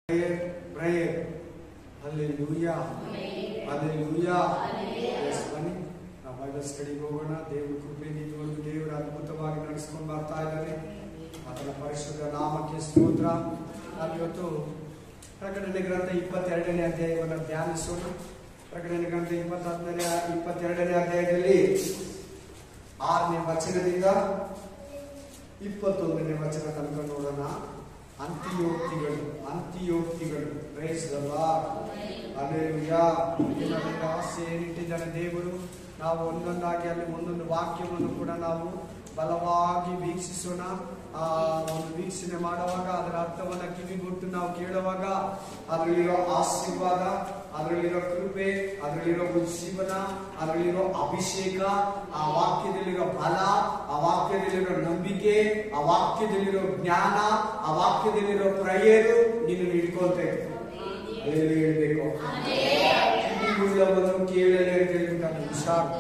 prayer. Hallelujah. Hallelujah. Yes, ಬನ್ನಿ ನಾವು Bible ಸ್ಟಡಿಗೆ ಹೋಗೋಣ. ದೇವರ ಕೃಪೆ ನಿಜವಾಗ್ಲೂ ದೇವರ ಅದ್ಭುತವಾಗಿ ನಡೆಸಿಕೊಂಡು ಬರ್ತಾ ಇದ್ದಾರೆ. ಆತನ ಪರಿಶುದ್ಧ ನಾಮಕ್ಕೆ ಸ್ತೋತ್ರ. ನಾವಿವತ್ತು ಪ್ರಕಟಣೆ ಗ್ರಂಥ 22ನೇ ಅಧ್ಯಾಯವನ್ನು ಧ್ಯಾನಿಸೋಣ. ಪ್ರಕಟಣೆ ಗ್ರಂಥ 22ನೇ ಅಧ್ಯಾಯದಲ್ಲಿ 6ನೇ ವಚನದಿಂದ 21ನೇ ವಚನ ತನಕ ನೋಡೋಣ. ಅಂತ್ಯೋಕ್ತಿಗಳು ಪ್ರೈಸ್ ದ ಲಾರ್ಡ್. ಹಲ್ಲೆಲೂಯಾ. ಆಸೆ ಏನಿಟ್ಟಿದ್ದಾನೆ ದೇವರು, ನಾವು ಒಂದೊಂದಾಗಿ ಅಲ್ಲಿ ಒಂದೊಂದು ವಾಕ್ಯವನ್ನು ಕೂಡ ನಾವು ಬಲವಾಗಿ ವೀಕ್ಷಿಸೋಣ. ಆ ಒಂದು ವೀಕ್ಷಣೆ ಮಾಡುವಾಗ ಅದರ ಅರ್ಥವನ್ನ ಕಿವಿಗೊಟ್ಟು ನಾವು ಕೇಳುವಾಗ ಅದರಲ್ಲಿರೋ ಆಶೀರ್ವಾದ, ಅದರಲ್ಲಿರೋ ಕೃಪೆ, ಅದರಲ್ಲಿರೋ ಜೀವನ, ಅದರಲ್ಲಿರೋ ಅಭಿಷೇಕ, ಆ ವಾಕ್ಯದಲ್ಲಿರೋ ಬಲ, ಆ ವಾಕ್ಯದಲ್ಲಿರೋ ನಂಬಿಕೆ, ಆ ವಾಕ್ಯದಲ್ಲಿರೋ ಜ್ಞಾನ, ಆ ವಾಕ್ಯದಲ್ಲಿರೋ ಪ್ರೇಯರ್ ನೀನು ಹಿಡ್ಕೊಳ್ತೇವೆ. ಹೇಳ್ಬೇಕು, ಕಿವಿ ಉಳ್ಳವನು ಕೇಳಲೇ ಅಂತ ಹೇಳ್ಬಿಟ್ಟಾನೆ. ಹುಷಾರ್,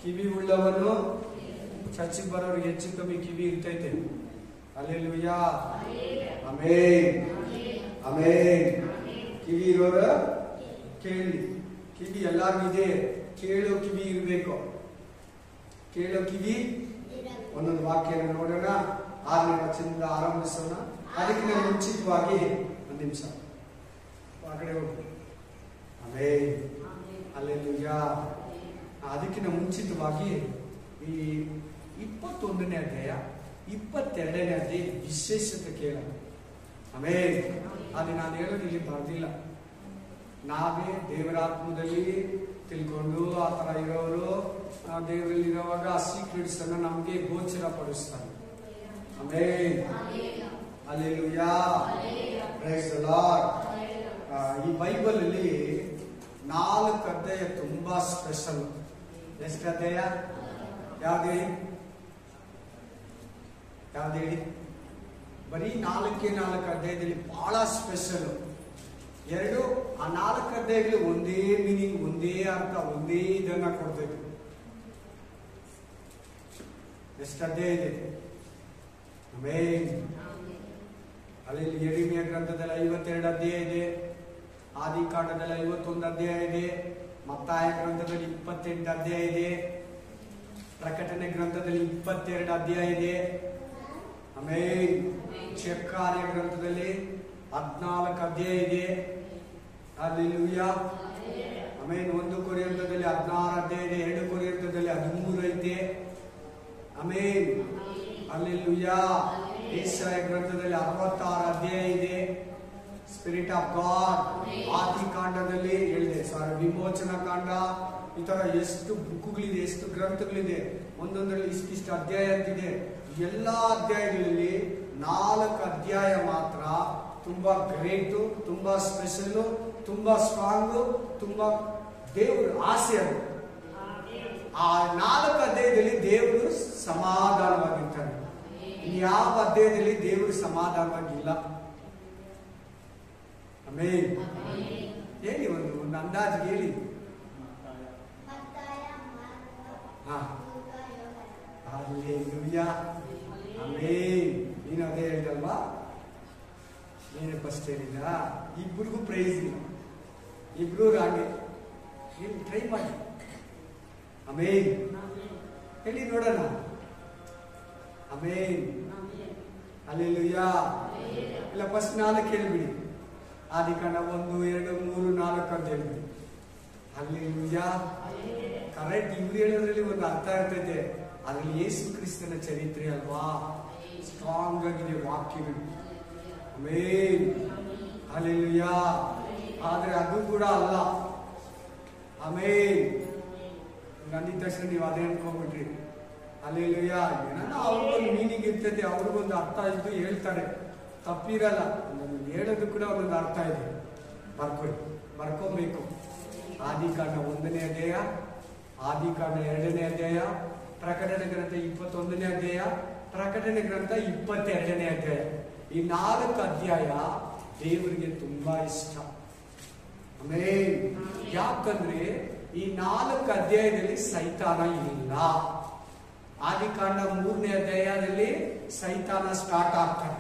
ಕಿವಿ ಉಳ್ಳವನು, ಚರ್ಚಿಗೆ ಬರೋರಿಗೆ ಹೆಚ್ಚು ಕಮ್ಮಿ ಕಿವಿ ಇರ್ತೈತೆ. ಹಲ್ಲೆಲೂಯಾ. Amen, amen. ಕಿವಿ ಇರೋರು ಕೇಳಿ. ಕಿವಿ ಎಲ್ಲಾರ್ಗೂ ಇದೆ, ಕೇಳೋ ಕಿವಿ ಇರಬೇಕು. ಕೇಳೋ ಕಿವಿ. ಒಂದೊಂದು ವಾಕ್ಯ ನೋಡೋಣ. 6ನೇ ವಚನದಿಂದ ಆರಂಭಿಸೋಣ. ಅದಕ್ಕಿಂತ ಮುಂಚಿತವಾಗಿ ಒಂದು ನಿಮಿಷ ಆ ಕಡೆ ಹೋಗಿ. Amen, hallelujah. ಅದಕ್ಕಿಂತ ಮುಂಚಿತವಾಗಿ ಈ 21ನೇ ಅಧ್ಯಾಯ 22ನೇ ಅಧ್ಯಾಯ ವಿಶೇಷತೆ ಕೇಳೋಣ. ಆಮೆನ್. ಅದು ನಾನು ಹೇಳೋದು ಇಲ್ಲಿ ಬರ್ದಿಲ್ಲ. ನಾವೇ ದೇವರಾತ್ಮದಲ್ಲಿ ತಿಳ್ಕೊಂಡು ಆ ತರ ಇರೋರು ದೇವರಲ್ಲಿ ಇರುವಾಗ ಆ ಸೀಕ್ರೆಟ್ಸ್ ಅನ್ನ ನಮ್ಗೆ ಗೋಚರ ಪಡಿಸ್ತಾನೆ. Amen, hallelujah. Praise the Lord. ಈ ಬೈಬಲ್ ಅಲ್ಲಿ 4 ಅಧ್ಯಾಯ ತುಂಬಾ ಸ್ಪೆಷಲ್. ಎಷ್ಟು ಅಧ್ಯಾಯ? ಯಾವ್ದು ಹೇಳಿ? ಬರೀ 4 ಅಧ್ಯಾಯದಲ್ಲಿ ಬಹಳ ಸ್ಪೆಷಲ್. ಎರಡು ಆ 4 ಅಧ್ಯಾಯಗಳು ಒಂದೇ ಮೀನಿಂಗ್, ಒಂದೇ ಅರ್ಥ, ಒಂದೇ ಇದನ್ನ ಕೊಡ್ತೈತೆ. ಎಷ್ಟು ಅಧ್ಯಾಯ ಇದೆ? ಆಮೆನ್. ಅಲ್ಲಿ ಯೆರೆಮೀಯ ಗ್ರಂಥದಲ್ಲಿ 52 ಅಧ್ಯಾಯ ಇದೆ. ಆದಿಕಾಂಡದಲ್ಲಿ 51 ಅಧ್ಯಾಯ ಇದೆ. ಮತ್ತಾಯ ಗ್ರಂಥದಲ್ಲಿ 28 ಅಧ್ಯಾಯ ಇದೆ. ಪ್ರಕಟಣೆ ಗ್ರಂಥದಲ್ಲಿ 22 ಅಧ್ಯಾಯ ಇದೆ. ಆಮೆನ್. ಜಕರ್ಯ ಗ್ರಂಥದಲ್ಲಿ 14 ಅಧ್ಯಾಯ ಇದೆ. ಹಲ್ಲೆಲೂಯಾ. ಆಮೆನ್. 1 ಕೊರಿಂಥದಲ್ಲಿ 16 ಅಧ್ಯಾಯ ಇದೆ. 2 ಕೊರಿಂಥದಲ್ಲಿ 13 ಐತೆ. Amen, hallelujah. ಯೆಶಾಯ ಗ್ರಂಥದಲ್ಲಿ 66 ಅಧ್ಯಾಯ ಇದೆ. Spirit of god. ಆದಿಕಾಂಡದಲ್ಲಿ ಹೇಳಿದೆ, ವಿಮೋಚನಾ ಕಾಂಡ, ಈ ತರ ಎಷ್ಟು ಬುಕ್ಗಳಿದೆ, ಎಷ್ಟು ಗ್ರಂಥಗಳಿದೆ. ಒಂದೊಂದರಲ್ಲಿ ಇಷ್ಟಿಷ್ಟು ಅಧ್ಯಾಯ ಅಂತಿದೆ. ಎಲ್ಲಾ ಅಧ್ಯಾಯಗಳಲ್ಲಿ 4 ಅಧ್ಯಾಯ ಮಾತ್ರ ತುಂಬಾ ಗ್ರೇಟು, ತುಂಬಾ ಸ್ಪೆಷಲ್, ತುಂಬಾ ಸ್ಟ್ರಾಂಗ್, ತುಂಬಾ ದೇವರು ಆಸೆ. ಅದು ಆ 4 ಅಧ್ಯಾಯದಲ್ಲಿ ದೇವರು ಸಮಾಧಾನವಾಗಿರ್ತಾನೆ. ಯಾವ ಅಧ್ಯಾಯದಲ್ಲಿ ದೇವರು ಸಮಾಧಾನವಾಗಿಲ್ಲ. ಆಮೆನ್. ಹೇಳಿ, ಒಂದು ಅಂದಾಜು ಹೇಳಿ. ಹಲ್ಲೆಲೂಯಾ. ಆಮೆನ್. ನೀನು ಅದೇ ಹೇಳಿದಲ್ವಾ? ನೀನು ಫಸ್ಟ್ ಹೇಳಿದ. ಇಬ್ಬರಿಗೂ ಪ್ರೈಸ್ ಇಲ್ಲ, ಇಬ್ರು ಹಾಗೆ. ನೀವು ಟ್ರೈ ಮಾಡಿ. ಆಮೆನ್. ಹೇಳಿ ನೋಡೋಣ. Amen, hallelujah. ಇಲ್ಲ, ಫಸ್ಟ್ 4 ಹೇಳ್ಬಿಡಿ. ಆದಿಕಾಂಡ 1, 2, 3, 4 ಅಂತ ಹೇಳ್ಬಿಡಿ. ಹಲ್ಲೆಲೂಯಾ. ಕರೆಕ್ಟ್. ಇವ್ರು ಹೇಳೋದ್ರಲ್ಲಿ ಒಂದು ಅರ್ಥ ಇರ್ತೈತೆ. ಅದ್ರಲ್ಲಿ ಯೇಸು ಕ್ರಿಸ್ತನ ಚರಿತ್ರೆ ಅಲ್ವಾ, ಸ್ಟ್ರಾಂಗ್ ಆಗಿದೆ ವಾಕ್ಯಗಳು. Amen, hallelujah. ಆದ್ರೆ ಅದು ಕೂಡ ಅಲ್ಲ. ಆಮೆನ್. ನಂದಿದ ತಕ್ಷಣ ನೀವು ಅದೇ ಅನ್ಕೊಂಡ್ಬಿಟ್ರಿ. ಹಲ್ಲೆಲೂಯಾ. ಏನನ್ನ ಅವ್ರಿಗೊಂದು ಮೀನಿಂಗ್ ಇರ್ತೈತೆ, ಅವ್ರಿಗೊಂದು ಅರ್ಥ ಇದ್ದು ಹೇಳ್ತಾರೆ, ತಪ್ಪಿರಲ್ಲ. ಹೇಳೋದು ಕೂಡ ಒಂದೊಂದು ಅರ್ಥ ಇದೆ. ಬರ್ಕೊಬೇಕು. ಆದಿಕಾಂಡ 1ನೇ ಅಧ್ಯಾಯ, ಆದಿಕಾಂಡ 2ನೇ ಅಧ್ಯಾಯ, ಪ್ರಕಟಣೆ ಗ್ರಂಥ 21ನೇ ಅಧ್ಯಾಯ, ಪ್ರಕಟಣೆ ಗ್ರಂಥ 22ನೇ ಅಧ್ಯಾಯ. ಈ 4 ಅಧ್ಯಾಯ ದೇವರಿಗೆ ತುಂಬಾ ಇಷ್ಟ. ಆಮೆನ್. ಯಾಕಂದ್ರೆ ಈ 4 ಅಧ್ಯಾಯದಲ್ಲಿ ಸೈತಾನ ಇಲ್ಲ. ಆದಿಕಾಂಡ 3ನೇ ಅಧ್ಯಾಯದಲ್ಲಿ ಸೈತಾನ ಸ್ಟಾರ್ಟ್ ಆಗ್ತಾನೆ.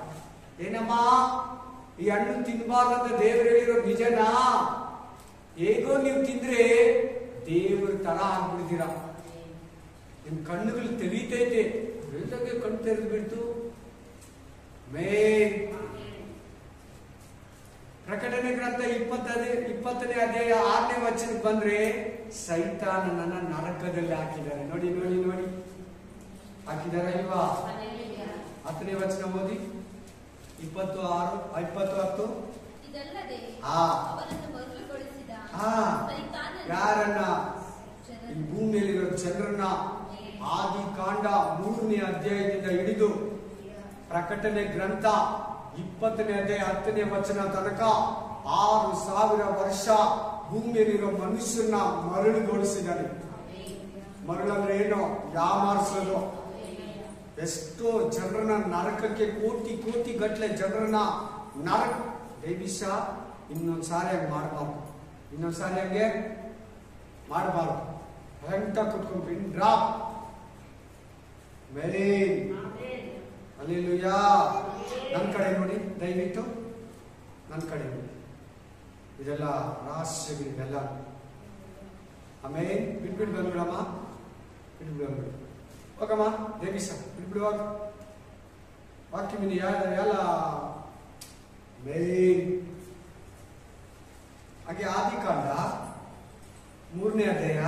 ಏನಮ್ಮ ಈ ಹಣ್ಣು ತಿನ್ಬಾರ್ದಂತ ದೇವರು ಹೇಳಿರೋ ನಿಜನಾ? ಹೇಗೋ ನೀವು ತಿಂದ್ರೆ ದೇವ್ರ ತರ ಆಗ್ಬಿಡ್ತೀರಾ. ನಿಮ್ ಕಣ್ಣುಗಳು ತೆರೀತೈತೆ, ಬೆಳಗ್ಗೆ ಕಣ್ಣು ತೆರೆದು ಬಿಡ್ತು. ಪ್ರಕಟಣೆ ಗ್ರಂಥ 20ನೇ ಅಧ್ಯಾಯ 6ನೇ ವಚನಕ್ಕೆ ಬಂದ್ರೆ ಸೈತಾನನನ್ನ ನರಕದಲ್ಲಿ ಹಾಕಿದ್ದಾರೆ. ನೋಡಿ ನೋಡಿ ನೋಡಿ, ಹಾಕಿದಾರ ಇಲ್ವಾ? 10ನೇ ವಚನ ಓದಿ. 20:10. ಯಾರನ್ನ? ಈ ಭೂಮಿಯಲ್ಲಿರೋ ಜನರನ್ನ ಆದಿ ಕಾಂಡ 3ನೇ ಅಧ್ಯಾಯದಿಂದ ಹಿಡಿದು ಪ್ರಕಟಣೆ ಗ್ರಂಥ 20ನೇ ಅಧ್ಯಾಯ 10ನೇ ವಚನ ತನಕ 6,000 ವರ್ಷ ಭೂಮಿಯಲ್ಲಿರೋ ಮನುಷ್ಯರನ್ನ ಮರಳುಗೊಳಿಸಿದ್ದಾನೆ. ಮರಳಂದ್ರೆ ಏನು? ಯಾಮಾರಿಸೋದು. ಎಷ್ಟೋ ಜನರನ್ನ ನರಕಕ್ಕೆ, ಕೋಟಿ ಕೋಟಿ ಗಟ್ಟಲೆ ಜನರನ್ನ ನರಕ. ದೇವಿಷ ಇನ್ನೊಂದ್ಸಾರಿ ಹಂಗೆ ಮಾಡಬಾರ್ದು, ಇನ್ನೊಂದ್ಸಾರಿ ಹಂಗೆ ಮಾಡಬಾರ್ದು. ಹೆಂಟ ಕುತ್ಕೊಂಡು ಡ್ರಾಪ್ ವೆರಿ ಹಲ್ಲೆಲೂಯಾ. ನನ್ನ ಕಡೆ ನೋಡಿ, ದಯವಿಟ್ಟು ನನ್ನ ಕಡೆ ನೋಡಿ. ಇದೆಲ್ಲ ರಹಸ್ಯಗಳಿವೆಲ್ಲ. ಆಮೇಲೆ ಬಿಟ್ಬಿಟ್ಟು ಬಂದ್ಬಿಡಮ್ಮ, ಬಿಟ್ಬಿಟ್ಟು ಬಂದ್ಬಿಡು. ಹೋಗಮ್ಮ ದೇವಿಸ, ಬಿಟ್ಬಿಡುವಾಗ ವಾಕ್ಯ ಮಿನಿ ಎಲ್ಲ ಮೇನ್. ಹಾಗೆ ಆದಿಕಾಂಡ 3ನೇ ಅಧ್ಯಾಯ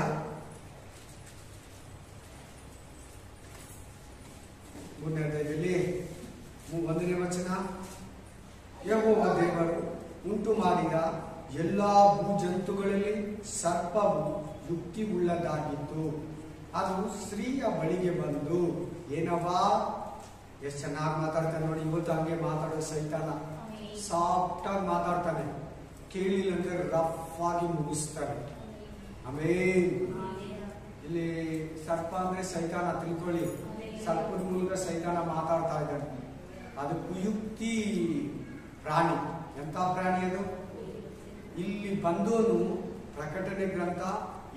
3ನೇ ಅಧ್ಯಾಯದಲ್ಲಿ 1ನೇ ವಚನ. ಯೆಹೋವ ದೇವರು ಉಂಟು ಮಾಡಿದ ಎಲ್ಲಾ ಭೂಜಂತುಗಳಲ್ಲಿ ಸರ್ಪವು ಯುಕ್ತಿ ಉಳ್ಳದಾಗಿತ್ತು. ಅದು ಸ್ತ್ರೀಯ ಬಳಿಗೆ ಬಂದು ಏನವಾ, ಎಷ್ಟು ಚೆನ್ನಾಗಿ ಮಾತಾಡ್ತಾನೆ ನೋಡಿ. ಇವತ್ತು ಹಂಗೆ ಮಾತಾಡೋ ಸೈತಾನ, ಸಾಫ್ಟ್ ಆಗಿ ಮಾತಾಡ್ತಾನೆ. ಕೇಳಿಲ್ಲ ಅಂದ್ರೆ ರಫ್ ಆಗಿ ಮುಗಿಸ್ತಾನೆ. ಆಮೇಲೆ ಇಲ್ಲಿ ಸರ್ಪ ಅಂದ್ರೆ ಸೈತಾನ ತಿಳ್ಕೊಳ್ಳಿ. ಸರ್ಪದ ಮೂಲಕ ಸೈತಾನ ಮಾತಾಡ್ತಾ ಇದ್ದಾನೆ. ಅದು ಕುಯುಕ್ತಿ ಪ್ರಾಣಿ. ಎಂತ ಪ್ರಾಣಿ ಅದು? ಇಲ್ಲಿ ಬಂದೋನು ಪ್ರಕಟಣೆ ಗ್ರಂಥ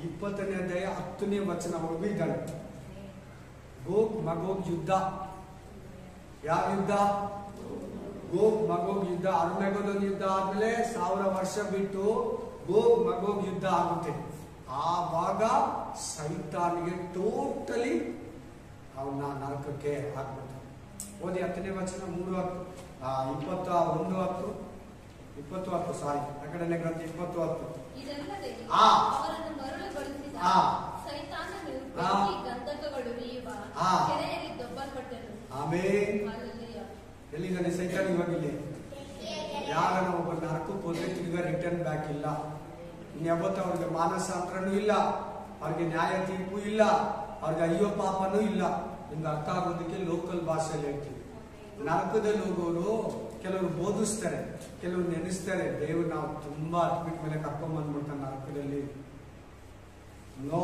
20ನೇ ಅಧ್ಯಾಯ 10ನೇ ವಚನವರೆಗೂ ಇದ್ದಾನೆ. ಗೋಗ್ ಮಗೋಗ್ ಯುದ್ಧ. ಯಾವ ಯುದ್ಧ? ಗೋಗ್ ಮಗೋಗ್ ಯುದ್ಧ. ಅರ್ಮೆಗೋದನ್ ಯುದ್ಧ ಆದ್ಮೇಲೆ 1000 ವರ್ಷ ಬಿಟ್ಟು ಗೋಗ್ ಮಗೋಗ್ ಯುದ್ಧ ಆಗುತ್ತೆ. ಆವಾಗ ಸೈತಾನಿಗೆ ಟೋಟಲಿ ಅವನ್ನ ನರಕಕ್ಕೆ ಹಾಕ್ಬಿಡ್ತಾರೆ. ಓದಿ 10ನೇ ವಚನ 20:10 ಸಾರಿ, ಪ್ರಕಟಣೆ ಗ್ರಂಥ 20:10. ಎಲ್ಲಿದ್ದಾನೆ ಸೈತಾನ್ ಇವಾಗ? ಇಲ್ಲಿ ಯಾರನ್ನ ಒಬ್ಬ ನರಕಕ್ಕೆ ಹೋದ್ರೆ ತಿರ್ಗಾ ರಿಟರ್ನ್ ಬ್ಯಾಕ್ ಇಲ್ಲ. ಇನ್ಯಾವತ್ತು ಅವ್ರಿಗೆ ಮಾನಸಾಂತರನೂ ಇಲ್ಲ, ಅವ್ರಿಗೆ ನ್ಯಾಯ ತೀರ್ಪು ಇಲ್ಲ, ಅವ್ರಿಗೆ ಅಯ್ಯೋ ಪಾಪನೂ ಇಲ್ಲ. ನಿಮ್ಗೆ ಅರ್ಥ ಆಗೋದಕ್ಕೆ ಲೋಕಲ್ ಭಾಷೆಯಲ್ಲಿ ಹೇಳ್ತೀವಿ. ನರಕದಲ್ಲಿ ಹೋಗೋರು ಕೆಲವರು ಬೋಧಿಸ್ತಾರೆ, ಕೆಲವರು ನೆನೆಸ್ತಾರೆ. ದೇವ್ರು ನಾವು ತುಂಬಾ ಹತ್ಬಿಟ್ಟ ಮೇಲೆ ಕರ್ಕೊಂಡ್ ಬಂದ್ಬಿಡ್ತಾನೆ ನರಕದಲ್ಲಿ. ನೋ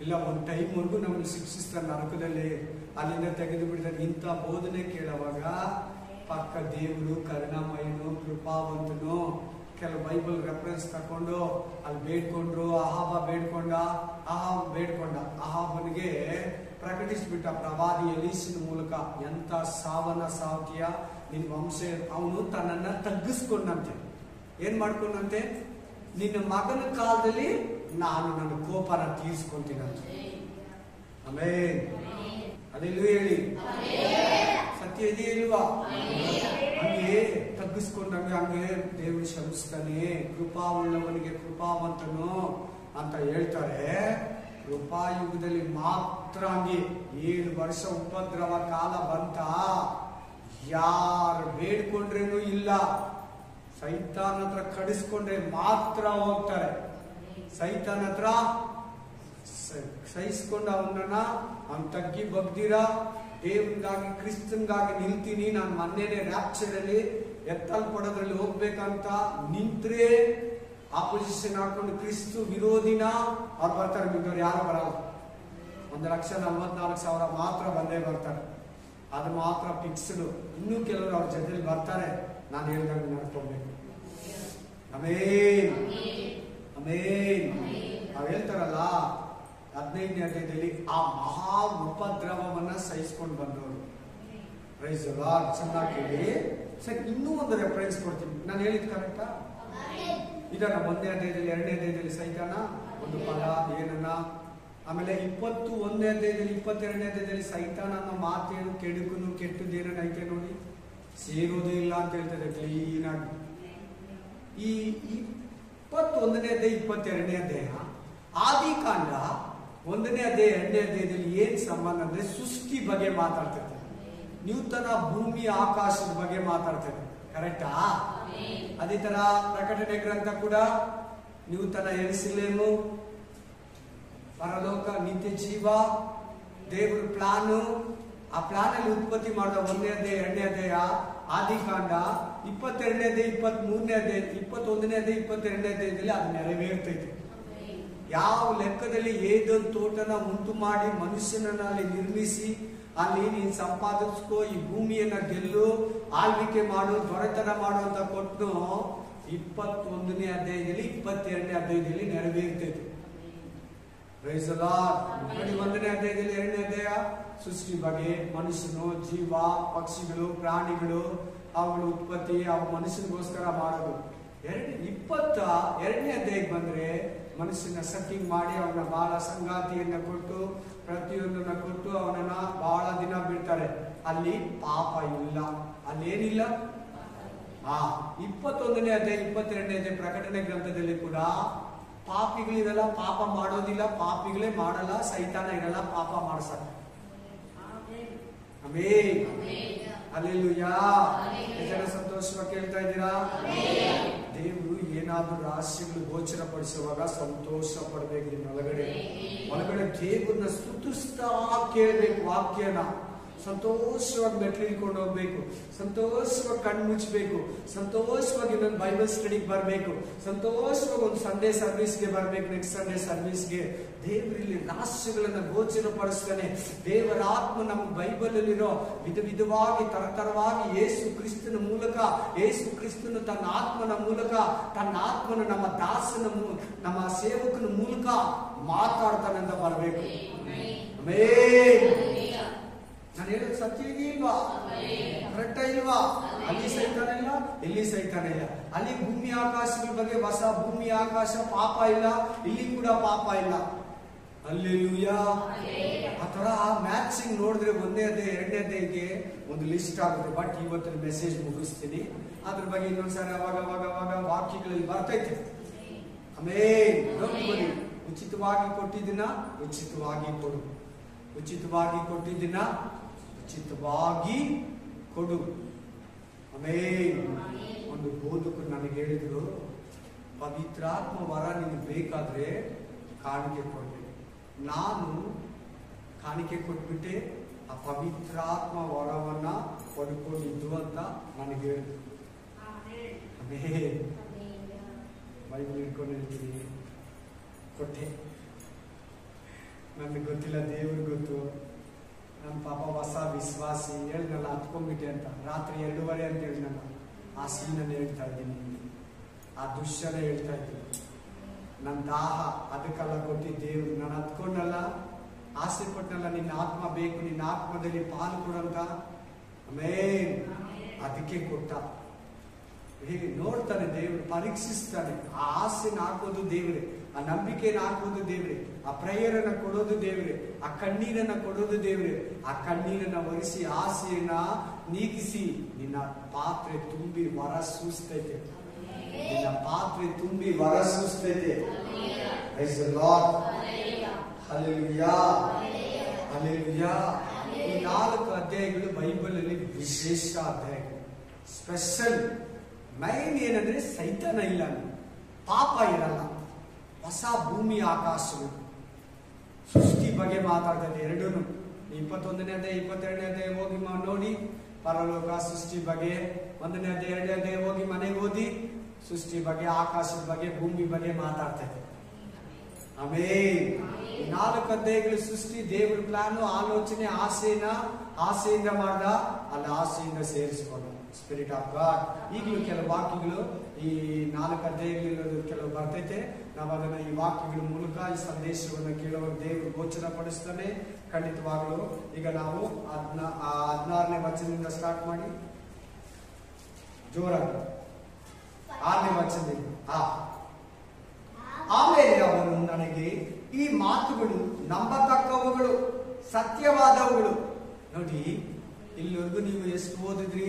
ಇಲ್ಲ, ಒಂದು ಟೈಮ್ವರೆಗೂ ನಮ್ಮನ್ನು ಶಿಕ್ಷಿಸ್ತಾರೆ ನರಕದಲ್ಲಿ, ಅಲ್ಲಿಂದ ತೆಗೆದು ಬಿಡ್ತಾರೆ. ಇಂಥ ಬೋಧನೆ ಕೇಳುವಾಗ ಪಕ್ಕ ದೇವರು ಕರುಣಾಮಯನು, ಕೃಪಾವಂತನು, ಕೆಲವು ಬೈಬಲ್ ರೆಫರೆನ್ಸ್ ತಕೊಂಡು ಅಲ್ಲಿ ಬೇಡ್ಕೊಂಡ್ರು. ಅಹಾಬನಿಗೆ ಪ್ರಕಟಿಸ್ಬಿಟ್ಟ ಪ್ರವಾದಿ ಎಲೀಷನ ಮೂಲಕ. ಎಂತ ಸಾವತೀಯ ನಿನ್ ವಂಶ. ಅವನು ತನ್ನನ್ನ ತಗ್ಗಿಸ್ಕೊಂಡಂತೆ. ಏನ್ ಮಾಡ್ಕೊಂಡಂತೆ? ನಿನ್ನ ಮಗನ ಕಾಲದಲ್ಲಿ ನಾನು ನನ್ನ ಕೋಪನ ತೀರಿಸ್ಕೊಂತೀನಂತೆ. ಆಮೇಲೆ ಅದೆಲ್ಲೂ ಹೇಳಿ ಸತ್ಯ ಇದೆಯೇ ಇಲ್ವಾ? ಹಂಗೆ ತಗ್ಗಿಸ್ಕೊಂಡಂಗೆ ಹಂಗೆ ದೇವರು ಶ್ರಮಿಸ್ತಾನೆ. ಕೃಪಾವುಳ್ಳವನಿಗೆ ಕೃಪಾವಂತನು ಅಂತ ಹೇಳ್ತಾರೆ. ಕೃಪಾಯುಗದಲ್ಲಿ ಮಾತ್ರ ಹಂಗೆ 7 ವರ್ಷ ಉಪದ್ರವ ಕಾಲ ಬಂತ. ಯಾರು ಬೇಡ್ಕೊಂಡ್ರೇನು ಇಲ್ಲ, ಸೈತಾನ್ ಹತ್ರ ಕಡಿಸ್ಕೊಂಡ್ರೆ ಮಾತ್ರ ಹೋಗ್ತಾರೆ. ಸೈತಾನ್ ಹತ್ರ ಸಹಿಸ್ಕೊಂಡ ಅವನನ್ನ ಅವ್ನು ತಗ್ಗಿ ಬಗ್ದಿರ ದೇವ್ರಿಗಾಗಿ ಕ್ರಿಸ್ತನ್ಗಾಗಿ ನಿಲ್ತೀನಿ, ನಾನು ಮೊನ್ನೆನೆ ರ್ಯಾಪ್ಚರಲ್ಲಿ ಎತ್ತಲ್ಪಡೋದ್ರಲ್ಲಿ ಹೋಗ್ಬೇಕಂತ ನಿಂತ್ರೆ ಆಪೋಸಿಷನ್ ಹಾಕೊಂಡು ಕ್ರಿಸ್ತು ವಿರೋಧಿನ ಅವ್ರು ಬರ್ತಾರೆ. ಮಿಕ್ಕವ್ರು ಯಾರು ಬರಲ್ಲ. 1,44,000 ಮಾತ್ರ ಬಂದೇ ಬರ್ತಾರೆ. ಅದು ಮಾತ್ರ ಫಿಕ್ಸ್ಡ್. ಇನ್ನೂ ಕೆಲವರು ಅವ್ರ ಜೊತೆಲಿ ಬರ್ತಾರೆ. ನಾನು ಹೇಳ್ದಂಗೆ ನಡ್ಕೊಬೇಕು. ಆಮೇನ್ ಆಮೇನ್. ನಾವ್ ಹೇಳ್ತಾರಲ್ಲ 15ನೇ ಅಧ್ಯಾಯದಲ್ಲಿ ಆ ಮಹಾ ಉಪದ್ರವವನ್ನ ಸಹಿಸ್ಕೊಂಡು ಬಂದವರು. Praise the Lord. ಚೆನ್ನಾಗಿ ಸರಿ, ಇನ್ನೂ ಒಂದು ರೆಫರೆನ್ಸ್ ಕೊಡ್ತೀನಿ. ನಾನು ಹೇಳಿದ್ ಕರೆಕ್ಟಾ? ಇದನ್ನ 1ನೇ ಅಧ್ಯಾಯದಲ್ಲಿ 2ನೇ ಅಧ್ಯಾಯದಲ್ಲಿ ಸೈತಾನ ಒಂದು ಪದ ಏನನ್ನ, ಆಮೇಲೆ 21ನೇ ಅಧ್ಯಾಯದಲ್ಲಿ 22ನೇ ಅಧ್ಯಾಯದಲ್ಲಿ ಸೈತಾನ ಅನ್ನೋ ಮಾತೇನು ಕೆಡುಕನು ಕೆಟ್ಟದ್ದು ಏನನ್ನ ಐತೆ ನೋಡಿ, ಸೇರೋದೇ ಇಲ್ಲ ಅಂತ ಹೇಳ್ತಾರೆ ಕ್ಲೀನ್ ಆಗಿ. ಈ 21ನೇ ಅಧ್ಯಾಯ 22ನೇ ಅಧ್ಯಾಯ ಆದಿಕಾಂಡ 1ನೇ ಅಧ್ಯಾಯ 2ನೇ ಅಧ್ಯಾಯದಲ್ಲಿ ಏನ್ ಸಂಬಂಧ ಅಂದ್ರೆ ಸೃಷ್ಟಿ ಬಗ್ಗೆ ಮಾತಾಡ್ತಿರ್ತಾರೆ. ನೂತನ ಭೂಮಿ ಆಕಾಶದ ಬಗ್ಗೆ ಮಾತಾಡ್ತಾರೆ. ಕರೆಕ್ಟಾ? ಅದೇ ತರ ಪ್ರಕಟಣೆ ಗ್ರಂಥ ಕೂಡ ನೂತನ ಯೆರೂಸಲೇಮು, ಪರಲೋಕ, ನಿತ್ಯ ಜೀವ, ದೇವರ ಪ್ಲಾನು, ಆ ಪ್ಲಾನ್ ಅಲ್ಲಿ ಉತ್ಪತ್ತಿ ಮಾಡಿದ 1ನೇ ಅಧ್ಯಾಯ 2ನೇ ಅಧ್ಯಾಯ ಆದಿಕಾಂಡ 22ನೇ ಅಧ್ಯಾಯ 23ನೇ ಅಧ್ಯಾಯ 21ನೇ ಅಧ್ಯಾಯ 22ನೇ ಅಧ್ಯಾಯದಲ್ಲಿ ಅದು ನೆರವೇರ್ತೈತೆ. ಯಾವ ಲೆಕ್ಕದಲ್ಲಿ ಏದನ್ ತೋಟನ ಉಂಟು ಮಾಡಿ ಮನುಷ್ಯನನ್ನ ಅಲ್ಲಿ ನಿರ್ಮಿಸಿ ಅಲ್ಲಿ ನೀನ್ ಸಂಪಾದಿಸ್ಕೋ, ಈ ಭೂಮಿಯನ್ನ ಗೆಲ್ಲು, ಆಳ್ವಿಕೆ ಮಾಡು, ದೊರೆತನ ಮಾಡು ಅಂತ ಕೊಟ್ಟು 21ನೇ ಅಧ್ಯಾಯದಲ್ಲಿ 22ನೇ ಅಧ್ಯಾಯದಲ್ಲಿ ನೆರವೇರ್ತೈತೆ. Price the lord. ನೋಡಿ, 1ನೇ ಅಧ್ಯಾಯದಲ್ಲಿ 2ನೇ ಅಧ್ಯಾಯ ಸೃಷ್ಟಿ ಬಗ್ಗೆ, ಮನುಷ್ಯನು, ಜೀವ, ಪಕ್ಷಿಗಳು, ಪ್ರಾಣಿಗಳು, ಅವುಗಳ ಉತ್ಪತ್ತಿ, ಅವು ಮನುಷ್ಯನಿಗೋಸ್ಕರ ಮಾಡೋದು. 22ನೇ ಅಧ್ಯಾಯಕ್ಕೆ ಬಂದ್ರೆ ಮನುಷ್ಯನ ಸೆಟ್ಟಿಂಗ್ ಮಾಡಿ ಅವನ ಬಹಳ ಸಂಗಾತಿಯನ್ನ ಕೊಟ್ಟು ಪ್ರತಿಯೊಂದನ್ನ ಕೊಟ್ಟು ಅವನನ್ನ ಬಹಳ ದಿನ ಬಿಡ್ತಾರೆ. ಅಲ್ಲಿ ಪಾಪ ಇಲ್ಲ, ಅಲ್ಲಿ ಏನಿಲ್ಲ. 21ನೇ ಅಧ್ಯಾಯ 22ನೇ ಅಧ್ಯಾಯ ಪ್ರಕಟಣೆ ಗ್ರಂಥದಲ್ಲಿ ಕೂಡ ಪಾಪಿಗಳಿರಲ್ಲ, ಪಾಪ ಮಾಡೋದಿಲ್ಲ, ಪಾಪಿಗಳೇ ಮಾಡಲ್ಲ, ಸೈತಾನ ಇರಲ್ಲ ಪಾಪ ಮಾಡಿಸಲ್ಲ. ಆಮೆನ್. ಹಲ್ಲೆಲೂಯಾ. ಜನ ಸಂತೋಷವಾಗಿ ಕೇಳ್ತಾ ಇದ್ದೀರಾ? ದೇವರು ಏನಾದ್ರೂ ರಹಸ್ಯಗಳು ಗೋಚರ ಪಡಿಸುವಾಗ ಸಂತೋಷ ಪಡಬೇಕು. ಒಳಗಡೆ ದೇವರನ್ನ ಸ್ತುತಿಸ್ತಾ ಕೇಳಬೇಕು. ವಾಕ್ಯನ ಸಂತೋಷವಾಗಿ ಮೆಟ್ಲಿಕೊಂಡು ಹೋಗ್ಬೇಕು, ಸಂತೋಷವಾಗಿ ಕಣ್ಣು ಮುಚ್ಚಬೇಕು, ಸಂತೋಷವಾಗಿ ಇನ್ನೊಂದು ಬೈಬಲ್ ಸ್ಟಡಿಗೆ ಬರಬೇಕು, ಸಂತೋಷವಾಗಿ ಒಂದು ಸಂಡೇ ಸರ್ವಿಸ್ಗೆ ಬರಬೇಕು. ನೆಕ್ಸ್ಟ್ ಸಂಡೇ ಸರ್ವಿಸ್ಗೆ ದೇವರಲ್ಲಿ ರಹಸ್ಯಗಳನ್ನ ಗೋಚರ ಪಡಿಸ್ತಾನೆ. ದೇವರ ಆತ್ಮ ನಮ್ಮ ಬೈಬಲ್ ಅಲ್ಲಿರೋ ವಿಧವಾಗಿ ತರತರವಾಗಿ ಯೇಸು ಕ್ರಿಸ್ತನ ಮೂಲಕ, ಯೇಸು ಕ್ರಿಸ್ತನು ತನ್ನ ಆತ್ಮನ ಮೂಲಕ, ತನ್ನ ಆತ್ಮನ ನಮ್ಮ ದಾಸನ ನಮ್ಮ ಸೇವಕನ ಮೂಲಕ ಮಾತಾಡ್ತಾನೆ ಅಂತ ಬರಬೇಕು. ನಾನು ಹೇಳೋದು ಸತ್ಯ ಇದೆಯಲ್ವಾ? ಕರೆಕ್ಟ ಇಲ್ವಾ? ಅಲ್ಲಿ ಸೈತಾನ ಇಲ್ಲ, ಇಲ್ಲಿ ಸೈತಾನ ಇಲ್ಲ. ಅಲ್ಲಿ ಭೂಮಿ ಆಕಾಶಗಳ ಬಗ್ಗೆ ಹೊಸ ಭೂಮಿ ಆಕಾಶ ಪಾಪ ಇಲ್ಲ, ಇಲ್ಲಿ ಕೂಡ ಪಾಪ ಇಲ್ಲ. ಹಲ್ಲೆಲೂಯಾ. ಆ ತರ ಮ್ಯಾಚಿಂಗ್ ನೋಡಿದ್ರೆ 1ನೇ ಅಧ್ಯಾಯ 2ನೇ ಅಧ್ಯಾಯಕ್ಕೆ ಒಂದು ಲಿಸ್ಟ್ ಆಗುತ್ತೆ. ಬಟ್ ಇವತ್ತಿನ ಮೆಸೇಜ್ ಮುಗಿಸ್ತೀನಿ, ಅದ್ರ ಬಗ್ಗೆ ಇನ್ನೊಂದ್ಸಾರಿ ಅವಾಗ ವಾಕ್ಯಗಳಲ್ಲಿ ಬರ್ತೈತೆ. ಆಮೇಲೆ ನೋಡ್ಕೊಳ್ಳಿ, ಉಚಿತವಾಗಿ ಕೊಟ್ಟಿದ್ದನ್ನ ಉಚಿತವಾಗಿ ಕೊಡು, ಉಚಿತವಾಗಿ ಕೊಟ್ಟಿದ್ದನ್ನ ಉಚಿತವಾಗಿ ಕೊಡು. ಆಮೇಲೆ ಒಂದು ಬೋಧಕರು ನನಗೆ ಹೇಳಿದ್ರು, ಪವಿತ್ರಾತ್ಮ ವರ ನಿನಗೆ ಬೇಕಾದ್ರೆ ಕಾಣಿಕೆ ಕೊಡ್ಬೇಕು. ನಾನು ಕಾಣಿಕೆ ಕೊಟ್ಬಿಟ್ಟೆ ಆ ಪವಿತ್ರಾತ್ಮ ವರವನ್ನ ಪಡ್ಕೊಂಡಿದ್ದು ಅಂತ ನನಗೆ ಹೇಳಿದ್ರು. ಆಮೇಲೆ ಬೈಬಲ್ ಇಟ್ಕೊಂಡು ಹೇಳ್ತೀನಿ, ಕೊಟ್ಟೆ. ನನಗೆ ಗೊತ್ತಿಲ್ಲ, ದೇವ್ರಿಗೆ ಗೊತ್ತು. ನನ್ನ ಪಾಪ ಹೊಸ ವಿಶ್ವಾಸಿ ಹೇಳಿದ್ನಲ್ಲ, ಹತ್ಕೊಂಡ್ಬಿಟ್ಟೆ ಅಂತ. ರಾತ್ರಿ 2:30 ಅಂತ ಹೇಳಿದ್ನಲ್ಲ, ಆ ಸೀನನ್ನು ಹೇಳ್ತಾ ಇದ್ದೀನಿ, ಆ ದೃಶ್ಯನೇ ಹೇಳ್ತಾ ಇದ್ದೀನಿ. ನನ್ನ ದಾಹ ಅದಕ್ಕೆಲ್ಲ ಕೊಟ್ಟಿದ್ದ ದೇವ್ರು. ನಾನು ಹತ್ಕೊಂಡಲ್ಲ, ಆಸೆ ಪಟ್ಟನಲ್ಲ, ನಿನ್ನ ಆತ್ಮ ಬೇಕು, ನಿನ್ನ ಆತ್ಮದಲ್ಲಿ ಪಾಲು ಕೊಡಂತ. ಆಮೇಲೆ ಅದಕ್ಕೆ ಕೊಟ್ಟ. ಹೇಗೆ ನೋಡ್ತಾನೆ ದೇವರು, ಪರೀಕ್ಷಿಸ್ತಾನೆ. ಆ ಆಸೆನ ಹಾಕೋದು ದೇವ್ರೆ, ಆ ನಂಬಿಕೆನ ಹಾಕೋದು ದೇವ್ರೆ, ಆ ಪ್ರೇಯರನ್ನ ಕೊಡೋದು ದೇವ್ರೆ, ಆ ಕಣ್ಣೀರನ್ನ ಕೊಡೋದು ದೇವ್ರೆ. ಆ ಕಣ್ಣೀರನ್ನ ಒರೆಸಿ ಆಸೆಯನ್ನ ನೀಗಿಸಿ ನಿನ್ನ ಪಾತ್ರೆ ತುಂಬಿ ವರ ಸೂಸ್ತೈತೆ. ನಿನ್ನ ಪಾತ್ರೆ ತುಂಬಿ ವರ ಸೂಸ್ತೈತೆ. Praise the Lord. Hallelujah, hallelujah. ಈ 4 ಅಧ್ಯಾಯಗಳು ಬೈಬಲ್ ಅಲ್ಲಿ ವಿಶೇಷ ಅಧ್ಯಾಯಗಳು, ಸ್ಪೆಷಲ್. ಮೈನ್ ಏನಂದ್ರೆ ಸೈತಾನ ಇಲ್ಲ, ಪಾಪ ಇರಲ್ಲ, ಹೊಸ ಭೂಮಿ ಆಕಾಶಗಳು, ಸೃಷ್ಟಿ ಬಗ್ಗೆ ಮಾತಾಡ್ತದೆ. ಎರಡೂ 21ನೇ ಅಧ್ಯಾಯ 22ನೇ ಅಧ್ಯಾಯ ಹೋಗಿ ನೋಡಿ, ಪರಲೋಕ ಸೃಷ್ಟಿ ಬಗ್ಗೆ. 1ನೇ ಅಧ್ಯಾಯ 2ನೇ ಅಧ್ಯಾಯ ಹೋಗಿ ಮನೆಗೆ ಓದಿ, ಸೃಷ್ಟಿ ಬಗ್ಗೆ, ಆಕಾಶದ ಬಗ್ಗೆ, ಭೂಮಿ ಬಗ್ಗೆ ಮಾತಾಡ್ತದೆ. ಆಮೇಲೆ 4 ಅಧ್ಯಾಯಗಳು ಸೃಷ್ಟಿ, ದೇವರ ಪ್ಲಾನ್, ಆಲೋಚನೆ, ಆಸೆಯಿಂದ ಮಾಡ್ದ, ಅಲ್ಲಿ ಆಸೆಯಿಂದ ಸೇರಿಸಿಕೊಂಡ ಸ್ಪಿರಿಟ್ ಆಫ್ ಗಾಡ್. ಈಗಲೂ ಕೆಲವು ವಾಕ್ಯಗಳು ಈ 4 ಅಧ್ಯಾಯಗಳಲ್ಲಿ ಕೆಲವು ಬರ್ತೈತೆ. ನಾವು ಅದನ್ನ ಈ ವಾಕ್ಯಗಳ ಮೂಲಕ ಈ ಸಂದೇಶವನ್ನು ಕೇಳುವ ದೇವರು ಗೋಚರ ಪಡಿಸ್ತಾನೆ ಖಂಡಿತವಾಗಲು. ಈಗ ನಾವು 16ನೇ ವಚನದಿಂದ ಸ್ಟಾರ್ಟ್ ಮಾಡಿ. ಜೋರಾಗಿ 6ನೇ ವಚನದಲ್ಲಿ. ಆಮೇಲೆ ಅವನು ನನಗೆ, ಈ ಮಾತುಗಳು ನಂಬತಕ್ಕವುಗಳು, ಸತ್ಯವಾದವುಗಳು. ನೋಡಿ, ಇಲ್ಲಿವರೆಗೂ ನೀವು ಎಷ್ಟು ಓದಿದ್ರಿ?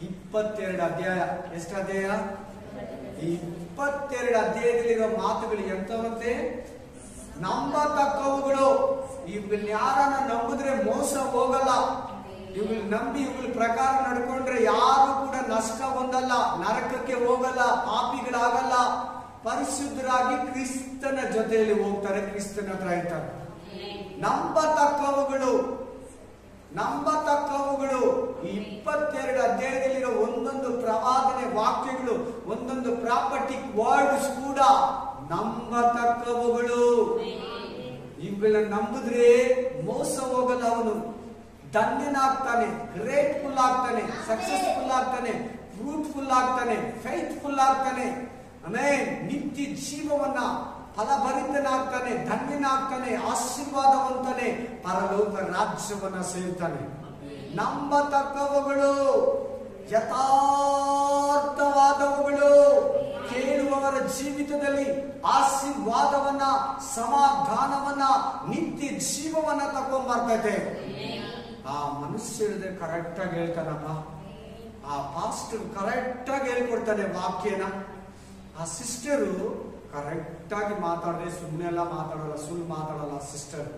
22 ಅಧ್ಯಾಯ. ಎಷ್ಟು ಅಧ್ಯಾಯ? 22 ಅಧ್ಯಾಯದಲ್ಲಿರೋ ಮಾತುಗಳು ಎಂತವಂತೆ? ನಂಬತಕ್ಕವುಗಳು. ಇವುಗಳನ್ನ ಯಾರನ್ನ ನಂಬಿದ್ರೆ ಮೋಸ ಹೋಗಲ್ಲ. ಇವುಗಳು ನಂಬಿ ಇವುಗಳ ಪ್ರಕಾರ ನಡ್ಕೊಂಡ್ರೆ ಯಾರು ಕೂಡ ನಷ್ಟ ಹೊಂದಲ್ಲ, ನರಕಕ್ಕೆ ಹೋಗಲ್ಲ, ಪಾಪಿಗಳಾಗಲ್ಲ, ಪರಿಶುದ್ಧರಾಗಿ ಕ್ರಿಸ್ತನ ಜೊತೆಯಲ್ಲಿ ಹೋಗ್ತಾರೆ, ಕ್ರಿಸ್ತನ ಹತ್ರ ಇರ್ತಾರೆ. ನಂಬತಕ್ಕವುಗಳು, ನಂಬತಕ್ಕವುಗಳು. ಈ 22 ಅಧ್ಯಾಯದಲ್ಲಿರೋ ಒಂದೊಂದು ಪ್ರವಾದನೆ ವಾಕ್ಯಗಳು, ಒಂದೊಂದು ಪ್ರಾಪರ್ಟಿಕ್ ವರ್ಡ್ಸ್ ಕೂಡ ನಂಬತಕ್ಕವುಗಳು. ಇವುಗಳನ್ನ ನಂಬಿದ್ರೆ ಮೋಸ ಹೋಗಲ್ಲ. ಅವನು ಧನ್ಯನಾಗ್ತಾನೆ, ಗ್ರೇಟ್ಫುಲ್ ಆಗ್ತಾನೆ, ಸಕ್ಸಸ್ಫುಲ್ ಆಗ್ತಾನೆ, ಫ್ರೂಟ್ಫುಲ್ ಆಗ್ತಾನೆ, ಫೈತ್ಫುಲ್ ಆಗ್ತಾನೆ. ಆಮೇಲೆ ನಿತ್ಯ ಜೀವವನ್ನ ಫಲಭರಿತನಾಗ್ತಾನೆ, ಧನ್ಯನಾಗ್ತಾನೆ, ಆಶೀರ್ವಾದವಂತಾನೆ, ಪರಲೋಕ ರಾಜ್ಯವನ್ನ ಸೇರ್ತಾನೆ. ನಂಬತಕ್ಕವುಗಳು, ಯಥಾರ್ಥವಾದವುಗಳು, ಕೇಳುವವರ ಜೀವಿತದಲ್ಲಿ ಆಶೀರ್ವಾದವನ್ನ, ಸಮಾಧಾನವನ್ನ, ನಿತ್ಯ ಜೀವವನ್ನ ತಗೊಂಡ್ಬರ್ತೈತೆ. ಆ ಮನುಷ್ಯ ಹೇಳಿದ್ರೆ ಕರೆಕ್ಟ್ ಆಗಿ ಹೇಳ್ತಾನಪ್ಪ, ಆ ಪಾಸ್ಟರ್ ಕರೆಕ್ಟ್ ಆಗಿ ಹೇಳ್ಕೊಡ್ತಾನೆ ವಾಕ್ಯನ, ಆ ಸಿಸ್ಟರು ಕರೆಕ್ಟ್ ಆಗಿ ಮಾತಾಡದೆ ಸುಮ್ಮನೆ ಎಲ್ಲ ಮಾತಾಡಲ್ಲ, ಸುಳ್ಳು ಮಾತಾಡಲ್ಲ. ಸಿಸ್ಟರ್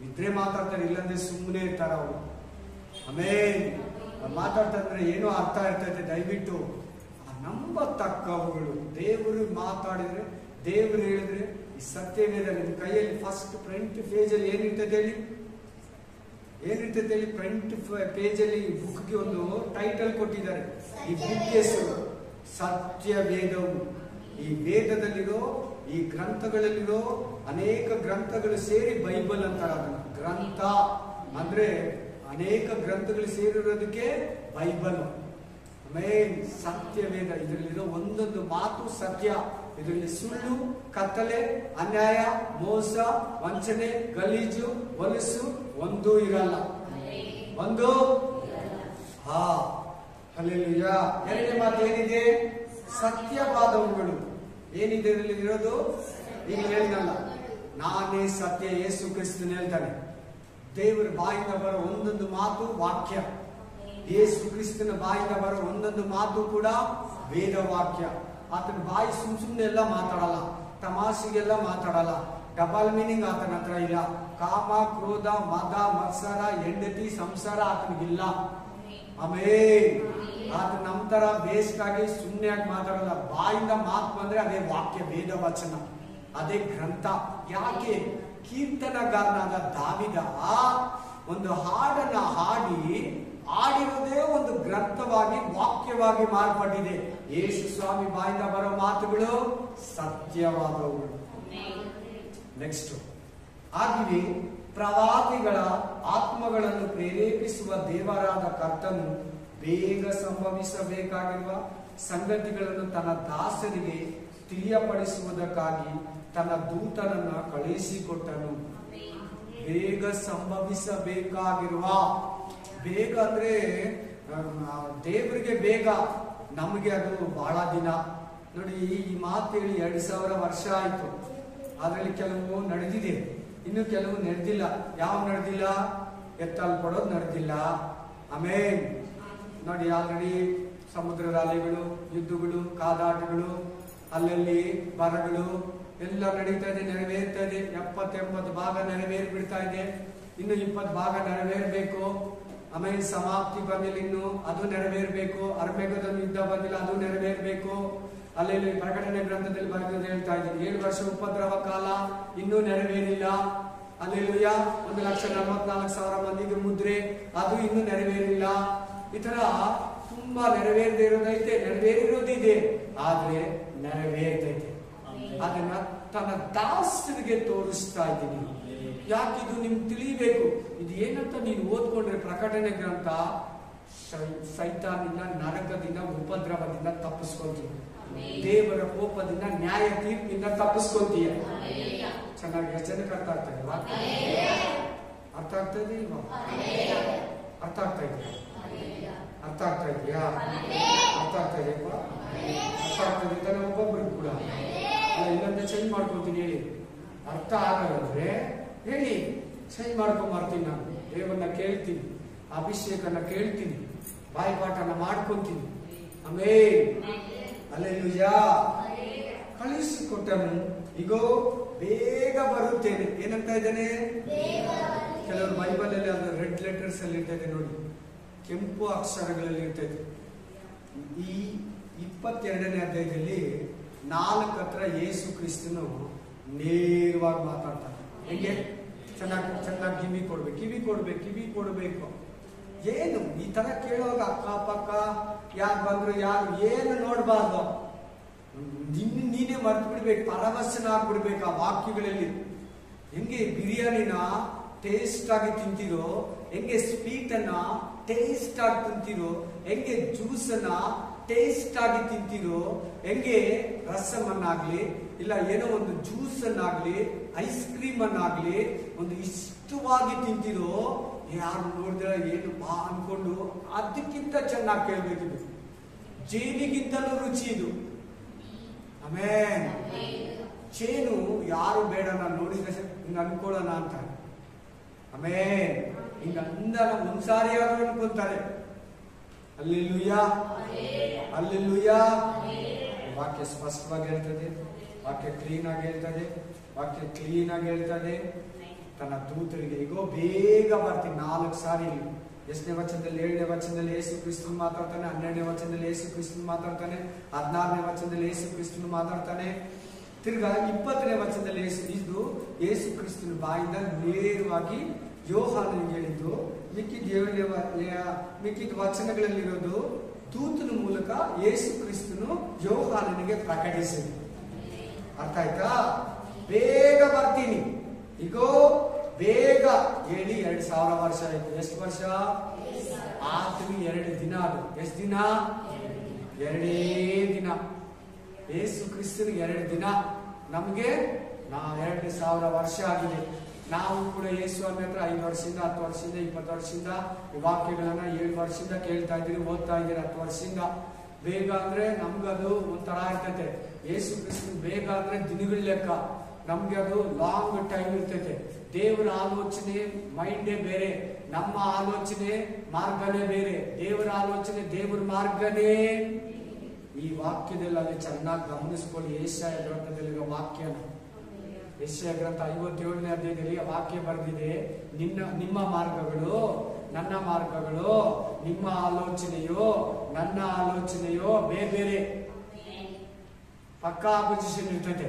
ಇದ್ರೆ ಮಾತಾಡ್ತಾರೆ, ಇಲ್ಲಂದ್ರೆ ಸುಮ್ಮನೆ ಇರ್ತಾರ ಅವರು. ಆಮೇಲೆ ಮಾತಾಡ್ತಾರೆ ಏನೋ ಅರ್ಥ ಇರ್ತೈತೆ. ದಯವಿಟ್ಟು ನಂಬತಕ್ಕವುಗಳು, ದೇವರು ಮಾತಾಡಿದ್ರೆ, ದೇವರು ಹೇಳಿದ್ರೆ, ಈ ಸತ್ಯವೇದ ನಿಮ್ಮ ಕೈಯಲ್ಲಿ ಫಸ್ಟ್ ಫ್ರಂಟ್ ಪೇಜ್ ಅಲ್ಲಿ ಏನಿರ್ತದೆ ಹೇಳಿ? ಏನಿರ್ತದೆ ಹೇಳಿ? ಫ್ರಂಟ್ ಪೇಜ್ ಅಲ್ಲಿ ಬುಕ್ಗೆ ಒಂದು ಟೈಟಲ್ ಕೊಟ್ಟಿದ್ದಾರೆ. ಈ ಬುಕ್ ಹೆಸರು ಸತ್ಯವೇದವು. ಈ ವೇದದಲ್ಲಿರೋ, ಈ ಗ್ರಂಥಗಳಲ್ಲಿರೋ ಅನೇಕ ಗ್ರಂಥಗಳು ಸೇರಿ ಬೈಬಲ್ ಅಂತಾರೆ. ಅದನ್ನ ಗ್ರಂಥ ಅಂದ್ರೆ ಅನೇಕ ಗ್ರಂಥಗಳು ಸೇರಿರೋದಕ್ಕೆ ಬೈಬಲ್. ಆಮೇಲೆ ಸತ್ಯವೇದ, ಇದರಲ್ಲಿರೋ ಒಂದೊಂದು ಮಾತು ಸತ್ಯ. ಇದರಲ್ಲಿ ಸುಳ್ಳು, ಕತ್ತಲೆ, ಅನ್ಯಾಯ, ಮೋಸ, ವಂಚನೆ, ಗಲೀಜು, ಹೊಲಸು ಒಂದೂ ಇರಲ್ಲ. ಒಂದು ಹಲ್ಲೆಲೂಯಾ. ಎರಡನೇ ಮಾತು ಏನಿದೆ? ಸತ್ಯವಾದವುಗಳು. ಏನಿದೆ ಇದರಲ್ಲಿ ಇರೋದು? ಈಗ ಹೇಳಿದಲ್ಲ, ನಾನೇ ಸತ್ಯ, ಯೇಸು ಕ್ರಿಸ್ತನು ಹೇಳ್ತಾನೆ. ದೇವರ ಬಾಯಿಂದ ಬರೋ ಒಂದೊಂದು ಮಾತು ವಾಕ್ಯ. ಯೇಸು ಕ್ರಿಸ್ತನ ಬಾಯಿಂದ ಬರೋ ಒಂದೊಂದು ಮಾತು ಕೂಡ ವೇದ ವಾಕ್ಯ. ಆತನ ಬಾಯಿ ಸುಮ್ಮನೆ ಎಲ್ಲ ಮಾತಾಡಲ್ಲ, ತಮಾಷೆಗೆಲ್ಲ ಮಾತಾಡಲ್ಲ. ಡಬಲ್ ಮೀನಿಂಗ್ ಆತನ ಹತ್ರ ಇಲ್ಲ. ಕಾಮ, ಕ್ರೋಧ, ಮದ, ಮತ್ಸರ, ಹೆಂಡತಿ, ಸಂಸಾರ ಆತನಿಗಿಲ್ಲ. ಆಮೇಲೆ ಆತ ನಮ್ಮ ತರ ಬೇಸ್ಟ್ ಆಗಿ ಸುಮ್ಮನೆ ಆಗಿ ಮಾತಾಡಲ್ಲ. ಬಾಯಿಂದ ಮಾತು ಬಂದ್ರೆ ಅದೇ ವಾಕ್ಯ, ವೇದ ವಚನ, ಅದೇ ಗ್ರಂಥ. ಯಾಕೆ? ಕೀರ್ತನಗಾರನಾದ ದಾವಿದ ಒಂದು ಹಾಡನ್ನ ಹಾಡಿರೋದೇ ಒಂದು ಗ್ರಂಥವಾಗಿ, ವಾಕ್ಯವಾಗಿ ಮಾರ್ಪಟ್ಟಿದೆ. ಯೇಸು ಸ್ವಾಮಿ ಬಾಯಿಂದ ಬರೋ ಮಾತುಗಳು ಸತ್ಯವಾದವುಗಳು. ನೆಕ್ಸ್ಟ್, ಹಾಗೆಯೇ ಪ್ರವಾದಿಗಳ ಆತ್ಮಗಳನ್ನು ಪ್ರೇರೇಪಿಸುವ ದೇವರಾದ ಕರ್ತನು ಬೇಗ ಸಂಭವಿಸಬೇಕಾಗಿರುವ ಸಂಗತಿಗಳನ್ನು ತನ್ನ ದಾಸರಿಗೆ ತಿಳಿಯಪಡಿಸುವುದಕ್ಕಾಗಿ ತನ್ನ ದೂತನನ್ನ ಕಳುಹಿಸಿಕೊಟ್ಟನು. ಬೇಗ ಸಂಭವಿಸಬೇಕಾಗಿರುವ, ಬೇಗ ಅಂದ್ರೆ ದೇವರಿಗೆ ಬೇಗ, ನಮಗೆ ಅದು ಬಹಳ ದಿನ. ನೋಡಿ, ಈ ಮಾತು ಹೇಳಿ 2000 ವರ್ಷ ಆಯ್ತು. ಅದರಲ್ಲಿ ಕೆಲವು ನಡೆದಿದೆ, ಇನ್ನು ಕೆಲವು ನಡೆದಿಲ್ಲ. ಯಾವ ನಡೆದಿಲ್ಲ? ಎತ್ತಲ್ಪಡೋದು ನಡೆದಿಲ್ಲ. ಆಮೇಲೆ ನೋಡಿ, ಆಲ್ರೆಡಿ ಸಮುದ್ರದ ಅಲೆಗಳು, ಯುದ್ಧಗಳು, ಕಾದಾಟಗಳು, ಅಲ್ಲಲ್ಲಿ ಬರಗಳು ಎಲ್ಲ ನಡೀತಾ ಇದೆ, ನೆರವೇರ್ತಾ ಇದೆ. 70-80 ಭಾಗ ನೆರವೇರಿ ಬಿಡ್ತಾ ಇದೆ. ಇನ್ನು 20 ಭಾಗ ನೆರವೇರ್ಬೇಕು. ಆಮೇಲೆ ಸಮಾಪ್ತಿ ಬಂದಿಲ್ಲ, ಇನ್ನು ಅದು ನೆರವೇರ್ಬೇಕು. ಅರ್ಮೆಗದನ್ ಯುದ್ಧ ಬಂದಿಲ್ಲ, ಅದು ನೆರವೇರ್ಬೇಕು. ಅಲ್ಲಿ ಪ್ರಕಟಣೆ ಗ್ರಂಥದಲ್ಲಿ ಬರೆದು ಹೇಳ್ತಾ ಇದ್ದೀನಿ, 7 ವರ್ಷ ಉಪದ್ರವ ಕಾಲ ಇನ್ನೂ ನೆರವೇರಿಲ್ಲ. ಅಲ್ಲೆಲ್ಲೂಯ. 1,44,000 ಮಂದಿಗೆ ಮುದ್ರೆ, ಅದು ಇನ್ನೂ ನೆರವೇರಿಲ್ಲ. ಈ ತರ ತುಂಬಾ ನೆರವೇರದೆ ಇರೋದೈತೆ, ನೆರವೇರಿರೋದಿದೆ, ಆದ್ರೆ ನೆರವೇರ್ತೈತೆ. ಅದನ್ನ ತನ್ನ ದಾಸರಿಗೆ ತೋರಿಸ್ತಾ ಇದ್ದೀನಿ. ಯಾಕಿದು ನಿಮ್ಗೆ ತಿಳಿಬೇಕು. ಇದು ಏನಂತ ನೀನು ಓದ್ಕೊಂಡ್ರೆ ಪ್ರಕಟಣೆ ಗ್ರಂಥ, ಸೈತಾನಿಂದ, ನರಕದಿಂದ, ಉಪದ್ರವದಿಂದ ತಪ್ಪಿಸ್ಕೊಂತೀಯ. ದೇವರ ಕೋಪದಿಂದ, ನ್ಯಾಯ ತೀರ್ಪಿನಿಂದ ತಪ್ಪಿಸ್ಕೊಂತೀಯ. ಚೆನ್ನಾಗಿ ಎಷ್ಟು ಜನಕ್ಕೆ ಅರ್ಥ ಆಗ್ತಾ ಇಲ್ವಾ? ಅರ್ಥ ಆಗ್ತಾ ಇದೆ ಇಲ್ವಾ? ಅರ್ಥ ಆಗ್ತಾ ಇದೆ. ಅರ್ಥ ಆಗ್ತಾ ಇದೆಯಾ? ಅರ್ಥ ಆಗ್ತಾ ಇದೆಯಪ್ಪ? ಅರ್ಥ ಆಗ್ತದೆ ತಾನೆ ಒಬ್ಬೊಬ್ರಿಗೆ ಕೂಡ? ಇನ್ನೊಂದು ಚೇಂಜ್ ಮಾಡ್ಕೊತೀನಿ ಹೇಳಿ. ಅರ್ಥ ಆಗಲ್ಲಾದ್ರೆ ಹೇಳಿ, ಚೇಂಜ್ ಮಾಡ್ಕೊಂಡ್ ಬರ್ತೀನಿ. ನಾನು ದೇವರನ್ನ ಕೇಳ್ತೀನಿ, ಅಭಿಷೇಕನ ಕೇಳ್ತೀನಿ, ಬಾಯಿಪಾಠನ ಮಾಡ್ಕೊಂತೀನಿ. ಆಮೇಲೆ ಹಲ್ಲೆಲೂಯಾ. ಕಳಿಸಿಕೊಟ್ಟನು, ಈಗೋ ಬೇಗ ಬರುತ್ತೇನೆ. ಏನಂತ ಇದ್ದಾನೆ? ಕೆಲವರು ಬೈಬಲ್ ಅಲ್ಲಿ ಅದು ರೆಡ್ ಲೆಟರ್ಸ್ ಅಲ್ಲಿ ಇರ್ತದೆ ನೋಡಿ, ಕೆಂಪು ಅಕ್ಷರಗಳಲ್ಲಿ ಇರ್ತದೆ. ಈ 22ನೇ ಅಧ್ಯಾಯದಲ್ಲಿ 4 ಹತ್ರ ಯೇಸು ಕ್ರಿಸ್ತನು ನೇರವಾಗಿ ಮಾತಾಡ್ತಾನೆ. ಹೆಂಗೆ? ಚೆನ್ನಾಗಿ ಕಿವಿ ಕೊಡ್ಬೇಕು. ಏನು ಈ ತರ ಕೇಳುವಾಗ ಅಕ್ಕಪಕ್ಕ ಯಾರು ಬಂದ್ರು ಯಾರು ಏನು ನೋಡ್ಬಾರ್ದು, ನೀನೇ ಮರ್ತು ಬಿಡ್ಬೇಕು, ಪರವಶನಾಗ್ಬಿಡ್ಬೇಕು ಆ ವಾಕ್ಯಗಳಲ್ಲಿ. ಹೆಂಗೆ ಬಿರಿಯಾನಿನ ಟೇಸ್ಟ್ ಆಗಿ ತಿಂತೀರೋ, ಹೆಂಗೆ ಸ್ವೀಟ್ ಅನ್ನ ಟೇಸ್ಟ್ ಆಗಿ ತಿಂತೀರೋ, ಹೆಂಗೆ ಜ್ಯೂಸ್ ಅನ್ನ ಟೇಸ್ಟ್ ಆಗಿ ತಿಂತೀರೋ, ಹೆಂಗೆ ರಸಮನ್ನಾಗ್ಲಿ ಇಲ್ಲ ಏನೋ ಒಂದು ಜ್ಯೂಸ್ ಅನ್ನಾಗ್ಲಿ ಐಸ್ ಕ್ರೀಮ್ ಅನ್ನಾಗ್ಲಿ ಒಂದು ಇಷ್ಟವಾಗಿ ತಿಂತೀರೋ, ಯಾರು ನೋಡಿದ್ರೆ ಏನು ಬಾ ಅನ್ಕೊಂಡು ಅದಕ್ಕಿಂತ ಚೆನ್ನಾಗಿ ಕೇಳ್ಬೇಕಿದು. ಜೇನಿಗಿಂತಲೂ ರುಚಿ ಇದು. ಆಮೇಲೆ ಚೇನು ಯಾರು ಬೇಡ, ನಾನು ನೋಡಿದ್ರೆ ಹಿಂಗ ಅನ್ಕೊಳ್ಳೋಣ ಅಂತ. ಆಮೇಲೆ ಹಿಂಗ ಅಂದನ ಒಂದ್ಸಾರಿ ಯಾರು ಅನ್ಕೊಂತಾರೆ. Hallelujah, hallelujah. ವಾಕ್ಯ ಸ್ಪಷ್ಟವಾಗಿ ಹೇಳ್ತದೆ, ವಾಕ್ಯ ಕ್ಲೀನ್ ಆಗಿ ಹೇಳ್ತದೆ, ವಾಕ್ಯ ಕ್ಲೀನ್ ಆಗಿ ಹೇಳ್ತದೆ. ತನ್ನ ದೂತರಿಗೆ ಈಗೋ ಬೇಗ ಬರ್ತೀನಿ 4 ಸಾರಿ. ಎಷ್ಟನೇ ವಚನದಲ್ಲಿ? 7ನೇ ವಚನದಲ್ಲಿ ಯೇಸು ಕ್ರಿಸ್ತನು ಮಾತಾಡ್ತಾನೆ, 12ನೇ ವಚನದಲ್ಲಿ ಯೇಸು ಕ್ರಿಸ್ತನು ಮಾತಾಡ್ತಾನೆ, 16ನೇ ವಚನದಲ್ಲಿ ಯೇಸು ಕ್ರಿಸ್ತನು ಮಾತಾಡ್ತಾನೆ, ತಿರ್ಗಾ 20ನೇ ವಚನದಲ್ಲಿ ಇದು ಯೇಸು ಕ್ರಿಸ್ತನ ಬಾಯಿಂದ ನೇರವಾಗಿ ಯೋಹಾನನಿಗೆ ಹೇಳಿದ್ದು. ಮಿಕ್ಕಿದ ವಚನಗಳಲ್ಲಿರೋದು ದೂತನ ಮೂಲಕ ಯೇಸು ಕ್ರಿಸ್ತನು ಯೋಹಾನನಿಗೆ ಪ್ರಕಟಿಸಿದ. ಅರ್ಥ ಆಯ್ತಾ? ಬೇಗ ಬರ್ತೀನಿ, ಈಗೋ ಬೇಗ ಹೇಳಿ. 2000 ವರ್ಷ ಆಯ್ತು. ಎಷ್ಟು ವರ್ಷ? ಆತನಿಗೆ 2 ದಿನ. ಅದು ಎಷ್ಟು ದಿನ? 2 ದಿನ. ಯೇಸು ಕ್ರಿಸ್ತನಿಗೆ 2 ದಿನ, ನಮ್ಗೆ 2000 ವರ್ಷ ಆಗಿದೆ. ನಾವು ಕೂಡ ಯೇಸು ಅನ್ನ ಹತ್ರ 5 ವರ್ಷದಿಂದ 10 ವರ್ಷದಿಂದ 20 ವರ್ಷದಿಂದ ಈ ವಾಕ್ಯಗಳನ್ನ 7 ವರ್ಷದಿಂದ ಕೇಳ್ತಾ ಇದ್ದೀರಿ, ಓದ್ತಾ ಇದ್ದೀರಿ. 10 ವರ್ಷದಿಂದ ಬೇಗ ಅಂದ್ರೆ ನಮ್ಗದು ಒಂಥರ ಇರ್ತೈತೆ. ಯೇಸು ಕ್ರಿಸ್ತನ್ ಬೇಗ ಅಂದ್ರೆ ದಿನಗಳ ಲೆಕ್ಕ, ನಮ್ಗೆ ಅದು ಲಾಂಗ್ ಟೈಮ್ ಇರ್ತೈತೆ. ದೇವರ ಆಲೋಚನೆ ಮೈಂಡೇ ಬೇರೆ, ನಮ್ಮ ಆಲೋಚನೆ ಮಾರ್ಗನೇ ಬೇರೆ. ದೇವರ ಆಲೋಚನೆ ದೇವರ ಮಾರ್ಗನೇ. ಈ ವಾಕ್ಯದಲ್ಲಿ ಅಲ್ಲಿ ಚೆನ್ನಾಗಿ ಗಮನಿಸ್ಕೊಳ್ಳಿ. ಯೆಶಾಯ ಗ್ರಂಥದಲ್ಲಿರೋ ವಾಕ್ಯನ, ಯೆಶಾಯ ಗ್ರಂಥ 57ನೇ ಅಧ್ಯಾಯದಲ್ಲಿ ವಾಕ್ಯ ಬರೆದಿದೆ. ನಿಮ್ಮ ಮಾರ್ಗಗಳು ನನ್ನ ಮಾರ್ಗಗಳು, ನಿಮ್ಮ ಆಲೋಚನೆಯೋ ನನ್ನ ಆಲೋಚನೆಯೋ ಬೇರೆ ಬೇರೆ. ಪಕ್ಕಾ ಅಪೋಸಿಷನ್ ಇರ್ತೈತೆ.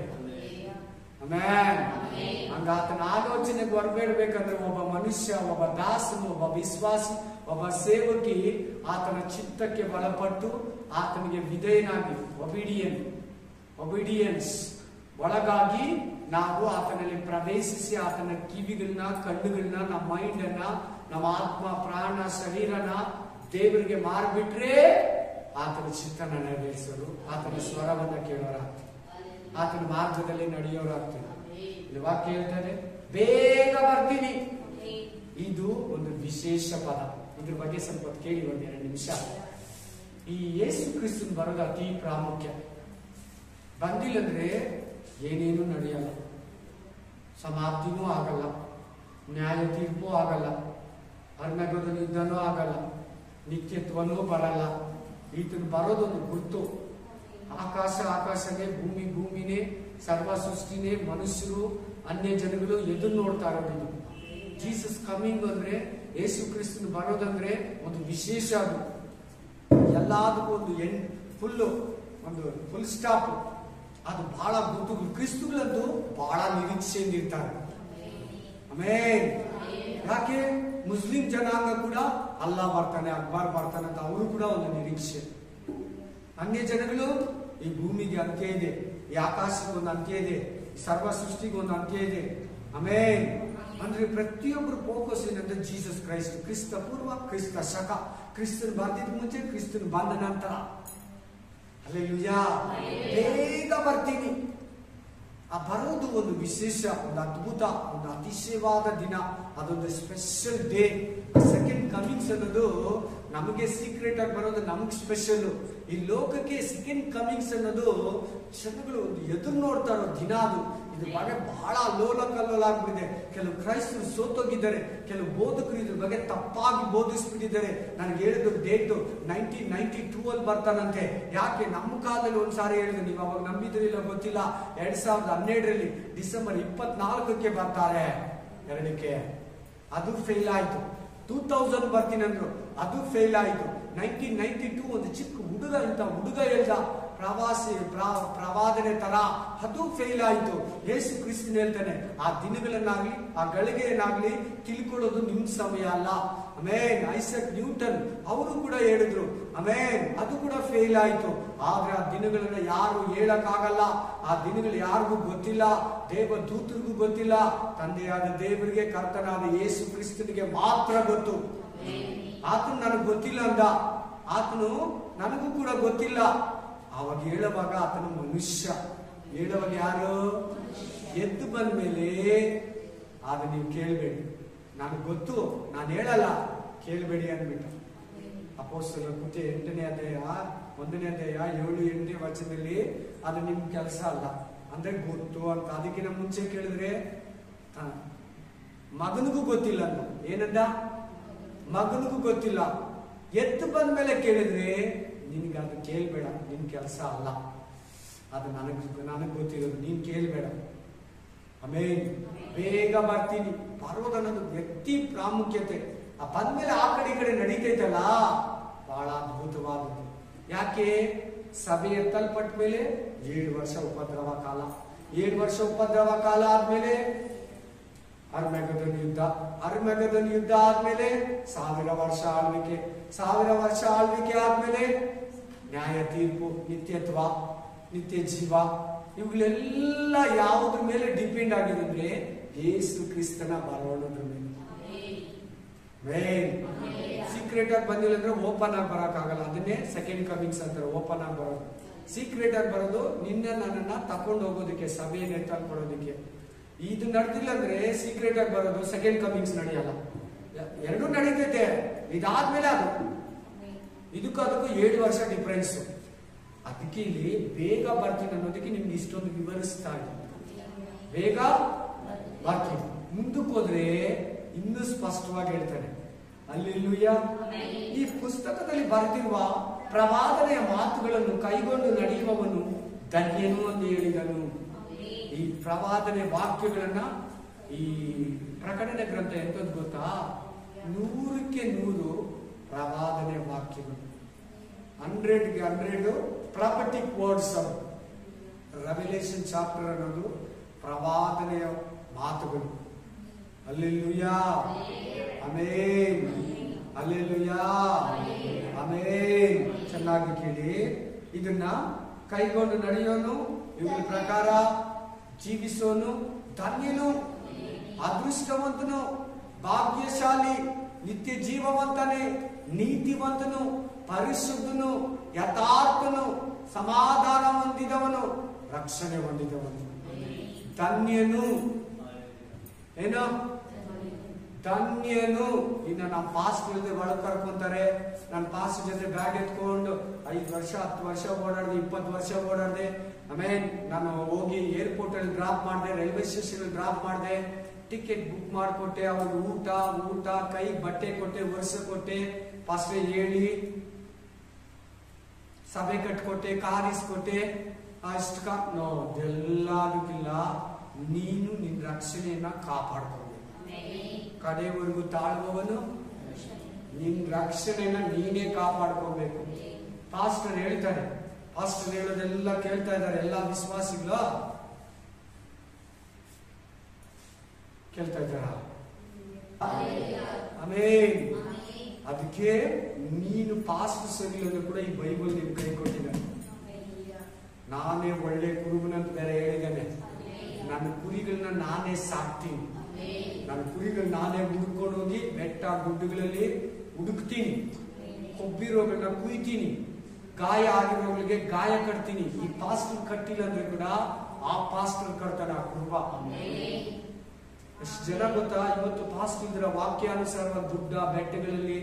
ಆಮೇನ್. ಹಂಗ ಆತನ ಆಲೋಚನೆಗೆ ಹೊರಬೇಡ್ಬೇಕಂದ್ರೆ ಒಬ್ಬ ಮನುಷ್ಯ, ಒಬ್ಬ ದಾಸನು, ಒಬ್ಬ ವಿಶ್ವಾಸಿ, ಒಬ್ಬ ಸೇವಕಿ ಆತನ ಚಿತ್ತಕ್ಕೆ ಒಳಪಟ್ಟು ಆತನಿಗೆ ವಿಧೇಯನಾಗಿ ಒಬಿಡಿಯನ್ಸ್ ಒಳಗಾಗಿ ನಾವು ಆತನಲ್ಲಿ ಪ್ರವೇಶಿಸಿ ಆತನ ಕಿವಿಗಳನ್ನ, ಕಣ್ಣುಗಳನ್ನ, ನಮ್ಮ ಮೈಂಡ್ ಅನ್ನ, ನಮ್ಮ ಆತ್ಮ, ಪ್ರಾಣ, ಶರೀರನ ದೇವರಿಗೆ ಮಾರ್ಬಿಟ್ರೆ ಆತನ ಚಿತ್ತನ ನೆರವೇರಿಸಲು, ಆತನ ಸ್ವರವನ್ನ ಕೇಳೋರಾಗ್ತದೆ, ಆತನ ಮಾರ್ಗದಲ್ಲಿ ನಡೆಯೋರಾಗ್ತದೆ. ಇಲ್ಲಿ ವಾಕ್ಯ ಹೇಳ್ತಾರೆ ಬೇಗ ಬರ್ತೀನಿ. ಇದು ಒಂದು ವಿಶೇಷ ಪದ. ಇದ್ರ ಬಗ್ಗೆ ಸ್ವಲ್ಪ ಕೇಳಿ 1-2 ನಿಮಿಷ. ಈ ಯೇಸು ಕ್ರಿಸ್ತನ್ ಬರೋದು ಅತಿ ಪ್ರಾಮುಖ್ಯ. ಬಂದಿಲ್ಲಂದ್ರೆ ಏನೇನು ನಡೆಯಲ್ಲ, ಸಮಾಪ್ತಿನೂ ಆಗಲ್ಲ, ನ್ಯಾಯ ತೀರ್ಪು ಆಗಲ್ಲ, ಅರ್ನಗದ ಯುದ್ಧನೂ ಆಗಲ್ಲ, ನಿತ್ಯತ್ವನೂ ಬರಲ್ಲ. ಈತನು ಬರೋದೊಂದು ಗುರ್ತು. ಆಕಾಶನೇ, ಭೂಮಿನೇ, ಸರ್ವ ಸೃಷ್ಟಿನೇ, ಮನುಷ್ಯರು, ಅನ್ಯ ಜನಗಳು ಎದುರು ನೋಡ್ತಾ ಇರೋದು. ಜೀಸಸ್ ಕಮಿಂಗ್ ಅಂದ್ರೆ, ಯೇಸು ಕ್ರಿಸ್ತನ್ ಬರೋದಂದ್ರೆ ಒಂದು ವಿಶೇಷ. ಅದು ಎಲ್ಲದಕ್ಕೂ ಒಂದು ಫುಲ್ ಸ್ಟಾಪ್. ಅದು ಬಹಳ ಗುರುತುಗಳು. ಕ್ರಿಸ್ತುಗಳಂತೂ ಬಹಳ ನಿರೀಕ್ಷೆಯಿಂದ ಇರ್ತಾರೆ. ಆಮೇಲೆ ಯಾಕೆ ಮುಸ್ಲಿಂ ಜನಾಂಗ ಕೂಡ ಅಲ್ಲಾ ಬರ್ತಾನೆ, ಅಕ್ಬರ್ ಬರ್ತಾನೆ ಅಂತ ಅವರು ಕೂಡ ಒಂದು ನಿರೀಕ್ಷೆ. ಅನ್ಯ ಜನಗಳು ಈ ಭೂಮಿಗೆ ಅಂತ್ಯ ಇದೆ, ಈ ಆಕಾಶಕ್ಕೆ ಒಂದು ಅಂತ್ಯ ಇದೆ, ಸರ್ವ ಸೃಷ್ಟಿಗೆ ಒಂದು ಅಂತ್ಯ ಇದೆ. ಆಮೇಲೆ ಅಂದ್ರೆ ಪ್ರತಿಯೊಬ್ಬರು ಫೋಕಸ್ ಏನಂದ್ರೆ ಜೀಸಸ್ ಕ್ರೈಸ್ಟ್. ಕ್ರಿಸ್ತ ಪೂರ್ವ, ಕ್ರಿಸ್ತ ಶಕ, ಕ್ರಿಸ್ತನ್ ಬರ್ದಿದ್ ಮುಂಚೆ, ಕ್ರಿಸ್ತನ್ ಬಂದ ನಂತರ. ಹಲ್ಲೆಲೂಯಾ. ಬೇಗ ಬರ್ತೀನಿ. ಆ ಬರೋದು ಒಂದು ವಿಶೇಷ, ಒಂದು ಅದ್ಭುತ, ಒಂದು ಅತಿಶಯವಾದ ದಿನ. ಅದೊಂದು ಸ್ಪೆಷಲ್ ಡೇ. ಸೆಕೆಂಡ್ ಕಮಿಂಗ್ಸ್ ಅನ್ನೋದು ನಮಗೆ ಸೀಕ್ರೆಟ್ ಆಗಿ ಬರೋದು ನಮ್ಗೆ ಸ್ಪೆಷಲ್. ಈ ಲೋಕಕ್ಕೆ ಸೆಕೆಂಡ್ ಕಮಿಂಗ್ಸ್ ಅನ್ನೋದು ಜನಗಳು ಎದುರು ನೋಡ್ತಾ ಇರೋ ದಿನ ಅದು. ಇದ್ರ ಬಗ್ಗೆ ಬಹಳ ಅಲ್ಲೋಲ ಕಲ್ಲೋಲ ಆಗ್ಬಿಟ್ಟಿದೆ. ಕೆಲವು ಕ್ರೈಸ್ತರು ಸೋತೋಗಿದ್ದಾರೆ, ಕೆಲವು ಬೋಧಕರು ಇದ್ರ ಬಗ್ಗೆ ತಪ್ಪಾಗಿ ಬೋಧಿಸ್ಬಿಟ್ಟಿದ್ದಾರೆ. ನನಗೆ ಹೇಳಿದ್ರು ಡೇಟ್ 1992 ಅಲ್ಲಿ ಬರ್ತಾನಂತೆ. ಯಾಕೆ ನಮ್ಮ ಕಾಲದಲ್ಲಿ ಒಂದ್ಸಾರಿ ಹೇಳಿದ್ರು, ನೀವು ಅವಾಗ ನಂಬಿದ್ರಿಲ್ಲ ಗೊತ್ತಿಲ್ಲ, 2012ರಲ್ಲಿ ಡಿಸೆಂಬರ್ 24ಕ್ಕೆ ಬರ್ತಾರೆ 2ಕ್ಕೆ. ಅದು ಫೇಲ್ ಆಯ್ತು. 2000 ಬರ್ತೀನಿ ಅಂದ್ರು, ಅದು ಫೇಲ್ ಆಯ್ತು. 1992 ಒಂದು ಚಿಕ್ಕ ಹುಡುಗ, ಇಂತ ಹುಡುಗ ಹೇಳ್ದ ಪ್ರವಾದನೆ ತರ, ಅದು ಫೇಲ್ ಆಯ್ತು. ಯೇಸು ಕ್ರಿಸ್ತನ್ ಹೇಳ್ತಾನೆ, ಆ ದಿನಗಳನ್ನಾಗ್ಲಿ ಆ ಗಳಿಗೆಯನ್ನಾಗ್ಲಿ ತಿಳ್ಕೊಳ್ಳೋದು ನಿಮ್ ಸಮಯ ಅಲ್ಲ. ಆಮೇನ್. ಐಸಕ್ ನ್ಯೂಟನ್ ಅವರು ಕೂಡ ಹೇಳಿದ್ರು, ಆಮೇನ್, ಅದು ಕೂಡ ಫೇಲ್ ಆಯ್ತು. ಆದ್ರೆ ಆ ದಿನಗಳನ್ನ ಯಾರು ಹೇಳಕ್ಕಾಗಲ್ಲ. ಆ ದಿನಗಳು ಯಾರಿಗೂ ಗೊತ್ತಿಲ್ಲ, ದೇವ ದೂತರಿಗೂ ಗೊತ್ತಿಲ್ಲ, ತಂದೆಯಾದ ದೇವರಿಗೆ ಕರ್ತನಾದ ಯೇಸು ಕ್ರಿಸ್ತನಿಗೆ ಮಾತ್ರ ಗೊತ್ತು. ಆತನು ನನಗೆ ಗೊತ್ತಿಲ್ಲ ಅಂದ, ಆತನು ನನಗೂ ಕೂಡ ಗೊತ್ತಿಲ್ಲ. ಅವಾಗ ಹೇಳುವಾಗ ಆತನು ಮನುಷ್ಯ, ಹೇಳುವಾಗ ಯಾರು? ಎದ್ದು ಬಂದ್ಮೇಲೆ ಆಗ ನೀವು ಕೇಳಬೇಡಿ, ನನಗೆ ಗೊತ್ತು, ನಾನು ಹೇಳಲ್ಲ, ಕೇಳಬೇಡಿ ಅಂದ್ಬಿಟ್ಟ. ಅಪೊಸ್ತಲರ ಕೃತ್ಯ 8ನೇ ಅಧ್ಯಾಯ 1ನೇ ಅಧ್ಯಾಯ 7-8ನೇ ವಚನದಲ್ಲಿ ಅದು ನಿಮ್ ಕೆಲಸ ಅಲ್ಲ ಅಂದ್ರೆ ಗೊತ್ತು ಅಂತ. ಅದಕ್ಕಿಂತ ಮುಂಚೆ ಕೇಳಿದ್ರೆ ಮಗನಿಗೂ ಗೊತ್ತಿಲ್ಲ ಅಂತ. ಏನಂದ? ಮಗನಿಗೂ ಗೊತ್ತಿಲ್ಲ. ಎದ್ದು ಬಂದ್ಮೇಲೆ ಕೇಳಿದ್ರೆ ನಿನ್ಗೆ ಅದು ಕೇಳ್ಬೇಡ, ನಿನ್ ಕೆಲಸ ಅಲ್ಲ, ಅದು ನನಗ್ ಗೊತ್ತಿರೋದು, ನೀನ್ ಕೇಳ್ಬೇಡ. ಆಮೇಲೆ ಬೇಗ ಬರ್ತೀನಿ ಬರೋದನ್ನೋದು ವ್ಯಕ್ತಿ ಪ್ರಾಮುಖ್ಯತೆ. ಆ ಬಂದ್ಮೇಲೆ ಆ ಕಡೆ ಈ ಕಡೆ ನಡೀತೈತಲ್ಲ, ಬಹಳ ಅದ್ಭುತವಾದದ್ದು. ಯಾಕೆ? ಸಭೆ ಎತ್ತಲ್ಪಟ್ಟ ಮೇಲೆ 7 ವರ್ಷ ಉಪದ್ರವ ಕಾಲ. 7 ವರ್ಷ ಉಪದ್ರವ ಕಾಲ ಆದ್ಮೇಲೆ ಅರ್ಮೆಗದನ್ ಯುದ್ಧ ಆದ್ಮೇಲೆ 1000 ವರ್ಷ ಆಳ್ವಿಕೆ. 1000 ವರ್ಷ ಆಳ್ವಿಕೆ ಆದ್ಮೇಲೆ ನ್ಯಾಯ ತೀರ್ಪು, ನಿತ್ಯತ್ವ, ನಿತ್ಯ ಜೀವ. ಇವುಗಳೆಲ್ಲ ಯಾವುದ್ರ ಮೇಲೆ ಡಿಪೆಂಡ್ ಆಗಿದೆ ಅಂದ್ರೆ ಯೇಸು ಕ್ರಿಸ್ತನ ಬರೋಣದ್ರ ಮೇಲೆ. ಸೀಕ್ರೆಟ್ ಆಗಿ ಬಂದಿಲ್ಲ ಅಂದ್ರೆ ಓಪನ್ ಆಗಿ ಬರಕ್ಕಾಗಲ್ಲ. ಅದನ್ನೇ ಸೆಕೆಂಡ್ ಕಮಿಂಗ್ಸ್ ಅಂತಾರೆ, ಓಪನ್ ಆಗಿ ಬರೋದು. ಸೀಕ್ರೆಟ್ ಆಗಿ ಬರೋದು ನನ್ನನ್ನ ತಕೊಂಡು ಹೋಗೋದಕ್ಕೆ, ಸಭೆಯನ್ನು ಎತ್ತಲ್ಕೊಡೋದಕ್ಕೆ. ಇದು ನಡೆದಿಲ್ಲ ಅಂದ್ರೆ ಸೀಕ್ರೆಟ್ ಆಗಿ ಬರೋದು, ಸೆಕೆಂಡ್ ಕಮಿಂಗ್ಸ್ ನಡೆಯಲ್ಲ. ಎರಡೂ ನಡೀತೈತೆ. ಇದಾದ್ಮೇಲೆ ಅದು, ಇದಕ್ಕೂ ಅದಕ್ಕೂ 7 ವರ್ಷ ಡಿಫರೆನ್ಸ್. ಅದಕ್ಕೆ ಇಲ್ಲಿ ಬೇಗ ಬರ್ತೀನಿ ಅನ್ನೋದಕ್ಕೆ ನಿಮ್ಗೆ ಇಷ್ಟೊಂದು ವಿವರಿಸ್ತಾ ಇದ್ದೀನಿ. ಬೇಗ ಬರ್ತೀನಿ. ಮುಂದಕ್ಕೆ ಹೋದ್ರೆ ಇನ್ನೂ ಸ್ಪಷ್ಟವಾಗಿ ಹೇಳ್ತಾನೆ. ಹಲ್ಲೆಲೂಯಾ. ಈ ಪುಸ್ತಕದಲ್ಲಿ ಬರೆದಿರುವ ಪ್ರವಾದನೆಯ ಮಾತುಗಳನ್ನು ಕೈಗೊಂಡು ನಡೆಯುವವನು ಧನ್ಯನು ಎಂದು ಹೇಳಿದನು. ಈ ಪ್ರವಾದನೆ ವಾಕ್ಯಗಳನ್ನ, ಈ ಪ್ರಕಟಣೆ ಗ್ರಂಥ ಎಂತದ್ದು ಗೊತ್ತಾ? 100ಕ್ಕೆ 100 ಪ್ರವಾದನೆ ವಾಕ್ಯಗಳು. 100ಗೆ 100 ಪ್ರಾಪರ್ಟಿಕ್ ವರ್ಡ್ಸ್. ರೆವಲೇಷನ್ ಚಾಪ್ಟರ್ ಅನ್ನೋದು ಪ್ರವಾದನೆಯ ಮಾತುಗಳು. ಹಲ್ಲೆಲೂಯಾ. ಆಮೆನ್. ಹಲ್ಲೆಲೂಯಾ. ಆಮೆನ್. ಚೆನ್ನಾಗಿ ಕೇಳಿ. ಇದನ್ನ ಕೈಗೊಂಡು ನಡೆಯೋನು, ಇವುಗಳ ಪ್ರಕಾರ ಜೀವಿಸೋನು ಧನ್ಯನು, ಅದೃಷ್ಟವಂತನು, ಭಾಗ್ಯಶಾಲಿ, ನಿತ್ಯ ಜೀವವಂತನೇ, ನೀತಿವಂತನು, ಪರಿಶುದ್ಧನು, ಯಥಾರ್ಥನು, ಸಮಾಧಾನ ಹೊಂದಿದವನು, ರಕ್ಷಣೆ ಹೊಂದಿದವನು. ಧನ್ಯನು. ಏನು? ಧನ್ಯನು. ಇನ್ನು ನಮ್ಮ ಪಾಸ್ಟ್ ಜೊತೆ ಒಳಗೆ ಕರ್ಕೊಂತಾರೆ. ನನ್ನ ಪಾಸ್ಟ್ ಜೊತೆ ಬ್ಯಾಗ್ ಎತ್ಕೊಂಡು 5 ವರ್ಷ 10 ವರ್ಷ ಓಡಾಡ್ದೆ, 20 ವರ್ಷ ಓಡಾಡ್ದೆ. ಆಮೇಲೆ ನಾನು ಹೋಗಿ ಏರ್ಪೋರ್ಟ್ ಅಲ್ಲಿ ಡ್ರಾಪ್ ಮಾಡಿದೆ, ರೈಲ್ವೆ ಸ್ಟೇಷನ್ ಅಲ್ಲಿ ಡ್ರಾಪ್ ಮಾಡಿದೆ, ಟಿಕೆಟ್ ಬುಕ್ ಮಾಡಿಕೊಟ್ಟೆ, ಅವ್ರಿಗೆ ಊಟ ಕೈ ಬಟ್ಟೆ ಕೊಟ್ಟೆ, ವರ್ಷ ಕೊಟ್ಟೆ, ಫಸ್ಟ್ ಹೇಳಿ ಸಭೆ ಕಟ್ಕೊಟ್ಟೆ, ಕಾರ್ ಇಸ್ಕೊಟ್ಟೆ. ಅಷ್ಟು ಎಲ್ಲದಕ್ಕಿಲ್ಲ. ನೀನು ನಿನ್ನ ರಕ್ಷಣೆಯನ್ನ ಕಾಪಾಡ್ಕೋಬೇಕು. ಕಡೆವರೆಗೂ ತಾಳುವವನು ನಿನ್ ರಕ್ಷಣೆಯನ್ನ ನೀನೇ ಕಾಪಾಡ್ಕೋಬೇಕು. ಪಾಸ್ಟರ್ ಹೇಳ್ತಾರೆ, ಪಾಸ್ಟರ್ ಹೇಳೋದೆಲ್ಲ ಕೇಳ್ತಾ ಇದ್ದಾರೆ ಎಲ್ಲ ವಿಶ್ವಾಸಿಗಳು. ಕೇಳ್ತಾ ಇದ್ದಾರ? ಆಮೆನ್. ಅದಕ್ಕೆ ನೀನು ಪಾಸ್ಟರ್ ಸರಿಯಿಲ್ಲ ಕೂಡ ಈ ಬೈಬಲ್ ನಿನ್ ಕೈ ಕೊಟ್ಟಿದ್ದಾನೆ. ನಾನೇ ಒಳ್ಳೆ ಕುರುಬನಂತ ಬೇರೆ ಹೇಳಿದ್ದಾನೆ. ನನ್ನ ಕುರಿಗಳನ್ನ ನಾನೇ ಸಾಕ್ತೀನಿ. ನನ್ನ ಕುರಿಗಳು ನಾನೇ ಹುಡುಕೊಂಡು ಹೋಗಿ ಬೆಟ್ಟ ಗುಡ್ಡಗಳಲ್ಲಿ ಹುಡುಕ್ತೀನಿ. ಕೊಬ್ಬಿರೋಗಳನ್ನ ಕುಯ್ತೀನಿ, ಗಾಯ ಆಗಿರೋಗಳಿಗೆ ಗಾಯ ಕಟ್ತೀನಿ. ಈ ಪಾಸ್ಟರ್ ಕಟ್ಟಿಲ್ಲ ಅಂದ್ರೆ ಕೂಡ ಆ ಪಾಸ್ಟರ್ ಕಟ್ತಾನೆ ಆ ಕುರುಬ. ಎಷ್ಟು ಜನ ಗೊತ್ತಾ? ಇವತ್ತು ಪಾಸ್ಟರ್ ಇದ್ರ ವಾಕ್ಯಾನುಸಾರ ಗುಡ್ಡ ಬೆಟ್ಟಗಳಲ್ಲಿ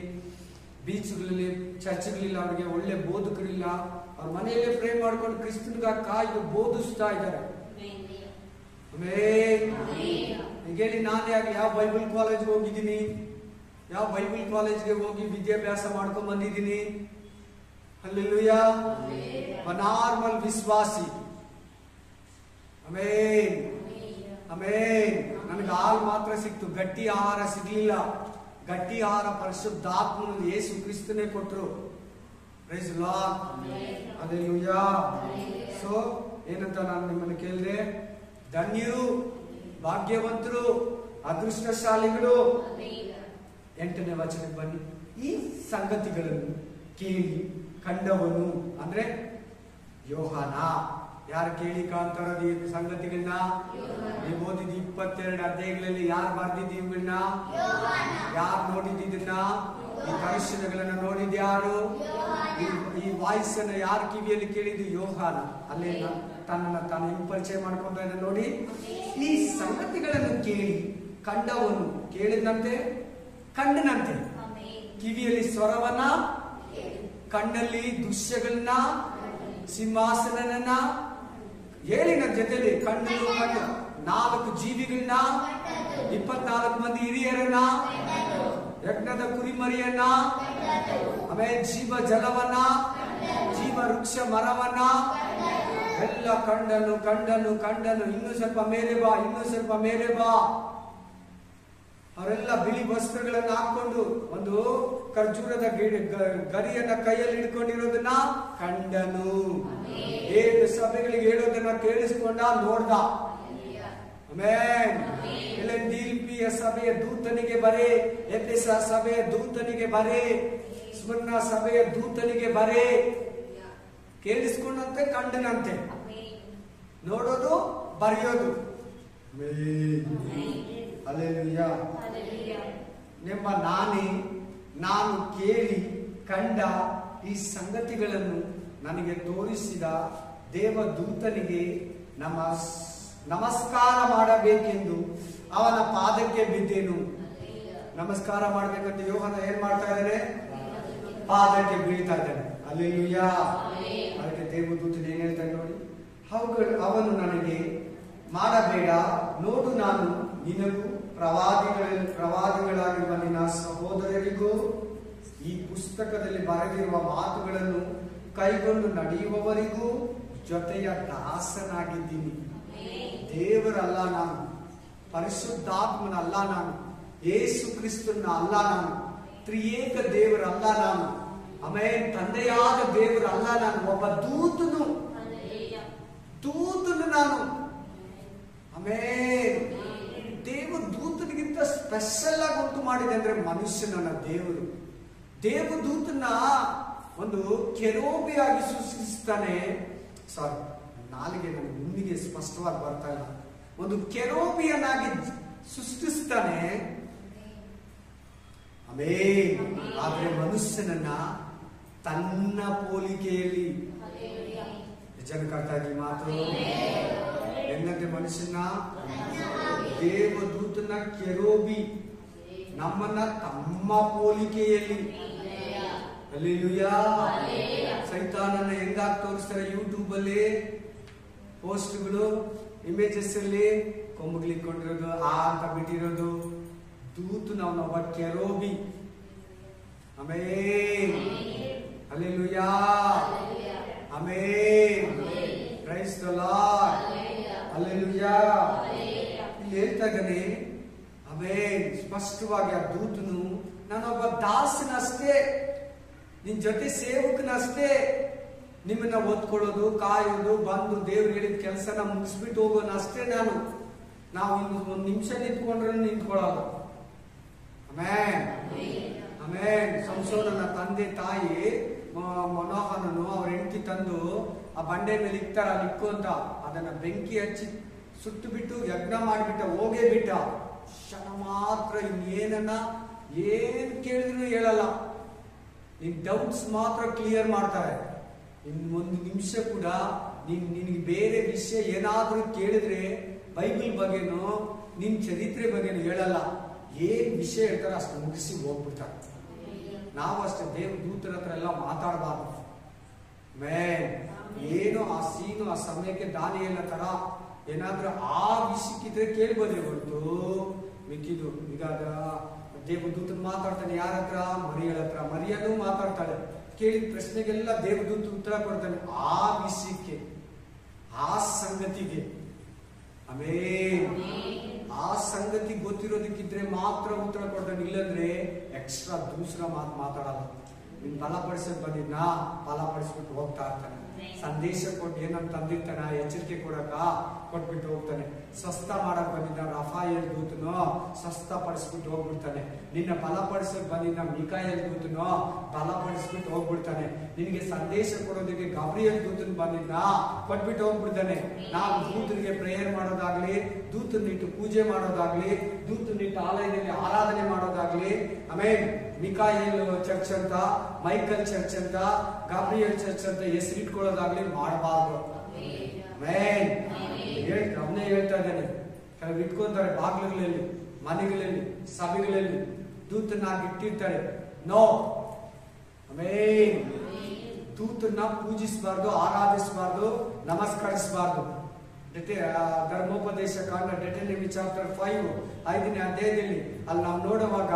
ಬೀಚ್ಗಳಲ್ಲಿ ಚರ್ಚ್ಗಳಿಲ್ಲ, ಅವ್ರಿಗೆ ಒಳ್ಳೆ ಬೋಧಕರಿಲ್ಲ. ಅವ್ರ ಮನೆಯಲ್ಲೇ ಪ್ರೇ ಮಾಡ್ಕೊಂಡು ಕ್ರಿಸ್ತನ್ಗಾಗಿ ಕಾಯ್ದು ಬೋಧಿಸ್ತಾ ಇದ್ದಾರೆ. ಹೇಳಿ, ನಾನೇ ಆಗಲಿ ಯಾವ ಬೈಬಲ್ ಕಾಲೇಜ್ಗೆ ಹೋಗಿದ್ದೀನಿ, ಯಾವ ಬೈಬಲ್ ಕಾಲೇಜ್ಗೆ ಹೋಗಿ ವಿದ್ಯಾಭ್ಯಾಸ ಮಾಡ್ಕೊಂಡ್ ಬಂದಿದ್ದೀನಿ. ಹಲ್ಲೆಲೂಯಾ. ನಾರ್ಮಲ್ ವಿಶ್ವಾಸಿ. ಆಮೇನ್ ಆಮೇನ್. ನನಗೆ ಹಾಲು ಮಾತ್ರ ಸಿಕ್ತು, ಗಟ್ಟಿ ಆಹಾರ ಸಿಗ್ಲಿಲ್ಲ. ಗಟ್ಟಿ ಆಹಾರ ಪರಿಶುದ್ಧಾತ್ಮನ ಯೇಸು ಕ್ರಿಸ್ತನೇ ಕೊಟ್ಟರು. Praise the Lord. Hallelujah. So ಏನಂತ ನಾನು ನಿಮ್ಮನ್ನು ಕೇಳಿದೆ, ಧನ್ಯರು, ಭಾಗ್ಯವಂತರು, ಅದೃಷ್ಟಶಾಲಿಗಳು. 8ನೇ ವಚನಕ್ಕೆ ಬನ್ನಿ. ಈ ಸಂಗತಿಗಳನ್ನು ಕೇಳಿ ಕಂಡವನು ಅಂದ್ರೆ ಯೋಹಾನ. ಯಾರು ಕೇಳಿ ಕಾಣ್ತಾರೋದು ಈ ಸಂಗತಿಗಳನ್ನ? ನೀವು ಓದಿದ 22 ಅಧ್ಯಾಯಗಳಲ್ಲಿ ಯಾರು ಬರ್ದಿದ್ದೀವನ್ನ? ಯಾರು ನೋಡಿದ್ದನ್ನ? ಈ ದರ್ಶನಗಳನ್ನ ನೋಡಿದ್ಯಾರು? ಈ ವಾಯ್ಸ್ ಅನ್ನ ಯಾರು ಕಿವಿಯಲ್ಲಿ ಕೇಳಿದ್ದು? ಯೋಹಾನ. ಅಲ್ಲೇ ತನ್ನನ್ನು ತಾನು ಪರಿಚಯ ಮಾಡ್ಕೊಂತ ಇದ್ದ ನೋಡಿ. ಈ ಸಂಗತಿಗಳನ್ನು ಕೇಳಿ ಕಂಡವನು, ಕೇಳಿದಂತೆ ಕಂಡನಂತೆ, ಕಿವಿಯಲ್ಲಿ ಸ್ವರವನ್ನ, ಕಣ್ಣಲ್ಲಿ ದೃಶ್ಯಗಳನ್ನ, ಸಿಂಹಾಸನನ, ಹೇಳಿನ ಜೊತೆಲಿ ಕಣ್ಣು 4 ಜೀವಿಗಳನ್ನ, 24 ಮಂದಿ ಹಿರಿಯರನ್ನ, ಯಜ್ಞದ ಕುರಿಮರಿಯನ್ನ, ಆಮೇಲೆ ಜೀವ ಜಲವನ್ನ, ಜೀವ ವೃಕ್ಷ ಮರವನ್ನ ಎಲ್ಲ ಕಂಡನು ಕಂಡನು ಕಂಡನು. ಇನ್ನೂ ಸ್ವಲ್ಪ ಮೇಲೆ ಬಾ, ಇನ್ನೂ ಸ್ವಲ್ಪ ಮೇಲೆ ಬಾ. ಅವರೆಲ್ಲ ಬಿಳಿ ವಸ್ತ್ರಗಳನ್ನ ಹಾಕೊಂಡು ಒಂದು ಖರ್ಜೂರದ ಗರಿಯನ್ನ ಕೈಯಲ್ಲಿ ಹಿಡ್ಕೊಂಡಿರೋದನ್ನ ಕಂಡನು. 7 ಸಭೆಗಳಿಗೆ ಹೇಳೋದನ್ನ ಕೇಳಿಸ್ಕೊಂಡ, ನೋಡ್ದ. ಆಮೆನ್. ಫಿಲದೆಲ್ಫಿಯ ಸಭೆಯ ದೂತನಿಗೆ ಬರೆ, ಎಫೆಸ ಸಭೆಯ ದೂತನಿಗೆ ಬರೆ, ಸ್ಮರ್ಣ ಸಭೆಯ ದೂತನಿಗೆ ಬರೆ. ಕೇಳಿಸ್ಕೊಂಡಂತೆ, ಕಂಡನಂತೆ. ನೋಡೋದು, ಬರೆಯೋದು. ಹಲ್ಲೆಲೂಯಾ. ನಿಮ್ಮ ನಾನು ಕೇಳಿ ಕಂಡ ಈ ಸಂಗತಿಗಳನ್ನು ನನಗೆ ತೋರಿಸಿದ ದೇವದೂತನಿಗೆ ನಮಸ್ಕಾರ ಮಾಡಬೇಕೆಂದು ಅವನ ಪಾದಕ್ಕೆ ಬಿದ್ದೆನು. ನಮಸ್ಕಾರ ಮಾಡ್ಬೇಕಂತ ಯೋಹಾನ ಏನ್ ಮಾಡ್ತಾ ಇದ್ದಾನೆ? ಪಾದಕ್ಕೆ ಬೀಳ್ತಾ ಇದ್ದಾನೆ. ಹಲ್ಲೆಲೂಯಾ. ಅದಕ್ಕೆ ದೇವದೂತನ ಏನ್ ಹೇಳ್ತಾನೆ ನೋಡಿ. ಅವನು ನನಗೆ ಮಾಡಬೇಡ, ನೋಡು ನಾನು ನಿನಗೂ ಪ್ರವಾದಿಗಳಾಗಿರುವ ನಿನ್ನ ಸಹೋದರರಿಗೂ ಈ ಪುಸ್ತಕದಲ್ಲಿ ಬರೆದಿರುವ ಮಾತುಗಳನ್ನು ಕೈಗೊಂಡು ನಡೆಯುವವರಿಗೂ ಜೊತೆಯ ದಾಸನಾಗಿದ್ದೀನಿ. ದೇವರಲ್ಲ ನಾನು, ಪರಿಶುದ್ಧಾತ್ಮನಲ್ಲ ನಾನು, ಯೇಸು ಕ್ರಿಸ್ತನ ಅಲ್ಲ ನಾನು, ತ್ರಿಯೇಕ ದೇವರಲ್ಲ ನಾನು, ಆಮೇಲೆ ತಂದೆಯಾದ ದೇವರಲ್ಲ ನಾನು, ಒಬ್ಬ ದೂತನು ನಾನು. ಆಮೇಲೆ ದೇವದೂತನಿಗಿಂತ ಸ್ಪೆಷಲ್ ಆಗಿ ಉಂಟು ಮಾಡಿದೆ ಅಂದ್ರೆ ಮನುಷ್ಯನನ್ನ ದೇವದೂತನ ಒಂದು ಕೆರೋಬಿಯಾಗಿ ಸೃಷ್ಟಿಸ್ತಾನೆ. ಸಾರಿ, ನಾಲಿಗೆ ನನ್ನ ಮುಂದಿಗೆ ಸ್ಪಷ್ಟವಾಗಿ ಬರ್ತಾ ಇಲ್ಲ. ಒಂದು ಕೆರೋಬಿಯನ್ನಾಗಿ ಸೃಷ್ಟಿಸ್ತಾನೆ. ಆಮೇಲೆ ಆದ್ರೆ ಮನುಷ್ಯನನ್ನ ತನ್ನ ಹೋಲಿಕೆಯಲ್ಲಿ. ಜನ ಕರ್ತಾ ಇದ್ವಿ ಮಾತು ಎಂದಂತೆ ಮನುಷ್ಯನ ದೇವದೂತನ ಕೆರೋಬಿ, ನಮ್ಮನ್ನ ತಮ್ಮ ಹೋಲಿಕೆಯಲ್ಲಿ. ಹಲ್ಲೆಲೂಯಾ. ಸೈತಾನನ್ನ ಹೆಂಗಾಗಿ ತೋರಿಸ್ತಾರೆ ಯೂಟ್ಯೂಬ್ ಅಲ್ಲಿ ಪೋಸ್ಟ್ಗಳು, ಇಮೇಜಸ್ ಅಲ್ಲಿ ಕೊಂಬುಗಳಿಕೊಂಡಿರೋದು, ಅಂತ ಬಿಟ್ಟಿರೋದು. ದೂತನ ಅವನೊಬ್ಬ ಕೆರೋಬಿ. Amen. Hallelujah. Amen. Praise the Lord. Hallelujah. ಇಲ್ಲಿ ಹೇಳ್ತಾ ಇದ್ದಾನೆ. ಆಮೆನ್. ಸ್ಪಷ್ಟವಾಗಿ ಆ ದೂತನು ನಾನೊಬ್ಬ ದಾಸನಷ್ಟೇ, ನಿನ್ ಜೊತೆ ಸೇವಕನಷ್ಟೇ. ನಿಮ್ಮನ್ನ ಓದ್ಕೊಳ್ಳೋದು, ಕಾಯೋದು, ಬಂದು ದೇವ್ರು ಹೇಳಿದ ಕೆಲಸನ ಮುಗಿಸ್ಬಿಟ್ಟು ಹೋಗೋಣ ಅಷ್ಟೇ ನಾನು. ನಾವು ಇನ್ನು 1 ನಿಮಿಷ ನಿಂತ್ಕೊಂಡ್ರೆ ನಿಂತ್ಕೊಳ್ಳೋದು. ಆಮೆನ್. ಆಮೆನ್. ಸಂಸೋನನ ತಂದೆ ತಾಯಿ ಮನೋಹರನು ಅವ್ರ ಹೆಂಡತಿ ತಂದು ಆ ಬಂಡೆ ಮೇಲೆ ಇಕ್ತಾರ, ನಿಕ್ಕು ಅಂತ. ಅದನ್ನ ಬೆಂಕಿ ಹಚ್ಚಿ ಸುಟ್ಟು ಬಿಟ್ಟು ಯಜ್ಞ ಮಾಡಿಬಿಟ್ಟ, ಹೋಗೇ ಬಿಟ್ಟ. ಕ್ಷಣ ಮಾತ್ರ ಇನ್ನೇನನ್ನ ಏನ್ ಕೇಳಿದ್ರು ಹೇಳಲ್ಲ. ನಿನ್ ಡೌಟ್ಸ್ ಮಾತ್ರ ಕ್ಲಿಯರ್ ಮಾಡ್ತಾರೆ. ಇನ್ 1 ನಿಮಿಷ ಕೂಡ ನಿನಗೆ ಬೇರೆ ವಿಷಯ ಏನಾದ್ರೂ ಕೇಳಿದ್ರೆ ಬೈಬಲ್ ಬಗ್ಗೆನೋ ನಿನ್ ಚರಿತ್ರೆ ಬಗ್ಗೆನೋ ಹೇಳಲ್ಲ. ಏನ್ ವಿಷಯ ಹೇಳ್ತಾರೆ ಅಷ್ಟು ಮುಗಿಸಿ ಹೋಗ್ಬಿಡ್ತಾರೆ. ನಾವು ಅಷ್ಟೇ ದೇವ್ ದೂತರ ಹತ್ರ ಎಲ್ಲ ಮಾತಾಡಬಾರ್ದು. ಮೇನ್ ಏನು ಆ ಸೀನು ಆ ಸಮಯಕ್ಕೆ ದಾನಿಯೇಲನ ತರ ಏನಾದ್ರೂ ಆ ವಿಷಯಕ್ಕಿದ್ರೆ ಕೇಳ್ಬೋದೇ ಹೊರತು ಮಿಕ್ಕಿದು ಈಗ ದೇವದೂತನ್ ಮಾತಾಡ್ತಾನೆ ಯಾರ ಹತ್ರ? ಮರಿಯಳ ಹತ್ರ. ಮರಿಯನು ಮಾತಾಡ್ತಾಳೆ. ಕೇಳಿದ ಪ್ರಶ್ನೆಗೆಲ್ಲ ದೇವದೂತ ಉತ್ತರ ಕೊಡ್ತಾನೆ ಆ ವಿಷಯಕ್ಕೆ, ಆ ಸಂಗತಿಗೆ. ಆಮೇಲೆ ಆ ಸಂಗತಿ ಗೊತ್ತಿರೋದಕ್ಕಿದ್ರೆ ಮಾತ್ರ ಉತ್ತರ ಕೊಡ್ತಾನೆ, ಇಲ್ಲಂದ್ರೆ ಎಕ್ಸ್ಟ್ರಾ ದೂಸರ ಮಾತಾಡಲ್ಲ. ನಿನ್ ಬಲಪಡಿಸಕ್ ಬಂದಿದ್ನ ಬಲಪಡಿಸ್ಬಿಟ್ಟು ಹೋಗ್ತಾ ಇರ್ತಾನೆ. ಸಂದೇಶ ಕೊಟ್ಟು ಏನಂತ ತಂದಿರ್ತಾನ, ಎಚ್ಚರಿಕೆ ಕೊಟ್ಬಿಟ್ಟು ಹೋಗ್ತಾನೆ. ಸ್ವಸ್ಥ ಮಾಡಕ್ ಬಂದಿದ್ದ ರಫಾಯೇಲ್ ದೂತನೋ ಸ್ವಸ್ಥ ಪಡಿಸ್ಬಿಟ್ಟು ಹೋಗ್ಬಿಡ್ತಾನೆ. ನಿನ್ನ ಬಲಪಡಿಸಕ್ ಬಂದಿದ್ದ ಮಿಕಾಯೇಲ್ ದೂತನೋ ಬಲಪಡಿಸ್ಬಿಟ್ಟು ಹೋಗ್ಬಿಡ್ತಾನೆ. ನಿನಗೆ ಸಂದೇಶ ಕೊಡೋದಕ್ಕೆ ಗಬ್ರಿಯೇಲ್ ದೂತನ್ ಬಂದಿದ್ದ ಕೊಟ್ಬಿಟ್ಟು ಹೋಗ್ಬಿಡ್ತಾನೆ. ನಾವು ದೂತನಿಗೆ ಪ್ರೇಯರ್ ಮಾಡೋದಾಗ್ಲಿ, ದೂತನಿಟ್ಟು ಪೂಜೆ ಮಾಡೋದಾಗ್ಲಿ, ದೂತನಿಟ್ಟು ಆಲಯದಲ್ಲಿ ಆರಾಧನೆ ಮಾಡೋದಾಗ್ಲಿ, ಆಮೇಲೆ ಮಿಕಾಯೇಲ್ ಚರ್ಚ್ ಅಂತ, ಮೈಕಲ್ ಚರ್ಚ್ ಅಂತ, ಗಾಬ್ರಿಯಲ್ ಚರ್ಚ್ ಅಂತ ಹೆಸರಿಟ್ಕೊಳ್ಳೋದಾಗ್ಲಿ ಮಾಡಬಾರ್ದು. ಅವನೇ ಹೇಳ್ತಾ ಇದ್ದಾನೆ. ಕೆಲವು ಇಟ್ಕೊಂತಾರೆ ಬಾಗಿಲುಗಳಲ್ಲಿ, ಮನೆಗಳಲ್ಲಿ, ಸಭೆಗಳಲ್ಲಿ ದೂತನಾಗಿ ಇಟ್ಟಿರ್ತಾರೆ. ನೋ, ದೂತನ್ನ ಪೂಜಿಸಬಾರ್ದು, ಆರಾಧಿಸಬಾರ್ದು, ನಮಸ್ಕರಿಸಬಾರ್ದು. ಧರ್ಮೋಪದೇಶ ಕಾಂಡ ಡೆಟನಮಿ ಚಾಪ್ಟರ್ 5 5ನೇ ಅಧ್ಯಾಯದಲ್ಲಿ ಅಲ್ಲಿ ನಾವು ನೋಡುವಾಗ,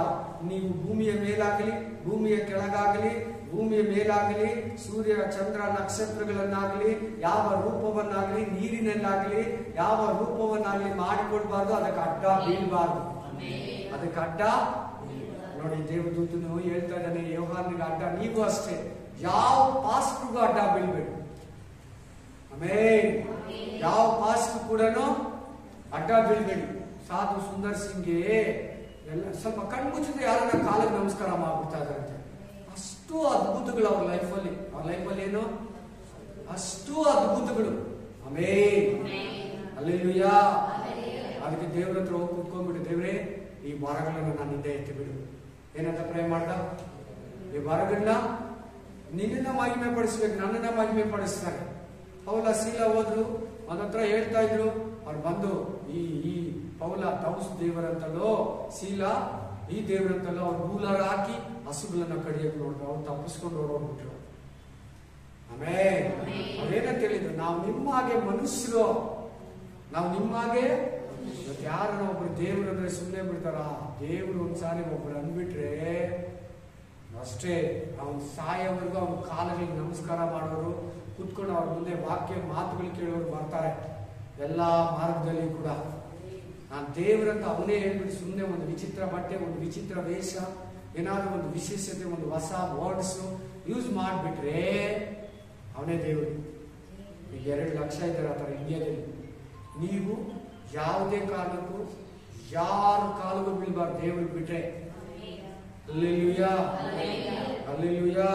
ನೀವು ಭೂಮಿಯ ಮೇಲಾಗಲಿ ಭೂಮಿಯ ಕೆಳಗಾಗಲಿ ಭೂಮಿಯ ಮೇಲಾಗಲಿ ಸೂರ್ಯ ಚಂದ್ರ ನಕ್ಷತ್ರಗಳನ್ನಾಗಲಿ ಯಾವ ರೂಪವನ್ನಾಗಲಿ ನೀರಿನಲ್ಲಾಗಲಿ ಯಾವ ರೂಪವನ್ನಾಗಲಿ ಮಾಡಿಕೊಡ್ಬಾರ್ದು, ಅದಕ್ಕೆ ಅಡ್ಡ ಬೀಳ್ಬಾರ್ದು. ಅದಕ್ಕೆ ಅಡ್ಡ ನೋಡಿ ದೇವದೂತನು ಹೇಳ್ತಾ ಇದ್ದಾನೆ ಯೋಹಾನನಿಗೆ ಅಡ್ಡ. ನೀವು ಅಷ್ಟೇ ಯಾವ ಪಾಸ್ಟ್ರಿಗೂ ಅಡ್ಡ ಬೀಳ್ಬೇಡಿ. ಆಮೇಲೆ ಯಾವ ಪಾಸ್ಟ್ರು ಕೂಡ ಅಡ್ಡ ಬೀಳ್ಬೇಡಿ. ಸಾಧು ಸುಂದರ್ ಸಿಂಗ್ಗೆ ಎಲ್ಲ ಸ್ವಲ್ಪ ಕಣ್ಮುಚ್ಚಿದ್ರೆ ಯಾರನ್ನ ಕಾಲಿಗೆ ನಮಸ್ಕಾರ ಮಾಡ್ಬಿಡ್ತಾ ಇದಾರಂತೆ. ಅಷ್ಟು ಅದ್ಭುತಗಳು ಅವ್ರ ಲೈಫಲ್ಲಿ ಏನು ಅಷ್ಟು ಅದ್ಭುತಗಳು. ಹಲ್ಲೆಲೂಯಾ. ಅದಕ್ಕೆ ದೇವ್ರ ಹತ್ರ ಹೋಗಿ ಕೂತ್ಕೊಂಡ್ಬಿಟ್ಟು, ದೇವ್ರೇ ಈ ವರಗಳನ್ನು ನಾನು ಹಿಂದೆ ಎತ್ತಿ ಬಿಡು. ಏನಂತ ಪ್ರೇ ಮಾಡ್ದ? ಈ ವರಗಳನ್ನ ನಿನ್ನ ಮಹಿಮೆ ಪಡಿಸ್ಬೇಕು, ನನ್ನನ್ನ ಮಹಿಮೆ ಪಡಿಸ್ತಾರೆ. ಪೌಲ ಶೀಲ ಹೋದ್ರು, ಅವನತ್ರ ಹೇಳ್ತಾ ಇದ್ರು. ಅವ್ರು ಬಂದು ಈ ಪೌಲ ತೌಸ್ ದೇವರಂತಲೋ ಶೀಲ ಈ ದೇವರಂತಲೋ ಅವ್ರು ಮೂಲರ ಹಾಕಿ ಹಸುಗಳನ್ನ ಕಡಿಯಕ್ಕೆ ನೋಡಿದ್ರು. ಅವ್ರು ತಪ್ಪಿಸ್ಕೊಂಡು ಹೊರಡ್ಬಿಟ್ರು. ಆಮೇಲೆ ಅವ್ರೇನಂತ ಹೇಳಿದ್ರು, ನಾವು ನಿಮ್ಮ ಹಾಗೆ ಮನುಷ್ಯರು, ನಾವು ನಿಮ್ಮ ಹಾಗೆ. ಯಾರನ್ನ ಒಬ್ರು ದೇವ್ರು ಅಂದ್ರೆ ಸುಮ್ಮನೆ ಬಿಡ್ತಾರ? ದೇವ್ರು ಒಂದ್ಸಾರಿ ಒಬ್ರು ಅಂದ್ಬಿಟ್ರೆ ಅಷ್ಟೇ, ಅವನ್ ಸಾಯವರೆಗೂ ಅವನ ಕಾಲಗಳಿಗೆ ನಮಸ್ಕಾರ ಮಾಡೋರು, ಕುತ್ಕೊಂಡು ಅವ್ರ ಮುಂದೆ ವಾಕ್ಯ ಮಾತುಗಳು ಕೇಳೋರು ಬರ್ತಾರೆ. ಎಲ್ಲಾ ಮಾರ್ಗದಲ್ಲಿ ಕೂಡ ನಾನು ದೇವರಂತ ಅವನೇ ಹೇಳ್ಬಿಟ್ಟು ಸುಮ್ಮನೆ ಒಂದು ವಿಚಿತ್ರ ಬಟ್ಟೆ, ಒಂದು ವಿಚಿತ್ರ ವೇಷ, ಏನಾದ್ರೂ ಒಂದು ವಿಶೇಷತೆ, ಒಂದು ಹೊಸ ವರ್ಡ್ಸ್ ಯೂಸ್ ಮಾಡಿಬಿಟ್ರೆ ಅವನೇ ದೇವರು. ಈಗ 2 ಲಕ್ಷ ಇದ್ದಾರೆ ಆ ಥರ ಇಂಡಿಯಾದಲ್ಲಿ. ನೀವು ಯಾವುದೇ ಕಾರಣಕ್ಕೂ ಯಾರ ಕಾಲಿಗೂ ಬೀಳ್ಬಾರ್ದು ದೇವ್ರಿಗೆ ಬಿಟ್ರೆ. Hallelujah, hallelujah.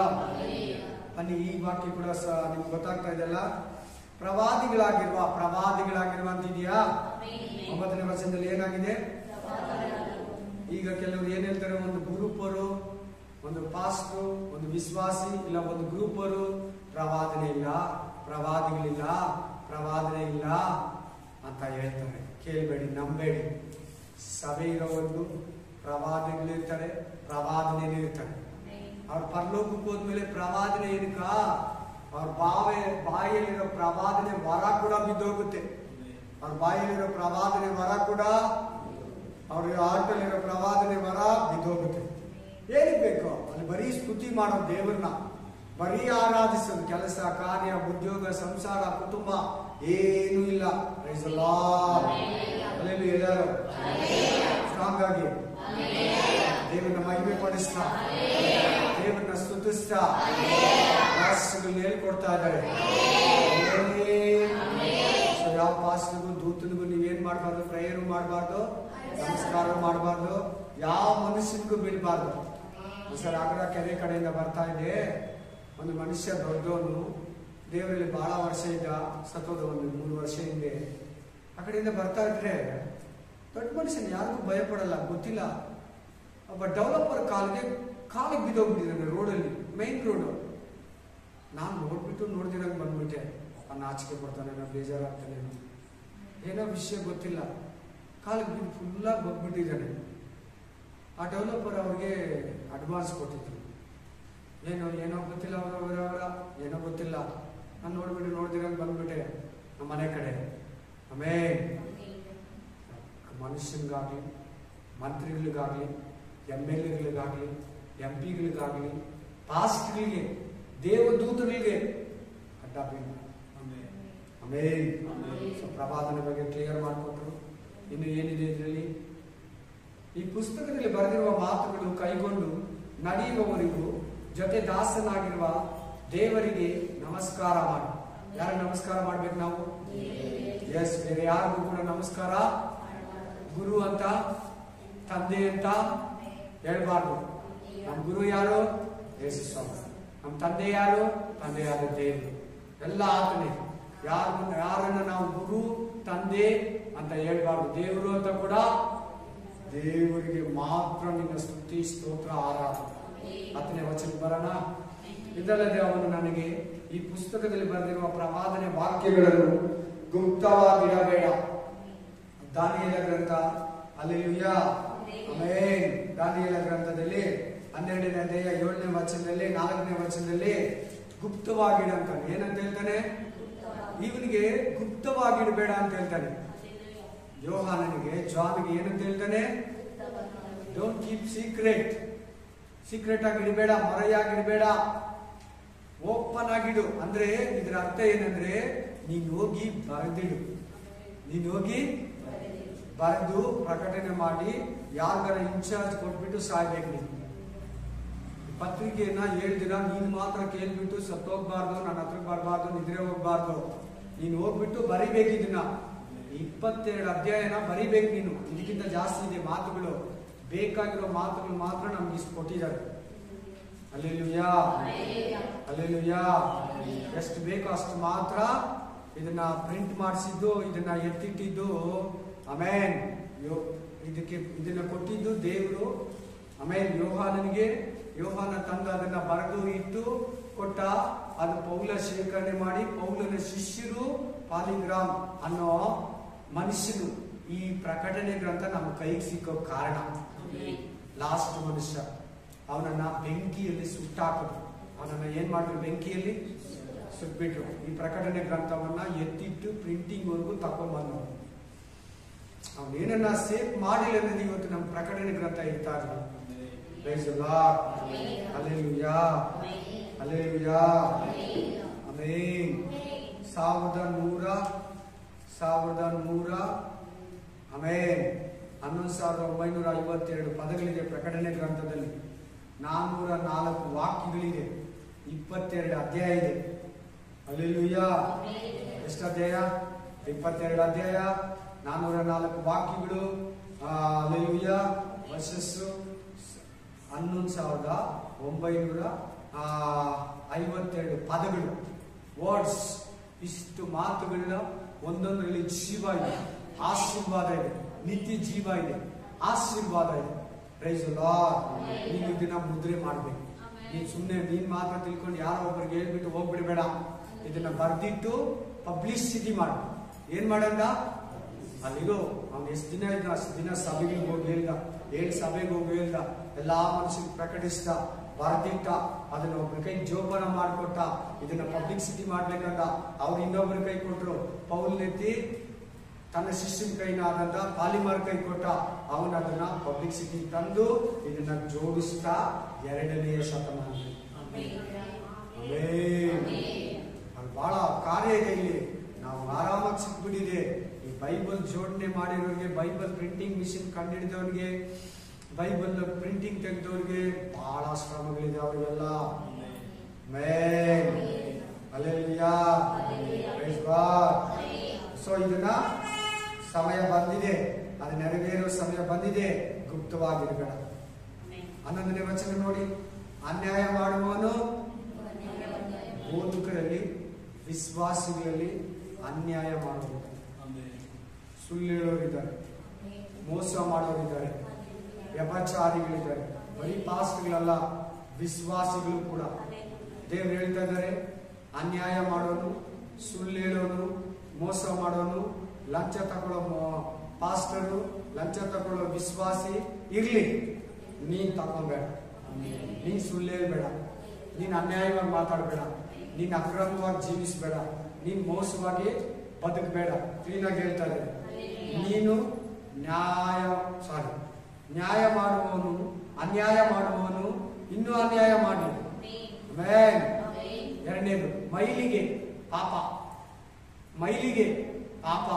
ಅಲ್ಲಿ ಈ ವಾಕ್ಯ ಕೂಡ ನಿಮ್ಗೆ ಗೊತ್ತಾಗ್ತಾ ಇದೆಯಲ್ಲ. ಪ್ರವಾದಿಗಳಾಗಿರುವ ಅಂತಿದೆಯಾ? 9ನೇ ವರ್ಷದಲ್ಲಿ ಏನಾಗಿದೆ? ಈಗ ಕೆಲವರು ಏನ್ ಹೇಳ್ತಾರೆ, ಒಂದು ಗ್ರೂಪರು, ಒಂದು ಪಾಸ್ಟ್ರು, ಒಂದು ವಿಶ್ವಾಸಿ, ಇಲ್ಲ ಒಂದು ಗ್ರೂಪರು ಪ್ರವಾದನೆ ಇಲ್ಲ, ಪ್ರವಾದಿಗಳಿಲ್ಲ, ಪ್ರವಾದನೆ ಇಲ್ಲ ಅಂತ ಹೇಳ್ತಾರೆ. ಕೇಳಬೇಡಿ, ನಂಬೇಡಿ. ಸಭೆ ಇರೋವರೆಗೂ ಪ್ರವಾದಿಗಳಿರ್ತಾರೆ, ಪ್ರವಾದನೆ ಇರ್ತಾರೆ. ಅವ್ರ ಪರಲೋಕಕ್ಕೆ ಹೋದ್ಮೇಲೆ ಪ್ರವಾದನೆ ಏನಕ್ಕ? ಅವ್ರ ಬಾಯಲ್ಲಿರೋ ಪ್ರವಾದನೆ ವರ ಕೂಡ ಬಿದ್ದೋಗುತ್ತೆ. ಅವ್ರ ಬಾಯಲ್ಲಿರೋ ಪ್ರವಾದನೆ ವರ ಕೂಡ, ಅವ್ರ ಆಟಲ್ಲಿರೋ ಪ್ರವಾದನೆ ವರ ಬಿದ್ದೋಗುತ್ತೆ. ಏನಕ್ಕೆ ಬೇಕು? ಅಲ್ಲಿ ಬರೀ ಸ್ತುತಿ ಮಾಡೋ ದೇವ್ರನ್ನ, ಬರೀ ಆರಾಧಿಸೋದು. ಕೆಲಸ, ಕಾರ್ಯ, ಉದ್ಯೋಗ, ಸಂಸಾರ, ಕುಟುಂಬ ಏನೂ ಇಲ್ಲ. Praise the Lord. ಎಲ್ಲರೂ ಸ್ಟ್ರಾಂಗ್ ಆಗಿ ದೇವರನ್ನ ಮಹಿಮೆ ಪಡಿಸ್ತಾ, ದೇವರನ್ನ ಸ್ತುತಿಸ್ತಾ ಪಾಸ್ಟರ್ಗಳು ಹೇಳ್ಕೊಡ್ತಾ ಇದ್ದಾರೆ. ಯಾವ ಪಾಸ್ಟರ್ಗೂ ದೂತನಿಗೂ ನೀವೇನ್ ಮಾಡಬಾರ್ದು? ಪ್ರೇಯರ್ ಮಾಡಬಾರ್ದು, ನಮಸ್ಕಾರ ಮಾಡಬಾರ್ದು, ಯಾವ ಮನುಷ್ಯನಿಗೂ ಬೀಳ್ಬಾರ್ದು. ಸರ್ ಆಗ್ರ ಕೆರೆ ಕಡೆಯಿಂದ ಬರ್ತಾ ಇದೆ. ಒಂದು ಮನುಷ್ಯ ದೊಡ್ಡವನು, ದೇವರಲ್ಲಿ ಬಹಳ ವರ್ಷ ಇದ್ದ, ಸತ್ತೋದ ಒಂದು 3 ವರ್ಷ ಹಿಂದೆ. ಆ ಕಡೆಯಿಂದ ಬರ್ತಾ ಇದ್ರೆ ದೊಡ್ಡ ಮನುಷ್ಯನ ಯಾರಿಗೂ ಭಯ ಪಡಲ್ಲ, ಗೊತ್ತಿಲ್ಲ. ಒಬ್ಬ ಡೆವಲಪರ್ ಕಾಲಿಗೆ ಬಿದ್ದೋಗ್ಬಿಟ್ಟಿದ್ದಾನೆ ರೋಡಲ್ಲಿ, ಮೈನ್ ರೋಡು. ನಾನು ನೋಡ್ದಿರಂಗೆ ಬಂದ್ಬಿಟ್ಟೆ. ಅವ್ನು ಆಚಿಕೆ ಪಡ್ತಾನೇನೋ, ಬೇಜಾರಾಗ್ತಾನೇನೋ, ಏನೋ ವಿಷಯ ಗೊತ್ತಿಲ್ಲ. ಕಾಲಿಗೆ ಬಿದ್ದು ಫುಲ್ಲಾಗಿ ಬಂದ್ಬಿಟ್ಟಿದ್ದಾನೆ. ಆ ಡೆವಲಪರ್ ಅವ್ರಿಗೆ ಅಡ್ವಾನ್ಸ್ ಕೊಟ್ಟಿದ್ರು. ಏನೋ ಗೊತ್ತಿಲ್ಲ ಅವರ ಏನೋ ಗೊತ್ತಿಲ್ಲ, ನಾನು ನೋಡ್ದಿರಂಗೆ ಬಂದ್ಬಿಟ್ಟೆ ನಮ್ಮ ಮನೆ ಕಡೆ. ಆಮೇಲೆ ಮನುಷ್ಯನಿಗಾಗಲಿ, ಮಂತ್ರಿಗಳಿಗಾಗಲಿ, MLAಗಳಿಗಾಗಲಿ, MP ಗಳಿಗಾಗಲಿ, ಪಾಸ್ಟ್ಗಳಿಗೆ, ದೇವದೂತರಿಗೆ ಅಡ್ಡ ಬೀಳು. ಆಮೇಲೆ ಪ್ರವಾದನ ಬಗ್ಗೆ ಕ್ಲಿಯರ್ ಮಾಡಿಕೊಟ್ರು. ಇನ್ನು ಏನಿದೆ ಇದರಲ್ಲಿ? ಈ ಪುಸ್ತಕದಲ್ಲಿ ಬರೆದಿರುವ ಮಾತುಗಳು ಕೈಗೊಂಡು ನಡೆಯುವವರಿಗೂ ಜೊತೆ ದಾಸನಾಗಿರುವ ದೇವರಿಗೆ ನಮಸ್ಕಾರ ಮಾಡಿ. ಯಾರಿಗೆ ನಮಸ್ಕಾರ ಮಾಡ್ಬೇಕು ನಾವು? ಎಸ್, ಬೇರೆ ಯಾರಿಗೂ ಕೂಡ ನಮಸ್ಕಾರ ಗುರು ಅಂತ, ತಂದೆ ಅಂತ ಹೇಳ್ಬಾರ್ದು. ನಮ್ಮ ಗುರು ಯಾರು? ಯೇಸು ಸ್ವಾಮಿ. ನಮ್ಮ ತಂದೆ ಯಾರು? ತಂದೆಯಾದ ದೇವರು. ಎಲ್ಲ ಆತನೇ. ಯಾರನ್ನ ನಾವು ಗುರು, ತಂದೆ ಅಂತ ಹೇಳ್ಬಾರ್ದು. ದೇವರು ಅಂತ ಕೂಡ ದೇವರಿಗೆ ಮಾತ್ರ ನಿನ್ನ ಸ್ತುತಿ, ಸ್ತೋತ್ರ, ಆರಾಧನೆ. 10ನೇ ವಚನ ಬರೋಣ. ಇದಲ್ಲದೆ ಅವನು ನನಗೆ ಈ ಪುಸ್ತಕದಲ್ಲಿ ಬರೆದಿರುವ ಪ್ರವಾದನೆ ವಾಕ್ಯಗಳನ್ನು ಗುಪ್ತವಾಗಿಡಬೇಡ. ದಾನಿಯೇಲ ಗ್ರಂಥ, ಹಲ್ಲೆಲೂಯಾ, ಆಮೆನ್. ದಾನಿಯೇಲ ಗ್ರಂಥದಲ್ಲಿ 12ನೇ ಅಧ್ಯಾಯ 7ನೇ ವಚನದಲ್ಲಿ 4ನೇ ವಚನದಲ್ಲಿ ಗುಪ್ತವಾಗಿಡಂತಾನೆ. ಏನಂತ ಹೇಳ್ತಾನೆ? ಇವನಿಗೆ ಗುಪ್ತವಾಗಿಡಬೇಡ ಅಂತ ಹೇಳ್ತಾನೆ. ಯೋಹಾನನಿಗೆ, ಜಾನ್ಗೆ ಏನಂತ ಹೇಳ್ತಾನೆ? Don't keep secret. ಸೀಕ್ರೆಟ್ ಆಗಿ ಇಡಬೇಡ, ಮರೆಯಾಗಿಡಬೇಡ, ಓಪನ್ ಆಗಿಡು. ಅಂದ್ರೆ ಇದರ ಅರ್ಥ ಏನಂದ್ರೆ, ನೀನು ಹೋಗಿ ಬರೆದಿಡು. ನೀನು ಹೋಗಿ ಬರೆದು ಪ್ರಕಟಣೆ ಮಾಡಿ ಯಾರಿಗಾರ ಇನ್ಚಾರ್ಜ್ ಕೊಟ್ಬಿಟ್ಟು ಸಾಯ್ಬೇಕು. ನೀನು ಪತ್ರಿಕೆಯನ್ನ 7 ದಿನ ನೀನು ಮಾತ್ರ ಕೇಳ್ಬಿಟ್ಟು ಸತ್ತೋಗ್ಬಾರ್ದು, ನನ್ನ ಹತ್ರಕ್ಕೆ ಬರಬಾರ್ದು, ನಿದ್ರೆ ಹೋಗ್ಬಾರ್ದು. ನೀನು ಹೋಗ್ಬಿಟ್ಟು ಬರಿಬೇಕು. ಇದನ್ನ 22 ಅಧ್ಯಾಯನ ಬರಿಬೇಕು ನೀನು. ಇದಕ್ಕಿಂತ ಜಾಸ್ತಿ ಇದೆ ಮಾತುಗಳು. ಬೇಕಾಗಿರೋ ಮಾತುಗಳು ಮಾತ್ರ ನಮ್ಗೆ ಇಷ್ಟು ಕೊಟ್ಟಿದ್ದಾರೆ. Hallelujah, hallelujah. ಎಷ್ಟು ಬೇಕೋ ಅಷ್ಟು ಮಾತ್ರ ಇದನ್ನ ಪ್ರಿಂಟ್ ಮಾಡಿಸಿದ್ದು, ಇದನ್ನ ಎತ್ತಿಟ್ಟಿದ್ದು. ಆಮೇನ್. ಇದನ್ನ ಕೊಟ್ಟಿದ್ದು ದೇವರು. ಆಮೇಲೆ ಯೋಹಾನನಿಗೆ, ಯೋಹಾನ ತಂದು ಅದನ್ನ ಬರೆದು ಇಟ್ಟು ಕೊಟ್ಟ. ಅದು ಪೌಲ ಶೇಖರಣೆ ಮಾಡಿ, ಪೌಲನ ಶಿಷ್ಯರು ಪಾಲಿಗ್ರಾಮ್ ಅನ್ನೋ ಮನುಷ್ಯನು ಈ ಪ್ರಕಟಣೆ ಗ್ರಂಥ ನಮ್ಮ ಕೈಗೆ ಸಿಕ್ಕೋ ಕಾರಣ. ಲಾಸ್ಟ್ ಮನುಷ್ಯ. ಅವನನ್ನ ಬೆಂಕಿಯಲ್ಲಿ ಸುಟ್ಟಾಕಿದ್ರು. ಅವನನ್ನ ಏನ್ ಮಾಡಿದ್ರು? ಬೆಂಕಿಯಲ್ಲಿ ಸುಟ್ಬಿಟ್ರು. ಈ ಪ್ರಕಟಣೆ ಗ್ರಂಥವನ್ನ ಎತ್ತಿಟ್ಟು ಪ್ರಿಂಟಿಂಗ್ ವರೆಗೂ ತಕೊಂಡ್ಬಂದು ಅವನೇನನ್ನ ಸೇಫ್ ಮಾಡಿಲ್ಲ ಅನ್ನೋದು ಇವತ್ತು ನಮ್ಮ ಪ್ರಕಟಣೆ ಗ್ರಂಥ ಇರ್ತಾ ಇರಲಿಲ್ಲ. Praise the Lord, hallelujah, hallelujah, amen. 1100 ಆಮೇಲೆ 11,952 ಪದಗಳಿದೆ ಪ್ರಕಟಣೆ ಗ್ರಂಥದಲ್ಲಿ. 404 ವಾಕ್ಯಗಳಿದೆ. 22 ಅಧ್ಯಾಯ ಇದೆ. ಹಲ್ಲೆಲೂಯಾ. ಎಷ್ಟು ಅಧ್ಯಾಯ? 22 ಅಧ್ಯಾಯ, 404 ವಾಕ್ಯಗಳು. ಹಲ್ಲೆಲೂಯಾ. ವರ್ಷಸ್ಸು 11,952 ಪದಗಳು, ವರ್ಡ್ಸ್. ಇಷ್ಟು ಮಾತುಗಳ ಒಂದೊಂದರಲ್ಲಿ ಜೀವ ಇದೆ, ಆಶೀರ್ವಾದ ಇದೆ, ನಿತ್ಯ ಜೀವ ಇದೆ, ಆಶೀರ್ವಾದ ಇದೆ. Praise the Lord. ನೀವು ಇದನ್ನ ಮುದ್ರೆ ಮಾಡ್ಬೇಕು. ನೀನ್ ಸುಮ್ಮನೆ ನೀನ್ ಮಾತ್ರ ತಿಳ್ಕೊಂಡು ಯಾರೋ ಒಬ್ಬರಿಗೆ ಹೇಳ್ಬಿಟ್ಟು ಹೋಗ್ಬಿಡ್ಬೇಡ. ಇದನ್ನ ಬರ್ದಿಟ್ಟು ಪಬ್ಲಿಸಿಟಿ ಮಾಡು. ಏನ್ ಮಾಡಂದ? ಅಲ್ಲಿರೋ ಅವ್ನು ಎಷ್ಟು ದಿನ ಇದ್ದ ಅಷ್ಟು ದಿನ ಸಭೆಗೆ ಹೋಗಿ ಹೇಳ್ದ, 7 ಸಭೆಗೆ ಹೋಗಿ ಹೇಳ್ದ, ಎಲ್ಲಾ ಮನುಷ್ಯರಿಗೆ ಪ್ರಕಟಿಸ್ದ, ಬರ್ದಿಟ್ಟ, ಅದನ್ನ ಒಬ್ಬರ ಕೈ ಜೋಪಾನ ಮಾಡಿಕೊಟ್ಟ. ಇದನ್ನ ಪಬ್ಲಿಸಿಟಿ ಮಾಡ್ಬೇಕಂದ. ಅವ್ರು ಇನ್ನೊಬ್ಬರ ಕೈ ಕೊಟ್ರು. ಪೌಲ್ನೆತ್ತಿ ತನ್ನ ಶಿಷ್ಯನ ಕೈನಾದಂತ ಪಾಲಿಮಾರ್ ಕೈ ಕೊಟ್ಟ. ಅವನ ಅದನ್ನ ಪಬ್ಲಿಸಿಟಿ ತಂದು ಇದನ್ನ ಜೋಡಿಸ್ತಾ 2ನೇ ಶತಮಾನ. ಅದು ಬಹಳ ಕಾರ್ಯ ಇದೆ ಇಲ್ಲಿ. ನಾವು ಆರಾಮಾಗಿ ಸಿಕ್ಬಿಟ್ಟಿದೆ. ಈ ಬೈಬಲ್ ಜೋಡಣೆ ಮಾಡಿರೋರಿಗೆ, ಬೈಬಲ್ ಪ್ರಿಂಟಿಂಗ್ ಮಿಷಿನ್ ಕಂಡಿಡಿದವ್ರಿಗೆ, ಬೈಬಲ್ ಪ್ರಿಂಟಿಂಗ್ ತೆಗೆದವ್ರಿಗೆ ಬಹಳ ಶ್ರಮಗಳಿದೆ ಅವರಿಗೆಲ್ಲ. Hallelujah, praise God. ಸೊ ಇದನ್ನ ಸಮಯ ಬಂದಿದೆ, ಅದು ನೆರವೇರೋ ಸಮಯ ಬಂದಿದೆ. ಗುಪ್ತವಾಗಿರಬೇಡ. 11ನೇ ವಚನ ನೋಡಿ. ಅನ್ಯಾಯ ಮಾಡುವವನು ಬೋಧಕರಲ್ಲಿ, ವಿಶ್ವಾಸಿಗಳಲ್ಲಿ ಅನ್ಯಾಯ ಮಾಡುವುದು, ಸುಳ್ಳು ಹೇಳೋರಿದ್ದಾರೆ, ಮೋಸ ಮಾಡೋರಿದ್ದಾರೆ, ವ್ಯಭಚಾರಿಗಳಿದ್ದಾರೆ. ಬರೀ ಪಾಸ್ಟ್ಗಳಲ್ಲ, ವಿಶ್ವಾಸಿಗಳು ಕೂಡ. ದೇವ್ರು ಹೇಳ್ತಾ ಇದ್ದಾರೆ, ಅನ್ಯಾಯ ಮಾಡೋನು, ಸುಳ್ಳು ಹೇಳೋನು, ಮೋಸ ಮಾಡೋನು, ಲಂಚ ತಗೊಳ್ಳೋ ಪಾಸ್ಟರು, ಲಂಚ ತಗೊಳ್ಳೋ ವಿಶ್ವಾಸಿ ಇರ್ಲಿ, ನೀನ್ ತಗೊಂಬೇಡ, ನೀನ್ ಸುಳ್ಳು ಹೇಳ್ಬೇಡ. ನೀನು ಅನ್ಯಾಯವಾಗಿ ಮಾತಾಡಬೇಡ, ನೀನು ಅಕ್ರಮವಾಗಿ ಜೀವಿಸಬೇಡ, ನೀನು ಮೋಸವಾಗಿ ಬದುಕಬೇಡ. ಕ್ಲೀನಾಗಿ ಹೇಳ್ತಾ ಇದ್ದಾರೆ. ನೀನು ನ್ಯಾಯ ಮಾಡುವವನು ಅನ್ಯಾಯ ಮಾಡುವವನು ಇನ್ನೂ ಅನ್ಯಾಯ ಮಾಡಲಿ. ಆಮೆನ್. ಎರಡನೇದು ಮೈಲಿಗೆ ಪಾಪ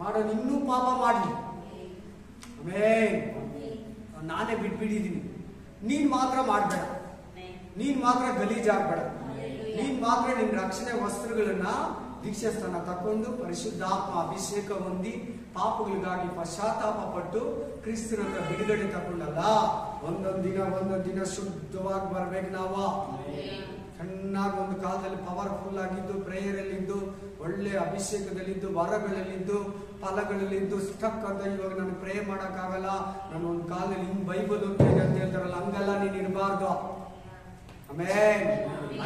ಮಾಡೋನು ಇನ್ನೂ ಪಾಪ ಮಾಡಲಿ. ಆಮೆನ್. ನಾನೇ ಬಿಟ್ಬಿಟ್ಟಿದ್ದೀನಿ, ನೀನ್ ಮಾತ್ರ ಮಾಡಬೇಡ, ನೀನ್ ಮಾತ್ರ ಗಲೀಜಾಗಬೇಡ, ನೀನ್ ಮಾತ್ರ ನಿನ್ನ ರಕ್ಷಣೆ ವಸ್ತ್ರಗಳನ್ನ ದೀಕ್ಷಾಸ್ಥಾನ ತಕೊಂಡು ಪರಿಶುದ್ಧಾತ್ಮ ಅಭಿಷೇಕ ಹೊಂದಿ ಪಾಪಗಳಿಗಾಗಿ ಪಶ್ಚಾತ್ತಾಪ ಪಟ್ಟು ಕ್ರಿಸ್ತನಂತ ಬಿಡುಗಡೆ ತಗೊಂಡಲ್ಲ, ಒಂದೊಂದು ದಿನ ಶುದ್ಧವಾಗಿ ಬರ್ಬೇಕು. ನಾವು ಚೆನ್ನಾಗಿ ಒಂದು ಕಾಲದಲ್ಲಿ ಪವರ್ಫುಲ್ ಆಗಿದ್ದು, ಪ್ರೇಯರ್ ಅಲ್ಲಿದ್ದು, ಒಳ್ಳೆ ಅಭಿಷೇಕದಲ್ಲಿದ್ದು, ವರಗಳಲ್ಲಿದ್ದು, ಫಲಗಳಲ್ಲಿದ್ದು ಸ್ಟಕ್ ಅಂತ ಇವಾಗ ನಾನು ಪ್ರೇ ಮಾಡಕ್ಕಾಗಲ್ಲ, ನಾನು ಒಂದು ಕಾಲದಲ್ಲಿ ಹಿಂಗ್ ಬೈಬಲ್ ಓದ್ತೇನೆ ಅಂತ ಹೇಳ್ತಾರಲ್ಲ, ಹಂಗಲ್ಲ ನೀನ್ ಇರಬಾರ್ದು. ಆಮೇಲೆ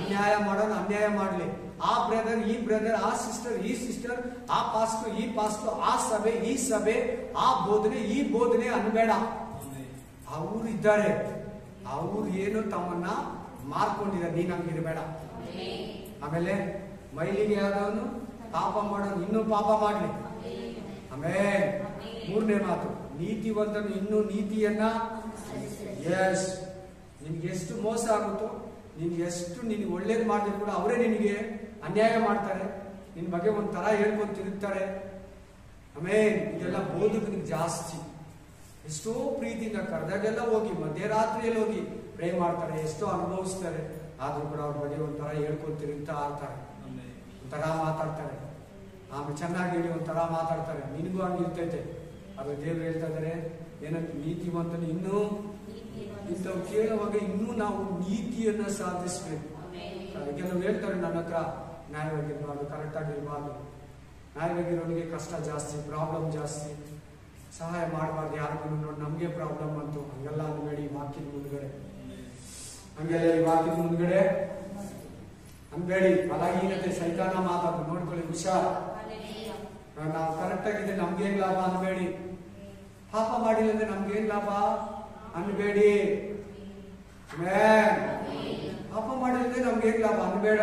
ಅನ್ಯಾಯ ಮಾಡೋನು ಅನ್ಯಾಯ ಮಾಡ್ಲಿ. ಆ ಬ್ರದರ್ ಈ ಬ್ರದರ್, ಆ ಸಿಸ್ಟರ್ ಈ ಸಿಸ್ಟರ್, ಆ ಪಾಸ್ಟರ್ ಈ ಪಾಸ್ಟರ್, ಆ ಸಭೆ ಈ ಸಭೆ, ಆ ಬೋಧನೆ ಈ ಬೋಧನೆ ಅನ್ಬೇಡ. ಅವ್ರು ಇದ್ದಾರೆ, ಅವ್ರು ಏನು ತಮ್ಮನ್ನ ಮಾರ್ಕೊಂಡಿದ್ದಾರೆ, ನೀನ್ ಹಂಗಿರ್ಬೇಡ. ಆಮೇಲೆ ಮೈಲಿಗೆ ಆದವನು ಪಾಪ ಮಾಡೋನು ಇನ್ನೂ ಪಾಪ ಮಾಡ್ಲಿ. ಆಮೇಲೆ ಮೂರನೇ ಮಾತು, ನೀತಿವಂತನು ಇನ್ನೂ ನೀತಿಯನ್ನ. ಎಸ್, ನಿನ್ಗೆ ಎಷ್ಟು ಮೋಸ ಆಗುತ್ತೋ, ನಿನ್ಗೆ ಎಷ್ಟು ನಿನ್ಗೆ ಒಳ್ಳೇದು ಮಾಡಿದ್ರು ಕೂಡ ಅವರೇ ನಿನಗೆ ಅನ್ಯಾಯ ಮಾಡ್ತಾರೆ, ನಿನ್ ಬಗ್ಗೆ ಒಂಥರ ಹೇಳ್ಕೊಂಡು ತಿರುಗ್ತಾರೆ. ಆಮೇಲೆ ಇದೆಲ್ಲ ಬೋಧಕನಿಗೆ ಜಾಸ್ತಿ. ಎಷ್ಟೋ ಪ್ರೀತಿಯಿಂದ ಕರೆದಾಗೆಲ್ಲ ಹೋಗಿ ಮಧ್ಯರಾತ್ರಿಯಲ್ಲಿ ಹೋಗಿ ಪ್ರೇ ಮಾಡ್ತಾರೆ, ಎಷ್ಟೋ ಅನುಭವಿಸ್ತಾರೆ, ಆದ್ರೂ ಕೂಡ ಅವ್ರ ಬಗ್ಗೆ ಒಂಥರ ಹೇಳ್ಕೊಂಡು ತಿರುಗ್ತಾ ಇರ್ತಾರೆ, ಒಂಥರ ಮಾತಾಡ್ತಾರೆ. ಆಮೇಲೆ ಚೆನ್ನಾಗಿ ಹೇಳಿ ಒಂಥರ ಮಾತಾಡ್ತಾರೆ, ನಿನಗೂ ಹಂಗಿರ್ತೈತೆ. ಅದು ದೇವ್ರು ಹೇಳ್ತಾ ಇದ್ದಾರೆ, ಏನಂತ ನೀತಿವಂತನು ಇನ್ನೂ ಇಂಥವು ಕೇಳುವಾಗ ಇನ್ನೂ ನಾವು ನೀತಿಯನ್ನ ಸಾಧಿಸ್ಬೇಕು. ಕೆಲವು ಹೇಳ್ತಾರೆ ನನ್ನ ಹತ್ರ ನ್ಯಾಯವಾಗಿರ್ಬಾರ್ದು, ಕರೆಕ್ಟ್ ಆಗಿರ್ಬಾರ್ದು, ನ್ಯಾಯವಾಗಿರೋನಿಗೆ ಕಷ್ಟ ಜಾಸ್ತಿ, ಪ್ರಾಬ್ಲಮ್ ಜಾಸ್ತಿ, ಸಹಾಯ ಮಾಡಬಾರ್ದು ಯಾರಿಗೂ, ನೋಡಿ ನಮ್ಗೆ ಪ್ರಾಬ್ಲಮ್ ಅಂತು. ಹಂಗೆಲ್ಲ ಅನ್ಬೇಡಿ, ವಾಕ್ಯದ ಮುಂದ್ಗಡೆ ಹಂಗೆಲ್ಲ ಈ ವಾಕ್ಯದ ಮುಂದ್ಗಡೆ ಅನ್ಬೇಡಿ. ಬಲಹೀನತೆ ಸೈತಾನ ಮಾತಾಡು, ನೋಡ್ಕೊಳ್ಳಿ, ಹುಷಾರ್. ನಾವು ಕರೆಕ್ಟ್ ಆಗಿದೆ ನಮ್ಗೇನ್ ಲಾಭ ಅನ್ಬೇಡಿ, ಪಾಪ ಮಾಡಿಲ್ಲ ಅಂದ್ರೆ ನಮ್ಗೇನ್ ಲಾಭ ಅನ್ಬೇಡಿ. ಪಾಪ ಮಾಡಿದ್ರೆ ನಮ್ಗೇನ್ ಲಾಭ ಅನ್ಬೇಡ.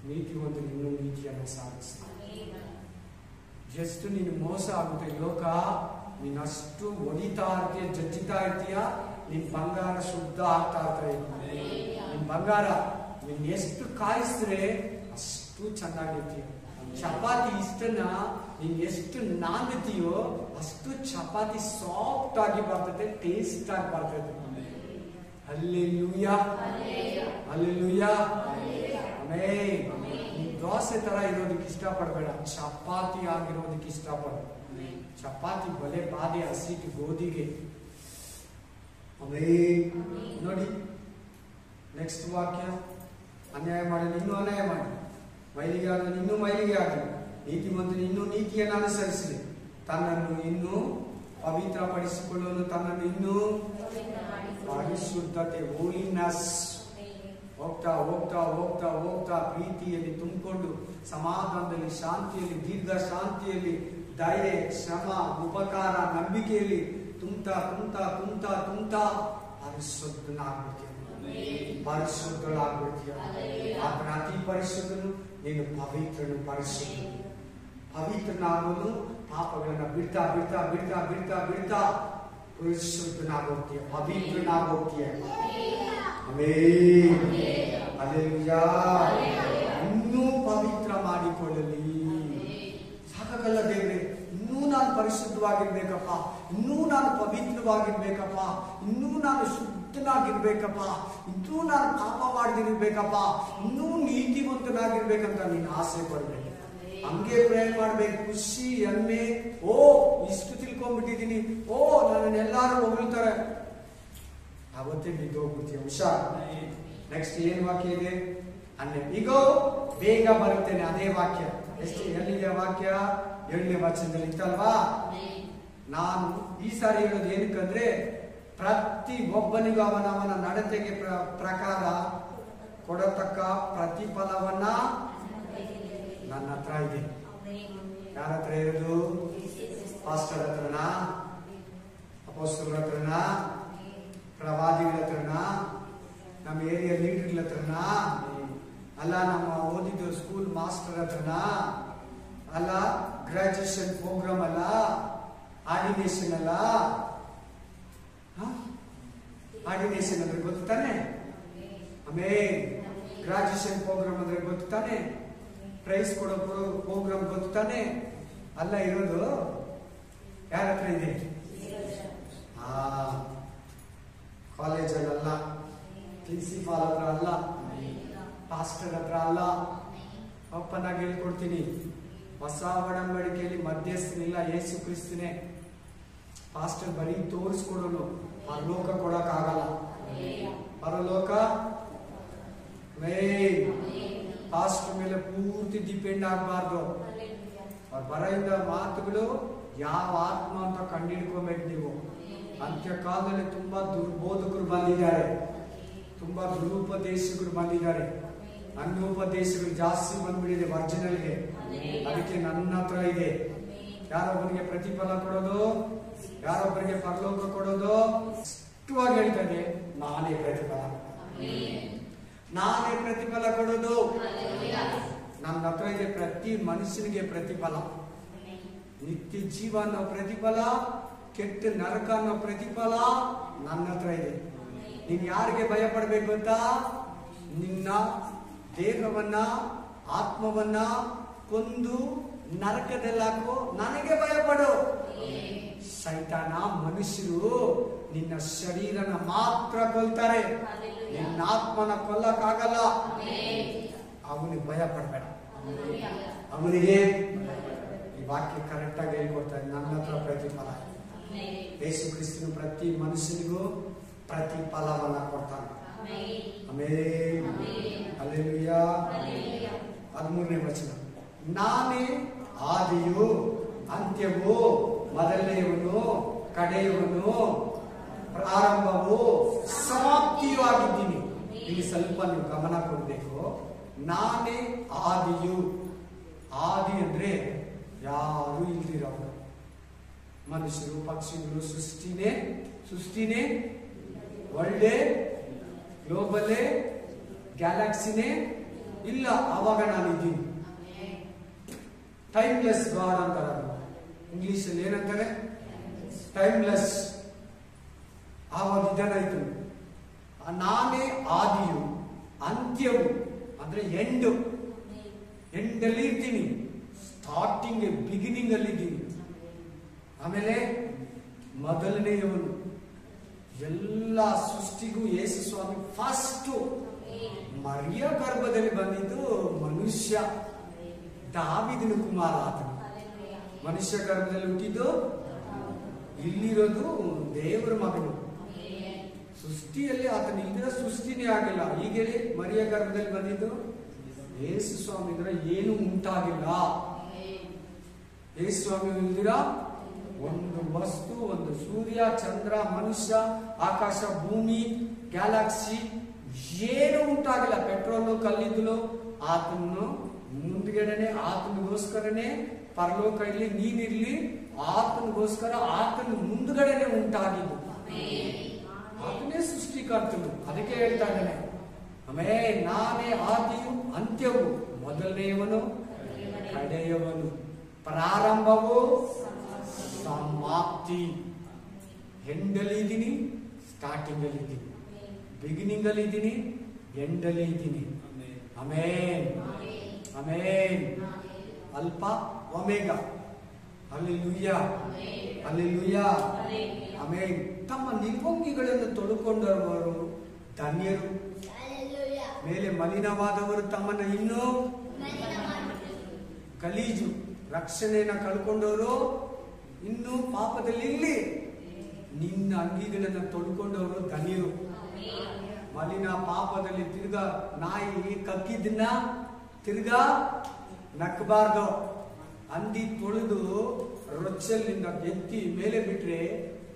ನೀತಿವಂತ ಇನ್ನೂ ನೀತಿಯನ್ನು ಸಾಧಿಸ್ತಾರೆ. ಎಷ್ಟು ನೀನು ಮೋಸ ಆಗುತ್ತೆ ಲೋಕ, ನೀನಷ್ಟು ಹೊಡಿತಾ ಇರ್ತೀಯ, ಜಜ್ಜಿತಾ ಇರ್ತೀಯ, ನಿನ್ ಬಂಗಾರ ಶುದ್ಧ ಆಗ್ತಾ ಇರ್ತಾರೆ. ನಿನ್ ಬಂಗಾರ ನೀನ್ ಎಷ್ಟು ಕಾಯಿಸಿದ್ರೆ ಅಷ್ಟು ಚೆನ್ನಾಗಿರ್ತೀಯ. ಚಪಾತಿ ಇಷ್ಟನ್ನ ನೀನ್ ಎಷ್ಟು ನಾನ್ತೀಯೋ ಅಷ್ಟು ಚಪಾತಿ ಸಾಫ್ಟ್ ಆಗಿ ಬರ್ತದೆ, ಟೇಸ್ಟ್ ಆಗಿ ಬರ್ತದೆ. Hallelujah, hallelujah. ಆಮೆನ್. ನೀನ್ ದೋಸೆ ತರ ಇರೋದಕ್ಕೆ ಇಷ್ಟಪಡಬೇಡ, ಚಪಾತಿ ಆಗಿರೋದಕ್ಕೆ ಇಷ್ಟಪಡ. ಚಪಾತಿ ಬಲೆ ಬಾಧೆ ಹಸಿಟ್ಟು ಗೋಧಿಗೆ. ಆಮೆನ್. ನೋಡಿ ನೆಕ್ಸ್ಟ್ ವಾಕ್ಯ, ಅನ್ಯಾಯ ಮಾಡಲು ಇನ್ನೂ ಅನ್ಯಾಯ ಮಾಡಿ, ಮೈಲಿಗೆ ಆಗಲು ಇನ್ನೂ ಮೈಲಿಗೆ ಆಗಲಿ, ನೀತಿವಂತನು ಇನ್ನೂ ನೀತಿಯನ್ನು ಅನುಸರಿಸಲಿ, ತನ್ನನ್ನು ಇನ್ನೂ ಪವಿತ್ರಪಡಿಸಿಕೊಳ್ಳಲು ತನ್ನನ್ನು ಇನ್ನೂ ಪರಿಶುದ್ಧತೆ, ಹೋಲಿನೆಸ್ ಹೋಗ್ತಾ ಹೋಗ್ತಾ ಹೋಗ್ತಾ ಹೋಗ್ತಾ ಪ್ರೀತಿಯಲ್ಲಿ ತುಂಬಿಕೊಂಡು ಸಮಾಧಾನದಲ್ಲಿ, ಶಾಂತಿಯಲ್ಲಿ, ದೀರ್ಘ ಶಾಂತಿಯಲ್ಲಿ, ದಯೆ, ಶ್ರಮ, ಉಪಕಾರ, ನಂಬಿಕೆಯಲ್ಲಿ ತುಂಬ್ತಾ ತುಂಬ್ತಾ ತುಂಬ್ತಾ ತುಂಬ್ತಾ ಪರಿಶುದ್ಧನಾಗ್ಬಿಡ್ತೀಯ, ಪರಿಶುದ್ಧಳಾಗ್ಬಿಡ್ತೀಯ. ಆತನ ಅತಿ ಪರಿಶುದ್ಧನು, ನೀನು ಪವಿತ್ರನು. ಪವಿತ್ರನಾಗೋದು ಪಾಪಗಳನ್ನ ಬಿಡ್ತಾ ಬಿಡ್ತಾ ಬಿಡ್ತಾ ಬಿಡ್ತಾ ಬಿಡ್ತಾ ಪರಿಶುದ್ಧನಾಗೋಗ್ತೀಯ, ಪವಿತ್ರನಾಗೋಗ್ತೀಯ. ಆಮೆನ್. ಹಲ್ಲೆಲೂಯಾ. ಇನ್ನೂ ಪವಿತ್ರ ಮಾಡಿಕೊಳ್ಳಲಿ. ಸಾಕಾಗಲ್ಲ ದೇವ್ರೆ, ಇನ್ನೂ ನಾನು ಪರಿಶುದ್ಧವಾಗಿರ್ಬೇಕಪ್ಪ, ಇನ್ನೂ ನಾನು ಪವಿತ್ರವಾಗಿರ್ಬೇಕಪ್ಪ, ಇನ್ನೂ ನಾನು ಶುದ್ಧನಾಗಿರ್ಬೇಕಪ್ಪ, ಇನ್ನೂ ನಾನು ಪಾಪ ಮಾಡದಿರ್ಬೇಕಪ್ಪ, ಇನ್ನೂ ನೀತಿವಂತನಾಗಿರ್ಬೇಕಂತ ನೀನು ಆಸೆ ಪಡ್ಬೇಕು. ಹಂಗೆ ಪ್ರೇ ಮಾಡ್ಬೇಕು, ಖುಷಿ, ಹೆಮ್ಮೆ. ಓ ಇಷ್ಟು ತಿಳ್ಕೊಂಡ್ಬಿಟ್ಟಿದ್ದೀನಿ, ಓ ನನ್ನನ್ನೆಲ್ಲಾರು ಹೊಗಳ್ತಾರೆ, ಅವತ್ತೇ ಬಿದ್ದೋಗ್ಬಿಡ್ತೀಯ. ಹುಷಾರ್. ನೆಕ್ಸ್ಟ್ ಏನ್ ವಾಕ್ಯ ಇದೆ? ಈಗೋ ಬೇಗ ಬರುತ್ತೇನೆ. ಅದೇ ವಾಕ್ಯ ಎಲ್ಲಿದೆ ವಾಕ್ಯ? 7ನೇ ವಚನದಲ್ಲಿ ಇತ್ತಲ್ವಾ? ನಾನು ಈ ಸಾರಿ ಹೇಳೋದು ಏನಕ್ಕಂದ್ರೆ, ಪ್ರತಿ ಒಬ್ಬನಿಗೂ ಅವನವನ ನಡತೆಗೆ ಪ್ರಕಾರ ಕೊಡತಕ್ಕ ಪ್ರತಿಫಲವನ್ನ ನನ್ನ ಹತ್ರ ಇದೆ. ಯಾರ ಹತ್ರ ಇರೋದು? ಪಾಸ್ಟರ್ ಹತ್ರನಾ? ಅಪೊಸ್ತಲರ ಹತ್ರನಾ? ಪ್ರವಾದಿಗಳ ಹತ್ರನಾ? ನಮ್ಮ ಏರಿಯಾ ಲೀಡರ್ ಹತ್ರನಾ, ಅಲ್ಲ ನಮ್ಮ ಓದಿದ್ದು ಸ್ಕೂಲ್ ಮಾಸ್ಟರ್ ಹತ್ರನಾ, ಅಲ್ಲ ಗ್ರಾಜುಯೇಷನ್ ಪ್ರೋಗ್ರಾಮ್ ಅಲ್ಲ, ಆರ್ಡಿನೇಷನ್ ಅಲ್ಲ, ಆರ್ಡಿನೇಷನ್ ಅಂದ್ರೆ ಗೊತ್ತು ತಾನೆ, ಆಮೇಲೆ ಗ್ರಾಜುಯೇಷನ್ ಪ್ರೋಗ್ರಾಮ್ ಅಂದ್ರೆ ಗೊತ್ತು ತಾನೆ, ಪ್ರೈಸ್ ಕೊಡೋ ಪ್ರೋಗ್ರಾಮ್ ಗೊತ್ತು ತಾನೆ. ಅಲ್ಲ ಇರೋದು ಯಾರ ಹತ್ರ ಇದೆ? ಕಾಲೇಜಲ್ಲ, ಪ್ರಿನ್ಸಿಪಾಲ್ ಹತ್ರ ಅಲ್ಲ, ಪಾಸ್ಟರ್ ಹತ್ರ ಅಲ್ಲ. ಅಪ್ಪನಾಗಿ ಹೇಳ್ಕೊಡ್ತೀನಿ, ಹೊಸ ಒಡಂಬಡಿಕೆಯಲ್ಲಿ ಮಧ್ಯಸ್ಥನಿಲ್ಲ, ಯೇಸು ಕ್ರಿಸ್ತನೇ. ಪಾಸ್ಟರ್ ಬರೀ ತೋರಿಸ್ಕೊಡೋನು, ಪರಲೋಕ ಕೊಡಕ್ಕಾಗಲ್ಲ. ಪರಲೋಕ ಪಾಸ್ಟರ್ ಮೇಲೆ ಪೂರ್ತಿ ಡಿಪೆಂಡ್ ಆಗಬಾರ್ದು. ಅವ್ರು ಬರೆಯಿಂದ ಮಾತುಗಳು ಯಾವ ಆತ್ಮ ಅಂತ ಕಂಡಿಡ್ಕೊಬೇಕು ನೀವು. ಅಂತ್ಯಕಾಲದಲ್ಲಿ ತುಂಬಾ ದುರ್ಬೋಧಕರು ಬಂದಿದ್ದಾರೆ, ತುಂಬಾ ದುರುಪದೇಶಕರು ಬಂದಿದ್ದಾರೆ, ಅನ್ಯೋಪದೇಶಗಳು ಜಾಸ್ತಿ ಬಂದ್ಬಿಟ್ಟಿದೆ ಒರಿಜಿನಲ್ಗೆ. ಅದಕ್ಕೆ ನನ್ನ ಹತ್ರ ಇದೆ. ಯಾರೊಬ್ಬರಿಗೆ ಪ್ರತಿಫಲ ಕೊಡೋದು, ಯಾರೊಬ್ಬರಿಗೆ ಪರಲೋಕ ಕೊಡೋದು, ಸ್ಪಷ್ಟವಾಗಿ ಹೇಳ್ತದೆ, ನಾನೇ ಪ್ರತಿಫಲ, ನಾನೇ ಪ್ರತಿಫಲ ಕೊಡೋದು. ನನ್ನ ಹತ್ರ ಇದೆ ಪ್ರತಿ ಮನುಷ್ಯನಿಗೆ ಪ್ರತಿಫಲ. ನಿತ್ಯ ಜೀವ ಅನ್ನೋ ಪ್ರತಿಫಲ, ಕೆಟ್ಟ ನರಕ ಅನ್ನೋ ಪ್ರತಿಫಲ ನನ್ನ ಹತ್ರ ಇದೆ. ನೀನ್ ಯಾರಿಗೆ ಭಯ ಪಡ್ಬೇಕು ಗೊತ್ತಾ? ನಿನ್ನ ದೇಹವನ್ನ, ಆತ್ಮವನ್ನ ಕೊಂದು ನರಕದಲ್ಲಾಕೋ ನನಗೆ ಭಯ ಪಡು. ಸೈತಾನ, ಮನುಷ್ಯರು ನಿನ್ನ ಶರೀರನ ಮಾತ್ರ ಕೊಲ್ತಾರೆ, ನಿನ್ನ ಆತ್ಮನ ಕೊಲ್ಲಕ್ಕಾಗಲ್ಲ. ಅವನಿಗೆ ಭಯ ಪಡಬೇಡ. ಅವನಿಗೆ ಈ ವಾಕ್ಯ ಕರೆಕ್ಟ್ ಆಗಿ ಹೇಳ್ಕೊಡ್ತಾರೆ, ನನ್ನ ಹತ್ರ ಪ್ರತಿಫಲ. ಯೇಸು ಕ್ರಿಸ್ತನು ಪ್ರತಿ ಮನುಷ್ಯನಿಗೂ ಪ್ರತಿಫಲವನ್ನ ಕೊಡ್ತಾನೆ. Amen, hallelujah. 13ನೇ ವಚನ, ನಾನೇ ಆದಿಯು ಅಂತ್ಯವೂ, ಮೊದಲನೆಯವನು ಕಡೆಯವನು, ಪ್ರಾರಂಭವು ಸಮಾಪ್ತಿಯೂ ಆಗಿದ್ದೀನಿ. ಇಲ್ಲಿ ಸ್ವಲ್ಪ ನೀವು ಗಮನ ಕೊಡಬೇಕು. ನಾನೇ ಆದಿಯು. ಆದಿ ಅಂದ್ರೆ ಯಾರು ಇಲ್ದಿರೋರು, ಮನುಷ್ಯರು, ಪಕ್ಷಿಗಳು, ಸೃಷ್ಟಿನೇ ಒಳ್ಳೆ ಗ್ಲೋಬಲೇ, ಗ್ಯಾಲಕ್ಸಿನೇ ಇಲ್ಲ. ಅವಾಗ ನಾನಿದ್ದೀನಿ. ಟೈಮ್ಲೆಸ್ ಗಾಡ್ ಅಂತಾರೆ, ಇಂಗ್ಲಿಷ್ ಅಲ್ಲಿ ಏನಂತಾರೆ? ಟೈಮ್ಲೆಸ್. ಆವಾಗ ಇದನ್ನಾಯ್ತು. ನಾನೇ ಆದಿಯು, ಅಂತ್ಯವು ಅಂದ್ರೆ ಎಂಡಲ್ಲಿ ಇರ್ತೀನಿ, ಸ್ಟಾರ್ಟಿಂಗ್ ಬಿಗಿನಿಂಗ್ ಅಲ್ಲಿ ಇದ್ದೀನಿ. ಆಮೇಲೆ ಮೊದಲನೆಯವನು. ಎಲ್ಲ ಸೃಷ್ಟಿಗೂ ಯೇಸು ಸ್ವಾಮಿ ಫಸ್ಟ್. ಮರಿಯ ಗರ್ಭದಲ್ಲಿ ಬಂದಿದ್ದು ಮನುಷ್ಯ, ದಾವಿದನ ಕುಮಾರ ಆತನು. ಮನುಷ್ಯ ಗರ್ಭದಲ್ಲಿ ಹುಟ್ಟಿದ್ದು, ಇಲ್ಲಿರೋದು ದೇವರ ಮಗನು. ಸೃಷ್ಟಿಯಲ್ಲಿ ಆತನ ಇಲ್ದಿರ ಸೃಷ್ಟಿನೇ ಆಗಿಲ್ಲ. ಈಗ ಮರಿಯ ಗರ್ಭದಲ್ಲಿ ಬಂದಿದ್ದು ಯೇಸು ಸ್ವಾಮಿ ಇದ್ರೆ ಏನು ಉಂಟಾಗಿಲ್ಲ. ಯೇಸು ಸ್ವಾಮಿ ಇಲ್ದಿರ ಒಂದು ವಸ್ತು, ಒಂದು ಸೂರ್ಯ, ಚಂದ್ರ, ಮನುಷ್ಯ, ಆಕಾಶ, ಭೂಮಿ, ಗ್ಯಾಲಕ್ಸಿ ಏನು ಉಂಟಾಗಿಲ್ಲ. ಪೆಟ್ರೋಲು, ಕಲ್ಲಿದ್ದಲು ಆತನು ಮುಂದ್ಗಡೆನೆ, ಆತನಿಗೋಸ್ಕರನೇ ಪರಲೋಕ ಇರ್ಲಿ, ನೀನಿರ್ಲಿ, ಆತನಿಗೋಸ್ಕರ ಆತನ ಮುಂದ್ಗಡೆನೆ ಉಂಟಾಗಿದ್ದು. ಆತನೇ ಸೃಷ್ಟಿಕರ್ತನು. ಅದಕ್ಕೆ ಹೇಳ್ತಾ ಇದ್ದಾನೆ, ಆಮೇಲೆ ನಾನೇ ಆದಿಯು ಅಂತ್ಯವು, ಮೊದಲನೆಯವನು ಕಡೆಯವನು, ಪ್ರಾರಂಭವು ಸಮಾಪ್ತಿ. ಎಂಡಲ್ಲಿ ಇದ್ದೀನಿ, ಸ್ಟಾರ್ಟಿಂಗ್ ಅಲ್ಲಿ ಇದ್ದೀನಿ, ಬಿಗಿನಿಂಗ್ ಅಲ್ಲಿ ಇದ್ದೀನಿ, ಎಂಡಲ್ಲಿ ಇದ್ದೀನಿ. ಆಮೇನ್, ಆಮೇನ್. ಅಲ್ಪ ಒಮೆಗ. Hallelujah, hallelujah. ಆಮೇನ್. ತಮ್ಮ ನಿಲುವಂಗಿಗಳನ್ನು ತೊಡುಕೊಂಡವರು ಧನ್ಯರು. ಮೇಲೆ ಮಲಿನವಾದವರು ತಮ್ಮನ್ನು ಇನ್ನೂ ಗಲೀಜು, ರಕ್ಷಣೆಯನ್ನ ಕಳ್ಕೊಂಡವರು ಇನ್ನೂ ಪಾಪದಲ್ಲಿ ಇಲ್ಲಿ. ನಿನ್ನ ಅಂಗಿಗಳನ್ನು ತೊಡ್ಕೊಂಡವರು ಧನ್ಯರು. ಮಲಿನ ಪಾಪದಲ್ಲಿ ತಿರ್ಗಾ ನಾಯಿ ಕಕ್ಕಿದ್ದನ್ನ ತಿರ್ಗಾ ನಕ್ಕಬಾರ್ದು. ಅಂದಿ ತೊಳೆದು ರೊಚ್ಚಲ್ಲಿಂದ ಎತ್ತಿ ಮೇಲೆ ಬಿಟ್ರೆ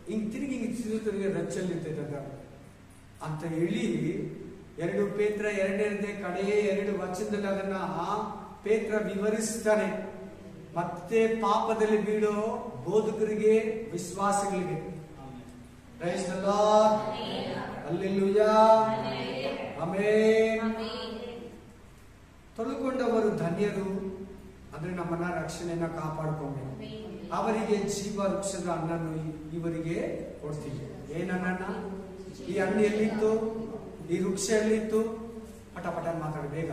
ಹಿಂಗ್ ತಿರುಗಿ ತಿರುಗಿ ರೊಚ್ಚಲ್ಲಿ ಇರ್ತೈತೆ ಅಂತ ಹೇಳಿ 2 ಪೇತ್ರ 2ನೇ ಕಡೆಯೇ 2 ವಚನದಲ್ಲಿ ಅದನ್ನ ಪೇತ್ರ ವಿವರಿಸ್ತಾನೆ. ಮತ್ತೆ ಪಾಪದಲ್ಲಿ ಬೀಳೋ ಬೋಧಕರಿಗೆ, ವಿಶ್ವಾಸಿಗಳಿಗೆ. Praise the Lord, hallelujah. Amen. ತೊಳುಕೊಂಡವರು ಧನ್ಯರು, ಅಂದ್ರೆ ನಮ್ಮನ್ನ ರಕ್ಷಣೆಯನ್ನ ಕಾಪಾಡ್ಕೊಂಡು ಅವರಿಗೆ ಜೀವ ವೃಕ್ಷದ ಹಣ್ಣನ್ನು ಇವರಿಗೆ ಕೊಡ್ತೀವಿ. ಏನನ್ನ? ಈ ಹಣ್ಣು ಎಲ್ಲಿತ್ತು? ಈ ವೃಕ್ಷ ಎಲ್ಲಿತ್ತು? ಪಟ ಪಟ ಮಾತಾಡಿ ಬೇಗ.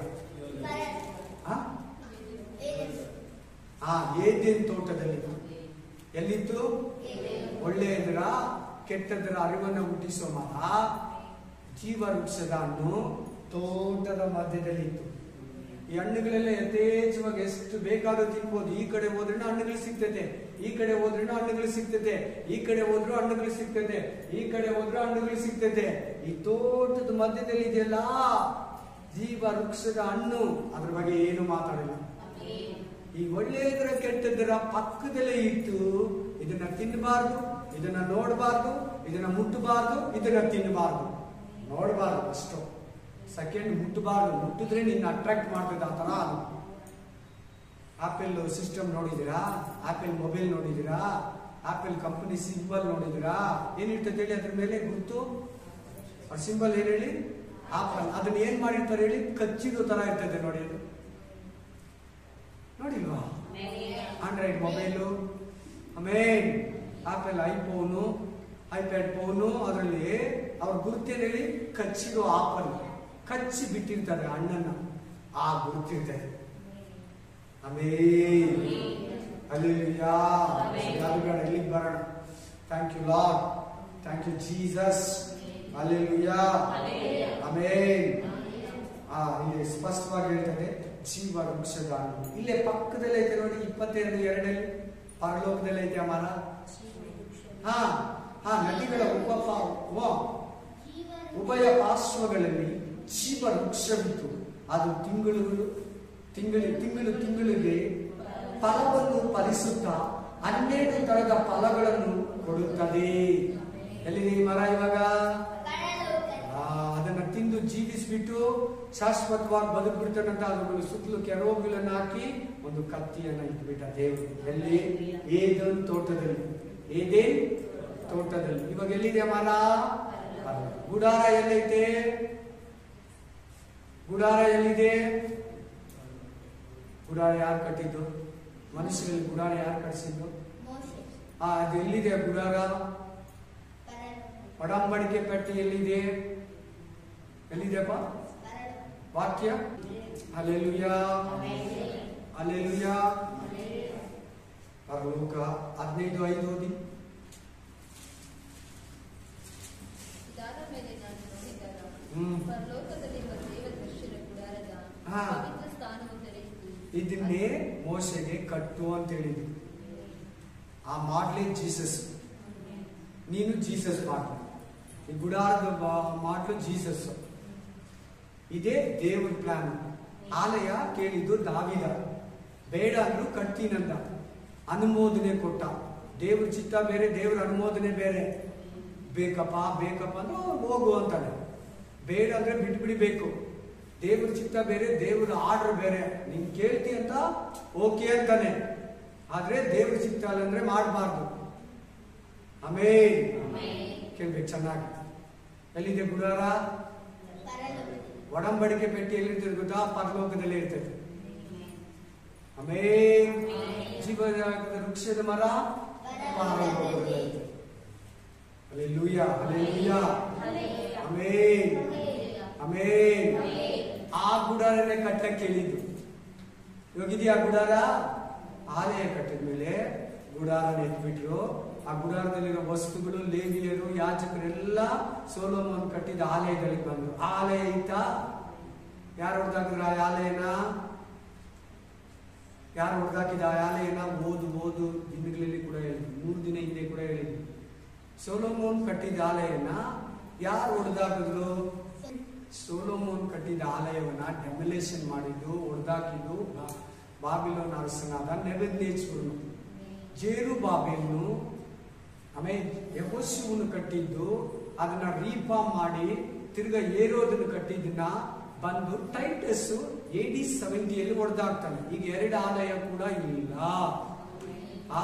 ಏದೇನ್ ತೋಟದಲ್ಲಿತ್ತು. ಎಲ್ಲಿತ್ತು? ಒಳ್ಳೆಯದರ ಕೆಟ್ಟದರ ಅರಿವನ್ನು ಹುಟ್ಟಿಸೋ ಮರ ಜೀವ ವೃಕ್ಷದ ಹಣ್ಣು ತೋಟದ ಮಧ್ಯದಲ್ಲಿತ್ತು. ಈ ಹಣ್ಣುಗಳೆಲ್ಲ ಯಥೇಚ್ಛವಾಗಿ ಎಷ್ಟು ಬೇಕಾದ್ರೂ ತಿನ್ಬೋದು. ಈ ಕಡೆ ಹೋದ್ರೂ ಹಣ್ಣುಗಳು ಸಿಗ್ತದೆ, ಈ ಕಡೆ ಹೋದ್ರೂ ಹಣ್ಣುಗಳು ಸಿಗ್ತದೆ, ಈ ಕಡೆ ಹೋದ್ರೂ ಹಣ್ಣುಗಳು ಸಿಗ್ತದೆ, ಈ ಕಡೆ ಹೋದ್ರೂ ಹಣ್ಣುಗಳು ಸಿಗ್ತದೆ. ಈ ತೋಟದ ಮಧ್ಯದಲ್ಲಿ ಇದೆಯಲ್ಲ ಜೀವ ವೃಕ್ಷದ ಹಣ್ಣು, ಅದ್ರ ಬಗ್ಗೆ ಏನು ಮಾತಾಡಿಲ್ಲ. ಈ ಒಳ್ಳೆಯದರ ಕೆಟ್ಟದರ ಪಕ್ಕದಲ್ಲೇ ಇತ್ತು. ಇದನ್ನ ತಿನ್ನಬಾರ್ದು, ಇದನ್ನ ನೋಡಬಾರ್ದು, ಇದನ್ನ ಮುಟ್ಟಬಾರ್ದು, ಇದನ್ನ ತಿನ್ನಬಾರ್ದು. ನೋಡಬಾರ್ದು ಅಷ್ಟು. ಸೆಕೆಂಡ್ ಮುಟ್ಟಬಾರ್ದು, ಮುಟ್ಟಿದ್ರೆ ನಿನ್ನ ಅಟ್ರಾಕ್ಟ್ ಮಾಡ್ತದೆ. ಆ ತರ ಅದು. ಆಪಲ್ ಸಿಸ್ಟಮ್ ನೋಡಿದಿರಾ? ಆಪಲ್ ಮೊಬೈಲ್ ನೋಡಿದಿರಾ? ಆಪಲ್ ಕಂಪನಿ ಸಿಂಬಲ್ ನೋಡಿದಿರಾ? ಏನಿರ್ತದೆ ಹೇಳಿ ಅದ್ರ ಮೇಲೆ ಗುರುತು? ಅವ್ರ ಸಿಂಬಲ್ ಏನ್ ಹೇಳಿ? ಆಪಲ್. ಅದನ್ನ ಏನ್ ಮಾಡಿರ್ತಾರೆ ಹೇಳಿ? ಕಚ್ಚಿರೋ ತರ ಇರ್ತದೆ ನೋಡಿ. ಅದು ನೋಡಿಲ್ವಾ? ಆಂಡ್ರಾಯ್ಡ್ ಮೊಬೈಲು, ಆಮೇಲೆ ಆಪಲ್ ಐಫೋನು, ಐಪ್ಯಾಡ್ ಫೋನು, ಅದರಲ್ಲಿ ಅವ್ರ ಗುರುತೇನು ಹೇಳಿ? ಕಚ್ಚಿರೋ ಆಪಲ್. ಕಚ್ಚಿ ಬಿಟ್ಟಿರ್ತಾರೆ ಹಣ್ಣನ್ನ, ಆ ಗುರುತಿರ್ತದೆ. ಆಮೇನ್. ಹಲ್ಲೆಲೂಯಾ. ಇಲ್ಲಿಗೆ ಬರೋಣ. Thank you Lord, thank you Jesus. Hallelujah. Amen. ಇಲ್ಲಿ ಸ್ಪಷ್ಟವಾಗಿ ಹೇಳ್ತದೆ ಜೀವ ವೃಕ್ಷದ ಹಣ್ಣು. ಇಲ್ಲೇ ಪಕ್ಕದಲ್ಲಿ ಐತೆ ನೋಡಿ, 22:2 ಪರಲೋಕದಲ್ಲಿ ಐತೆ ಆ ಮರ. ನದಿಗಳ ಉಭಯ ಪಾರ್ಶ್ವಗಳಲ್ಲಿ ಜೀವ ವೃಕ್ಷವಿತ್ತು. ಅದು ತಿಂಗಳಿಗೆ ಫಲವನ್ನು ಫಲಿಸುತ್ತಾ 12 ತರದ ಫಲಗಳನ್ನು ಕೊಡುತ್ತದೆ. ಎಲ್ಲಿದೆ ಈ ಮರ ಇವಾಗ? ಅದನ್ನ ತಿಂದು ಜೀವಿಸ್ಬಿಟ್ಟು ಶಾಶ್ವತವಾಗಿ ಬದುಕ್ಬಿಡ್ತಾನಂತ. ಅದ್ರ ಸುತ್ತಲೂ ಕೆರೋಗಳನ್ನು ಹಾಕಿ ಒಂದು ಕತ್ತಿಯನ್ನ ಇಟ್ಬಿಟ್ಟ ದೇವರು. ಎಲ್ಲಿ? ಏದೇನ್ ತೋಟದಲ್ಲಿ. ಏದೇನ್ ತೋಟದಲ್ಲಿ. ಇವಾಗ ಎಲ್ಲಿದೆ ಮರ? ಗುಡಾರ ಎಲ್ಲೈತೆ? ಗುಡಾರ ಎಲ್ಲಿದೆ? ಗುಡಾರ ಯಾರು ಕಟ್ಟಿದ್ದು? ಮನುಷ್ಯರಲ್ಲಿ ಗುಡಾರ ಯಾರು ಕಟ್ಟಿಸಿದ್ದು? ಅದು ಎಲ್ಲಿದೆ ಗುಡಾರ? ಒಡಂಬಡಿಕೆ ಪಟ್ಟಿ ಎಲ್ಲಿದೆ? ಎಲ್ಲಿದೆಪ್ಪ ವಾಕ್ಯ? Hallelujah, hallelujah. ಲೂಕ 15:5 ಓದಿ. ಇದನ್ನೇ ಮೋಶೆಗೆ ಕಟ್ಟು ಅಂತ ಹೇಳಿದ್ರು. ಆ ಮಾಡ್ಲೇ ಜೀಸಸ್. ನೀನು ಜೀಸಸ್ ಮಾಡ್ಲಿ. ಈ ಗುಡಾರದ ಮಾಡ್ಲು ಜೀಸಸ್. ಇದೇ ದೇವ್ರ ಪ್ಲಾನ್. ಆಲಯ ಕೇಳಿದ್ದು ದಾವಿದ. ಬೇಡ ಅಂದ್ರು ಕಟ್ತೀನಂದ. ಅನುಮೋದನೆ ಕೊಟ್ಟ. ದೇವ್ರ ಚಿತ್ತ ಬೇರೆ, ದೇವ್ರ ಅನುಮೋದನೆ ಬೇರೆ. ಬೇಕಪ್ಪ ಬೇಕಪ್ಪ ಅಂದ್ರೆ ಹೋಗು ಅಂತಾನೆ. ಬೇಡ ಅಂದ್ರೆ ಬಿಟ್ಬಿಡಿಬೇಕು. ದೇವ್ರ ಚಿತ್ತ ಬೇರೆ, ದೇವ್ರ ಆರ್ಡರ್ ಬೇರೆ. ನೀನ್ ಕೇಳ್ತಿ ಅಂತ ಓಕೆ ಅಂತಾನೆ. ಆದ್ರೆ ದೇವ್ರ ಚಿತ್ತ ಅಲ್ಲಂದ್ರೆ ಮಾಡಬಾರ್ದು. ಆಮೇಲೆ ಕೇಳ್ಬೇಕು ಚೆನ್ನಾಗಿ. ಎಲ್ಲಿದೆ ಗುಡಾರ? ಒಡಂಬಡಿಕೆ ಪೆಟ್ಟಿ ಎಲ್ಲಿರ್ತದೆ ಗೊತ್ತಾ? ಪರಲೋಕದಲ್ಲಿ ಇರ್ತದೆ. ಆಮೇಲೆ ಜೀವದ ವೃಕ್ಷದ ಮರ ಪರಲೋಕದಲ್ಲಿ ಇರ್ತದೆ. Hallelujah, hallelujah. ಆಮೇಲೆ ಆಮೇಲೆ ಆ ಗುಡಾರನೇ ಕಟ್ಟಕ್ಕೆ ಹೇಳಿದ್ದು. ಇವಾಗಿದೆಯಾ ಗುಡಾರ? ಆಲಯ ಕಟ್ಟಿದ್ಮೇಲೆ ಗುಡಾರನ ಎತ್ಬಿಟ್ರು. ಆ ಗುಡಾರದಲ್ಲಿರೋ ವಸ್ತುಗಳು, ಲೇವಿಯರು, ಯಾಜಕರೆಲ್ಲ ಸೊಲೊಮೋನ್ ಕಟ್ಟಿದ ಆಲಯದಲ್ಲಿ ಬಂದ್ರು. ಆಲಯ ಇತ್ತಾ? ಯಾರು ಹೊಡೆದಾಕಿದ್ರ ಆ ಆಲಯನ? ಯಾರು ಹೊಡೆದಾಕಿದ ಆ ಆಲಯನ? ಓದು ದಿನಗಳಲ್ಲಿ ಕೂಡ ಹೇಳಿದ್ರು. 3 ದಿನ ಹಿಂದೆ ಕೂಡ ಹೇಳಿದ್ರು. ಸೊಲೊಮೋನ್ ಕಟ್ಟಿದ ಆಲಯನ ಯಾರು ಹೊಡೆದಾಕಿದ್ರು? ಸೊಲೊಮೋನ್ ಕಟ್ಟಿದ ಆಲಯವನ್ನ ಡೆಮೊಲೇಷನ್ ಮಾಡಿದ್ದು, ಹೊಡೆದಾಕಿದ್ದು ಬಾಬಿಲೋನ್ ಅರಸನಾದ ನೆಬೂಕದ್ನೆಚ್ಚರನು. ಜೆರುಬ್ಬಾಬೆಲನು ಆಮೇಲೆ ಯೆಹೋಶುವನು ಕಟ್ಟಿದ್ದು, ಅದನ್ನ ರೀಫಾರ್ಮ್ ಮಾಡಿ ತಿರ್ಗಾ ಏರೋದನ್ನು ಕಟ್ಟಿದ್ದನ್ನ ಬಂದು ಟೈಟಸ್ AD 70 ಹೊಡೆದಾಗ್ತಾನೆ. ಈಗ 2 ಆಲಯ ಕೂಡ ಇಲ್ಲ.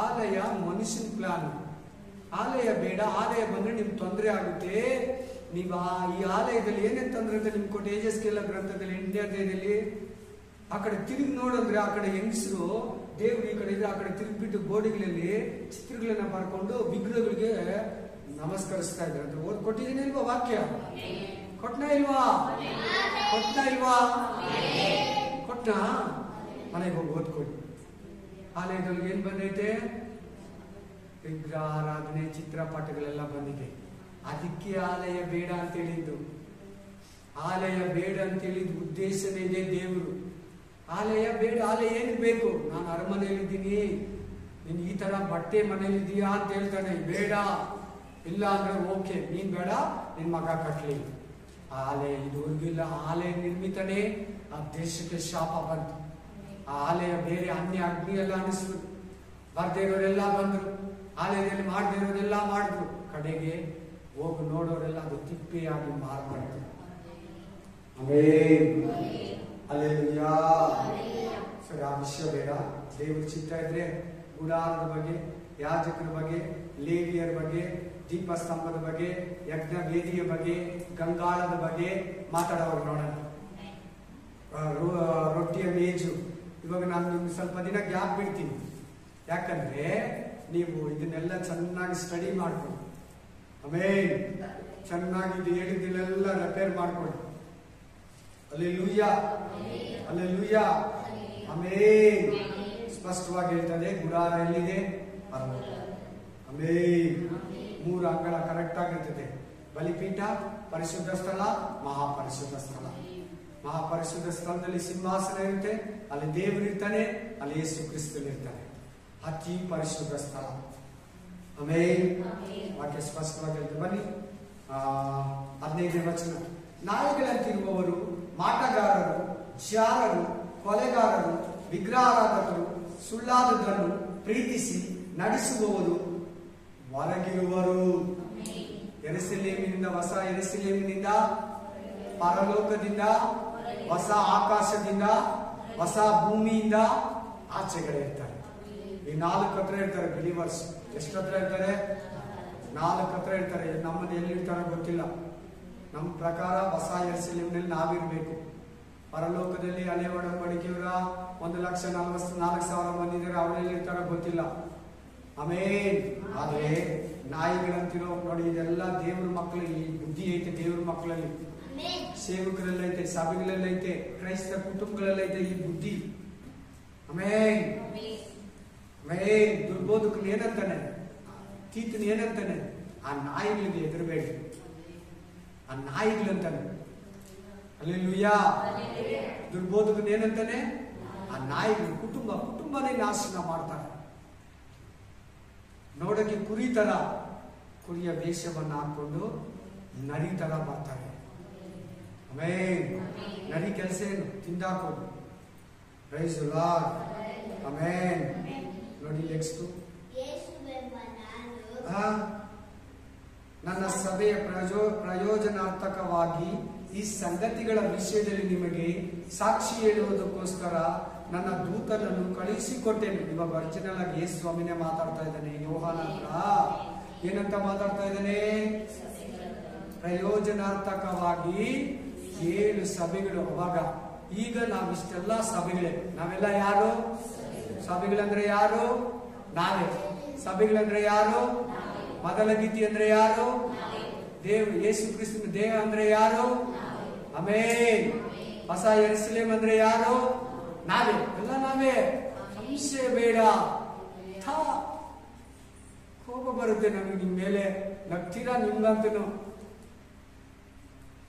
ಆಲಯ ಮನುಷ್ಯನ ಪ್ಲಾನ್. ಆಲಯ ಬೇಡ, ಆಲಯ ಬಂದ್ರೆ ನಿಮ್ಗೆ ತೊಂದರೆ ಆಗುತ್ತೆ. ನೀವು ಈ ಆಲಯದಲ್ಲಿ ಏನೆಂತಂದ್ರೆ ನಿಮ್ಗೆ ಕೊಟ್ಟು ಏಜಸ್ಕೆಲ್ಲ ಗ್ರಂಥದಲ್ಲಿ 8ನೇ ಅಧ್ಯಾಯದಲ್ಲಿ ಆ ಕಡೆ ತಿರುಗಿ ನೋಡಿದ್ರೆ ಆ ಕಡೆ ಹೆಂಗಸರು ದೇವ್ರು ಈ ಕಡೆ ಇದ್ರೆ ಆ ಕಡೆ ತಿರುಗಿಬಿಟ್ಟು ಗೋಡೆಗಳಲ್ಲಿ ಚಿತ್ರಗಳನ್ನ ಬರ್ಕೊಂಡು ವಿಗ್ರಹಗಳಿಗೆ ನಮಸ್ಕರಿಸ್ತಾ ಇದ್ದಾರೆ ಅಂತ ಓದ್ ಕೊಟ್ಟಿದ್ದೀನಿ ಇಲ್ವಾ ವಾಕ್ಯ? ಕೊಟ್ನಾ ಇಲ್ವಾ? ಕೊಟ್ನಾ ಇಲ್ವಾ? ಕೊಟ್ಟ ಮನೆಗೆ ಹೋಗಿ ಓದ್ಕೊಡಿ. ಆಲಯದಲ್ಲಿ ಏನ್ ಬಂದೈತೆ? ವಿಗ್ರಹ ಆರಾಧನೆ, ಚಿತ್ರಪಟಗಳೆಲ್ಲ ಬಂದಿದೆ. ಅದಕ್ಕೆ ಆಲಯ ಬೇಡ ಅಂತ ಹೇಳಿದ್ದು. ಆಲಯ ಬೇಡ ಅಂತ ಹೇಳಿದ ಉದ್ದೇಶನೇ ಇದೆ ದೇವರು. ಆಲಯ ಬೇಡ. ಆಲಯ ಏನಕ್ಕೆ ಬೇಕು? ನಾನು ಅರಮನೆಯಲ್ಲಿದ್ದೀನಿ, ನೀನ್ ಈ ತರ ಬಟ್ಟೆ ಮನೇಲಿದ್ದೀಯಾ ಅಂತ ಹೇಳ್ತಾನೆ. ಬೇಡ, ಇಲ್ಲ ಅಂದ್ರೆ ಓಕೆ, ನೀನ್ ಬೇಡ, ನಿನ್ ಮಗ ಕಟ್ಲಿ. ಆಲಯ ಇದುವರೆಗಿಲ್ಲ. ಆಲಯ ನಿರ್ಮಿತನೇ ಆ ದೇಶಕ್ಕೆ ಶಾಪ ಬಂತು. ಆ ಆಲಯ ಬೇರೆ ಅನ್ಯ ಅಗ್ನಿ ಎಲ್ಲ ಅನಿಸ್ತು. ಬರ್ದೇ ಇರೋರೆಲ್ಲ ಬಂದ್ರು, ಆಲಯದಲ್ಲಿ ಮಾಡದೇ ಇರೋರೆಲ್ಲ ಮಾಡಿದ್ರು. ಕಡೆಗೆ ಹೋಗಿ ನೋಡೋರೆಲ್ಲ ಅದು ತಿಪ್ಪೆಯಾಗಿ ಮಾರ್ಪಡ್ತು. ಅಲ್ಲೆಲ್ಲೂಯಾ. ಸರಿ, ಆ ವಿಷಯ ಬೇಡ. ದೇವ್ರ ಚಿತ್ತ ಇದ್ರೆ ಗುಡಾರದ ಬಗ್ಗೆ, ಯಾಜಕರ ಬಗ್ಗೆ, ಲೇವಿಯರ ಬಗ್ಗೆ, ದೀಪಸ್ತಂಭದ ಬಗ್ಗೆ, ಯಜ್ಞ ವೇದಿಯ ಬಗ್ಗೆ, ಗಂಗಾಳದ ಬಗ್ಗೆ ಮಾತಾಡೋರು ನೋಡೋಣ. ರೊಟ್ಟಿಯ ಮೇಜು. ಇವಾಗ ನಾನು ನಿಮ್ಗೆ ಸ್ವಲ್ಪ ದಿನ ಗ್ಯಾಪ್ ಬಿಡ್ತೀನಿ. ಯಾಕಂದ್ರೆ ನೀವು ಇದನ್ನೆಲ್ಲ ಚೆನ್ನಾಗಿ ಸ್ಟಡಿ ಮಾಡ್ಕೊಳ್ಳಿ. ಆಮೇಲೆ ಚೆನ್ನಾಗಿ ಇದು ಹೇಳಿದ್ದನ್ನೆಲ್ಲ ರಿಪೇರ್ ಮಾಡ್ಕೊಳ್ಳಿ. Hallelujah, hallelujah. ಆಮೇಲೆ ಸ್ಪಷ್ಟವಾಗಿ ಹೇಳ್ತದೆ ಗುಡಾರ ಎಲ್ಲಿದೆ? ಆಮೇಲೆ 3 ಅಂಗಳ ಕರೆಕ್ಟ್ ಆಗಿರ್ತದೆ. ಬಲಿಪೀಠ, ಪರಿಶುದ್ಧ ಸ್ಥಳ, ಮಹಾಪರಿಶುದ್ಧ ಸ್ಥಳ. ಮಹಾಪರಿಶುದ್ಧ ಸ್ಥಳದಲ್ಲಿ ಸಿಂಹಾಸನ ಇರುತ್ತೆ, ಅಲ್ಲಿ ದೇವರು ಇರ್ತಾನೆ, ಅಲ್ಲಿ ಯೇಸು ಕ್ರಿಸ್ತನು ಇರ್ತಾನೆ. ಅತಿ ಪರಿಶುದ್ಧ ಸ್ಥಳ. ಆಮೇಲೆ ವಾಕ್ಯ ಸ್ಪಷ್ಟವಾಗಿ ಹೇಳ್ತದೆ. ಬನ್ನಿ 15ನೇ ವಚನ. ನಾಯಿಗಳಂತಿರುವವರು, ಮಾಟಗಾರರು, ಜಾರರು, ಕೊಲೆಗಾರರು, ವಿಗ್ರಹಾರಾಧಕರು, ಸುಳ್ಳಾದದನ್ನು ಪ್ರೀತಿಸಿ ನಡೆಸುವವರು ಹೊರಗಿರುವರು. ಯೆರೂಸಲೇಮಿನಿಂದ, ಹೊಸ ಯೆರೂಸಲೇಮಿನಿಂದ, ಪರಲೋಕದಿಂದ, ಹೊಸ ಆಕಾಶದಿಂದ, ಹೊಸ ಭೂಮಿಯಿಂದ ಆಚೆಗಡೆ ಇರ್ತಾರೆ. ಈ 4 ಹತ್ರ ಇರ್ತಾರೆ ಬಿಲಿವರ್ಸ್. ಎಷ್ಟು ಹತ್ರ ಇರ್ತಾರೆ? 4 ಹತ್ರ ಇರ್ತಾರೆ. ನಮ್ಮದು ಎಲ್ಲಿರ್ತಾರೋ ಗೊತ್ತಿಲ್ಲ. ನಮ್ಮ ಪ್ರಕಾರ ಹೊಸ ಯೆರೂಸಲೇಮಿನಲ್ಲಿ ನಾವಿರ್ಬೇಕು. ಪರಲೋಕದಲ್ಲಿ ಹಳೆ ಒಡಂಬಡಿಕೆಯವರ 1,44,000 ಮಂದಿ ಇದ್ದಾರೆ. ಅವರೆಲ್ಲಿರ್ತಾರೋ ಗೊತ್ತಿಲ್ಲ. ಆಮೇಲೆ ಆದ್ರೆ ನಾಯಿಗಳಂತಿರೋ ನೋಡಿ, ಇದೆಲ್ಲ ದೇವ್ರ ಮಕ್ಕಳಿಗೆ ಈ ಬುದ್ಧಿ ಐತೆ. ದೇವ್ರ ಮಕ್ಕಳಲ್ಲಿ, ಸೇವಕರಲ್ಲೈತೆ, ಸಭೆಗಳಲ್ಲೈತೆ, ಕ್ರೈಸ್ತ ಕುಟುಂಬಗಳಲ್ಲೈತೆ ಈ ಬುದ್ಧಿ. ಆಮೇಲೆ ದುರ್ಬೋಧಕನು ಏನಂತಾನೆ? ತೀತನು ಏನಂತಾನೆ? ಆ ನಾಯಿಗಳಿಗೆ ಹೆದರಬೇಡಿ, ಆ ನಾಯಿಗಳಂತಾನೆ. ಅಲ್ಲೆಲ್ಲೂಯಾ. ದುರ್ಬೋಧಕನು ಏನಂತಾನೆ? ಆ ನಾಯಿಗಳು ಕುಟುಂಬನೇ ನಾಶನ ಮಾಡ್ತಾರೆ. ನೋಡಕ್ಕೆ ಕುರಿ ತರ, ಕುರಿಯ ವೇಷವನ್ನು ಹಾಕೊಂಡು ನರಿ ತರ ಬರ್ತಾರೆ. ಆಮೇಲೆ ನರಿ ಕೆಲಸ ಏನು? ತಿಂದಾಕೋದು. Praise the Lord. ಆಮೇಲೆ ನೋಡಿ ನೆಕ್ಸ್ಟ್. ನನ್ನ ಸಭೆಯ ಪ್ರಯೋಜನಾರ್ಥಕವಾಗಿ ಈ ಸಂಗತಿಗಳ ವಿಷಯದಲ್ಲಿ ನಿಮಗೆ ಸಾಕ್ಷಿ ಹೇಳುವುದಕ್ಕೋಸ್ಕರ ನನ್ನ ದೂತನನ್ನು ಕಳುಹಿಸಿಕೊಟ್ಟೆನು. ಇವಾಗ ಒರಿಜಿನಲ್ ಆಗಿ ಯೇಸು ಸ್ವಾಮಿನೇ ಮಾತಾಡ್ತಾ ಇದ್ದಾನೆ. ಯೋಹಾನ ಹತ್ರ ಏನಂತ ಮಾತಾಡ್ತಾ ಇದ್ದಾನೆ? ಪ್ರಯೋಜನಾರ್ಥಕವಾಗಿ 7 ಸಭೆಗಳು. ಅವಾಗ ಈಗ ನಾವಿಷ್ಟೆಲ್ಲ ಸಭೆಗಳೇ. ನಾವೆಲ್ಲ ಯಾರು? ಸಭೆಗಳಂದ್ರೆ ಯಾರು? ನಾವೇ. ಸಭೆಗಳಂದ್ರೆ ಯಾರು? ಮೊದಲ ಗೀತಿ ಅಂದ್ರೆ ಯಾರು? ದೇವ್ ಯೇಸು ಕ್ರಿಸ್ತನ ದೇಹ ಅಂದ್ರೆ ಯಾರು? ಆಮೇನ್. ಹೊಸ ಯೆರೂಸಲೇಮ್ ಅಂದ್ರೆ ಯಾರು? ನಾವೇ. ಎಲ್ಲ ನಾವೇ. ಸಂಶಯ ಬೇಡ. ಕೋಪ ಬರುತ್ತೆ ನಮಗೆ ನಿಮ್ ಮೇಲೆ. ನಗ್ತೀರಾ ನಿಮ್ಗಂತನು.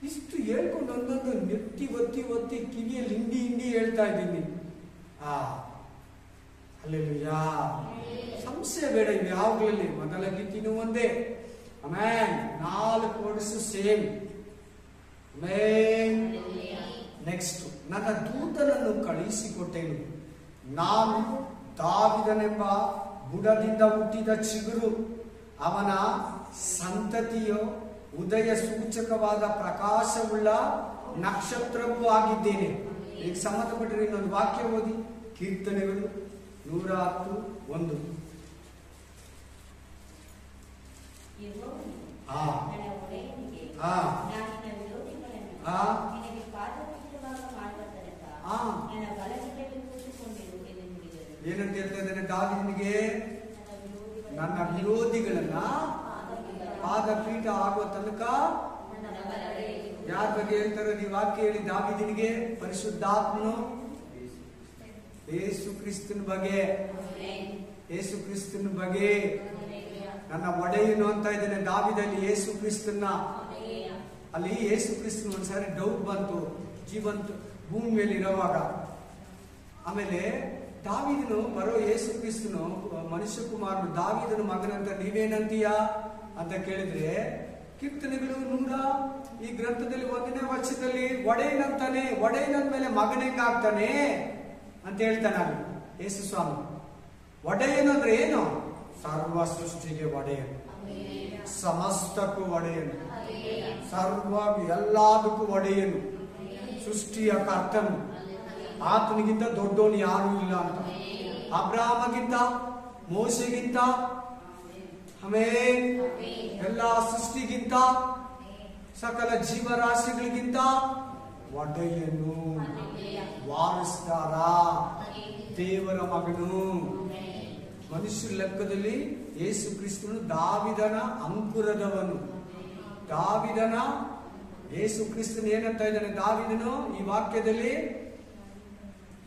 ಇಷ್ಟು ಹೇಳ್ಕೊಂಡು ಒಂದೊಂದು ನೆತ್ತಿ ಒತ್ತಿ ಕಿವಿಯಲ್ಲಿ ಹಿಂಡಿ ಹೇಳ್ತಾ ಇದ್ದೀನಿ. ಹಲ್ಲೆಲೂಯಾ. ಸಂಶಯ ಬೇಡ. ಇವು ಯಾವಾಗಲಲ್ಲಿ ಮೊದಲ ಗೀತಿನೂ ಒಂದೇ. ಆಮೇನ್. 4 ವರ್ಡ್ಸ್ ಸೇಮ್. ಆಮೇನ್. ನೆಕ್ಸ್ಟ್. ನನ್ನ ದೂತನನ್ನು ಕಳುಹಿಸಿಕೊಟ್ಟೆನು. ನಾನು ದಾವೀದನೆಂಬ ಬುಡದಿಂದ ಹುಟ್ಟಿದ ಚಿಗುರು, ಅವನ ಸಂತತಿಯು ಉದಯ ಸೂಚಕವಾದ ಪ್ರಕಾಶವುಳ್ಳ ನಕ್ಷತ್ರವೂ ಆಗಿದ್ದೇನೆ. ಈಗ ಸಂಬಂಧಪಟ್ಟಿರೋ ಇನ್ನೊಂದು ವಾಕ್ಯ ಓದಿ. ಕೀರ್ತನೆಗಳು 110:1. ಏನಂತ ಹೇಳ್ತಾ ಇದ್ದಾನೆ ದಾವೀದನಿಗೆ? ನನ್ನ ವಿರೋಧಿಗಳನ್ನ ಪಾದಪೀಠ ಆಗುವ ತನಕ. ಯಾರ ಬಗ್ಗೆ ಹೇಳ್ತಾರೆ ಈ ವಾಕ್ಯ ಹೇಳಿ? ದಾವೀದನಿಗೆ ಪರಿಶುದ್ಧಾತ್ಮನು ಯೇಸು ಕ್ರಿಸ್ತನ ಬಗ್ಗೆ, ಯೇಸು ಕ್ರಿಸ್ತನ ಬಗ್ಗೆ ನನ್ನ ಒಡೆಯನು ಅಂತ ಇದ್ದಾನೆ ದಾವೀದಲ್ಲಿ ಯೇಸು ಕ್ರಿಸ್ತನ. ಅಲ್ಲಿ ಯೇಸು ಕ್ರಿಸ್ತನ ಒಂದ್ಸಾರಿ ಡೌಟ್ ಬಂತು ಜೀವಂತ ಭೂಮಿ ಮೇಲೆ ಇರುವಾಗ. ಆಮೇಲೆ ದಾವೀದನು ಬರೋ ಯೇಸು ಕ್ರಿಸ್ತನು ಮನುಷ್ಯ ಕುಮಾರನು ದಾವೀದನ ಮಗನಂತ ನೀವೇನಂತೀಯ ಅಂತ ಕೇಳಿದ್ರೆ, ಕೀರ್ತನೆಗಳು 100 ಈ ಗ್ರಂಥದಲ್ಲಿ 1ನೇ ವರ್ಷದಲ್ಲಿ ಒಡೆಯನಂತಾನೆ. ಒಡೆಯನಂದ ಮೇಲೆ ಮಗನ ಹೆಂಗಾಗ್ತಾನೆ ಅಂತ ಹೇಳ್ತಾನೆ ಅಲ್ಲಿ ಯೇಸು ಸ್ವಾಮಿ. ಒಡೆಯನು ಅಂದ್ರೆ ಏನು? ಸರ್ವ ಸೃಷ್ಟಿಗೆ ಒಡೆಯನು, ಸಮಸ್ತಕ್ಕೂ ಒಡೆಯನು, ಸರ್ವ ಎಲ್ಲದಕ್ಕೂ ಒಡೆಯನು, ಸೃಷ್ಟಿಯ ಕರ್ತನು. ಆತನಿಗಿಂತ ದೊಡ್ಡವನು ಯಾರು ಇಲ್ಲ ಅಂತ. ಅಬ್ರಾಹ್ಮಗಿಂತ, ಮೋಶೆಗಿಂತ, ಆಮೇಲೆ ಎಲ್ಲ ಸೃಷ್ಟಿಗಿಂತ, ಸಕಲ ಜೀವರಾಶಿಗಳಿಗಿಂತ ಒಡೆಯನು, ವಾರಸ್ದಾರ, ದೇವರ ಮಗನು. ಮನುಷ್ಯ ಲೆಕ್ಕದಲ್ಲಿ ಯೇಸು ಕ್ರಿಸ್ತನು ದಾವಿದನ ಅಂಕುರದವನು. ದಾವಿದನ ಯೇಸು ಕ್ರಿಸ್ತನು ಏನಂತ ಇದ್ದಾನೆ ದಾವಿದನು ಈ ವಾಕ್ಯದಲ್ಲಿ?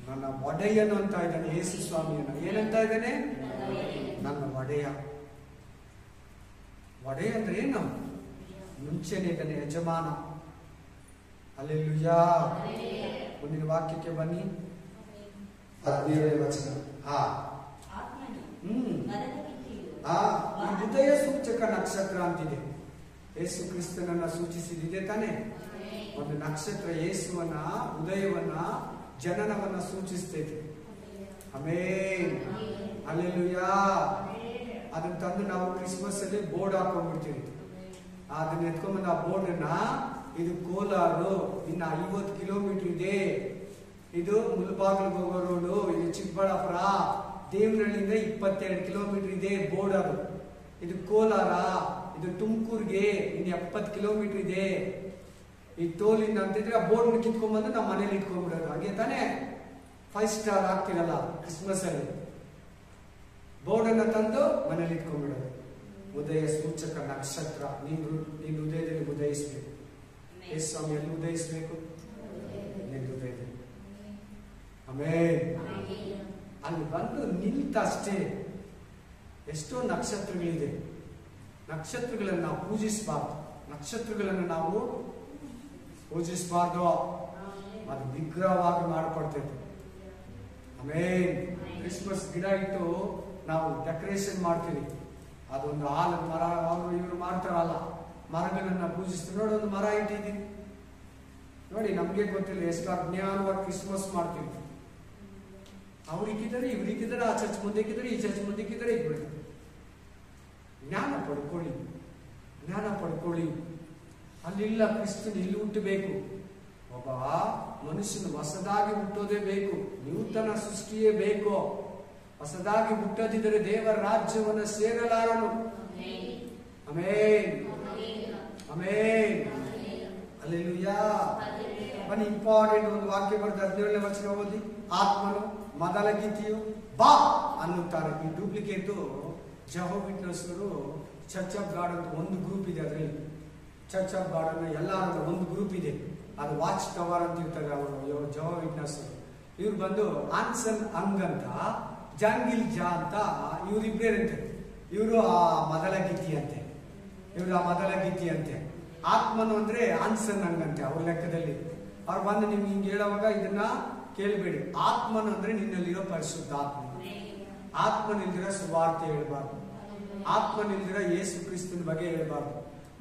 ನನ್ನ ಒಡೆಯನು ಅಂತ ಇದ್ದಾನೆ ಯೇಸು ಸ್ವಾಮಿಯನ್ನ. ಏನಂತ ಇದ್ದಾನೆ? ನನ್ನ ಒಡೆಯ. ಒಡೆಯ ಅಂದ್ರೆ ಏನು? ಮುಂಚೆನೆ ಇದ್ದಾನೆ ಯಜಮಾನ. ಹಲ್ಲೆಲೂಯಾ. ಮುಂದಿನ ವಾಕ್ಯಕ್ಕೆ ಬನ್ನಿ. 17ನೇ ವಚನ. ಹೃದಯ ಸೂಚಕ ನಕ್ಷತ್ರ ಅಂತಿದೆ. ಯೇಸು ಕ್ರಿಸ್ತನನ್ನ ಸೂಚಿಸಿದೆ ತಾನೆ. ಒಂದು ನಕ್ಷತ್ರ ಯೇಸುವನ್ನ ಹೃದಯವನ್ನ ಜನನವನ್ನ ಸೂಚಿಸ್ತೈತೆ. ಆಮೇನ್, ಹಲ್ಲೆಲೂಯಾ. ಅದನ್ನ ತಂದು ನಾವು ಕ್ರಿಸ್ಮಸ್ ಅಲ್ಲಿ ಬೋರ್ಡ್ ಹಾಕೊಂಡ್ಬಿಡ್ತೀವಿ. ಅದನ್ನ ಎತ್ಕೊಂಡ್ಬಂದು ಆ ಬೋರ್ಡ್ ಅನ್ನ, ಇದು ಕೋಲಾರು, ಇನ್ನ 50 ಕಿಲೋಮೀಟರ್ ಇದೆ, ಇದು ಮುಳಬಾಗಿಲಿಗೆ ಹೋಗೋ ರೋಡು, ಇದು ಚಿಕ್ಕಬಳ್ಳಾಪುರ, ದೇವನಹಳ್ಳಿಯಿಂದ 22 ಕಿಲೋಮೀಟರ್ ಇದೆ ಬೋರ್ಡ್. ಅದು ಇದು ಕೋಲಾರ, ಇದು ತುಮಕೂರ್ಗೆ ಇನ್ನು 70 ಕಿಲೋಮೀಟರ್ ಇದೆ. ಈ ಟೋಲಿಂದ ಅಂತಿದ್ರೆ ಆ ಬೋರ್ಡ್ ಕಿತ್ಕೊಂಡ್ಬಂದು ನಾವು ಮನೇಲಿ ಇಟ್ಕೊಂಡ್ಬಿಡೋದು. ಹಾಗೆ ತಾನೇ 5 ಸ್ಟಾರ್ ಹಾಕ್ತಿರಲ್ಲ ಕ್ರಿಸ್ಮಸ್ ಅಲ್ಲಿ, ಬೋರ್ಡ್ ಅನ್ನ ತಂದು ಮನೇಲಿ ಇಟ್ಕೊಂಡ್ಬಿಡೋದು. ಉದಯ ಸೂಚಕ ನಕ್ಷತ್ರ. ನೀನು ಹೃದಯದಲ್ಲಿ ಉದಯಿಸ್ಬೇಕು. ಯೇಸು ಸ್ವಾಮಿಯಲ್ಲಿ ಉದಯಿಸ್ಬೇಕು ನಿನ್ನ ಹೃದಯದಲ್ಲಿ. ಆಮೇಲೆ ಅಲ್ಲಿ ಬಂದು ನಿಂತಷ್ಟೇ. ಎಷ್ಟೋ ನಕ್ಷತ್ರಗಳಿದೆ. ನಕ್ಷತ್ರಗಳನ್ನು ನಾವು ಪೂಜಿಸಬಾರ್ದು. ನಕ್ಷತ್ರಗಳನ್ನು ನಾವು ಪೂಜಿಸಬಾರ್ದು. ಅದು ವಿಗ್ರಹವಾಗಿ ಮಾಡ್ಕೊಡ್ತೈತೆ. ಆಮೇಲೆ ಕ್ರಿಸ್ಮಸ್ ಗಿಡ ಇಟ್ಟು ನಾವು ಡೆಕೋರೇಷನ್ ಮಾಡ್ತೀವಿ. ಅದೊಂದು ಆಲದ ಮರ, ಅವರು ಇವರು ಮಾಡ್ತಾರಲ್ಲ, ಮರಗಳನ್ನ ಪೂಜಿಸ್ತೀವಿ. ನೋಡಿ, ಒಂದು ಮರ ಇಟ್ಟಿದ್ದೀವಿ ನೋಡಿ, ನಮ್ಗೆ ಗೊತ್ತಿಲ್ಲ ಎಷ್ಟು ಅಜ್ಞಾನವಾಗಿ ಕ್ರಿಸ್ಮಸ್ ಮಾಡ್ತೀವಿ. ಅವ್ರಿಗಿದ್ದಾರೆ, ಇವ್ರಿಗಿದ್ದಾರೆ, ಆ ಚರ್ಚ್ ಮುಂದಕ್ಕಿದ್ದಾರೆ, ಈ ಚರ್ಚ್ ಮುಂದಕ್ಕಿದ್ದಾರೆ, ಇದ್ಬಿಡ್ತಾರೆ. ಜ್ಞಾನ ಪಡ್ಕೊಳ್ಳಿ, ಜ್ಞಾನ ಪಡ್ಕೊಳ್ಳಿ. ಅಲ್ಲಿಲ್ಲ, ಕ್ರಿಸ್ತನ್ ಇಲ್ಲಿ ಹುಟ್ಟಬೇಕು. ಒಬ್ಬ ಮನುಷ್ಯನು ಹೊಸದಾಗಿ ಹುಟ್ಟೋದೇ ಬೇಕು. ನೂತನ ಸೃಷ್ಟಿಯೇ ಬೇಕು. ಹೊಸದಾಗಿ ಹುಟ್ಟದಿದ್ದರೆ ದೇವರ ರಾಜ್ಯವನ್ನು ಸೇರಲಾರನು. Amen, amen, hallelujah. ಬನ್ನಿ, ಇಂಪಾರ್ಟೆಂಟ್ ಒಂದು ವಾಕ್ಯ ಬರುತ್ತೆ. 17ನೇ ವಚನ ಓದಿ. ಆತ್ಮನು ಮೊದಲ ಗೀತೆಯು ಬಾ ಅನ್ನುತ್ತಾರೆ. ಈ ಡೂಪ್ಲಿಕೇಟ್ ಜೆಹೋವಾ ವಿಟ್ನೆಸ್ಸರು ಚರ್ಚ್ ಆಫ್ ಗಾಡ್ ಅಂತ ಒಂದು ಗ್ರೂಪ್ ಇದೆ. ಅದರಲ್ಲಿ ಚರ್ಚ್ ಆಫ್ ಗಾಡ್ ಅನ್ನ ಎಲ್ಲರೂ ಒಂದು ಗ್ರೂಪ್ ಇದೆ. ಅದು ವಾಚ್ ಟವರ್ ಅಂತ ಇರ್ತಾರೆ ಅವರು ಜೆಹೋವಾ ವಿಟ್ನೆಸ್. ಇವ್ರು ಬಂದು ಆನ್ಸನ್ ಅಂಗ್ ಅಂತ, ಜಾಂಗಿಲ್ ಜಾ ಅಂತ ಇವರಿಬ್ರೇರಂತೆ. ಇವರು ಆ ಮೊದಲ ಗೀತಿ ಅಂತೆ, ಇವರು ಆ ಮೊದಲ ಗೀತಿ ಅಂತೆ. ಆತ್ಮನು ಅಂದ್ರೆ ಆನ್ಸನ್ ಅಂಗ್ ಅಂತೆ ಅವ್ರ ಲೆಕ್ಕದಲ್ಲಿ. ಅವ್ರು ಬಂದು ನಿಮ್ಗೆ ಹಿಂಗೆ ಹೇಳುವಾಗ ಇದನ್ನ ಕೇಳಬೇಡಿ. ಆತ್ಮನು ಅಂದ್ರೆ ನಿನ್ನಲ್ಲಿರೋ ಪರಿಶುದ್ಧ ಆತ್ಮ. ಆತ್ಮನಿಲ್ದಿರ ಸುವಾರ್ತೆ ಹೇಳ್ಬಾರ್ದು. ಆತ್ಮನಿಲ್ದಿರ ಯೇಸು ಕ್ರಿಸ್ತನ ಬಗ್ಗೆ ಹೇಳ್ಬಾರ್ದು.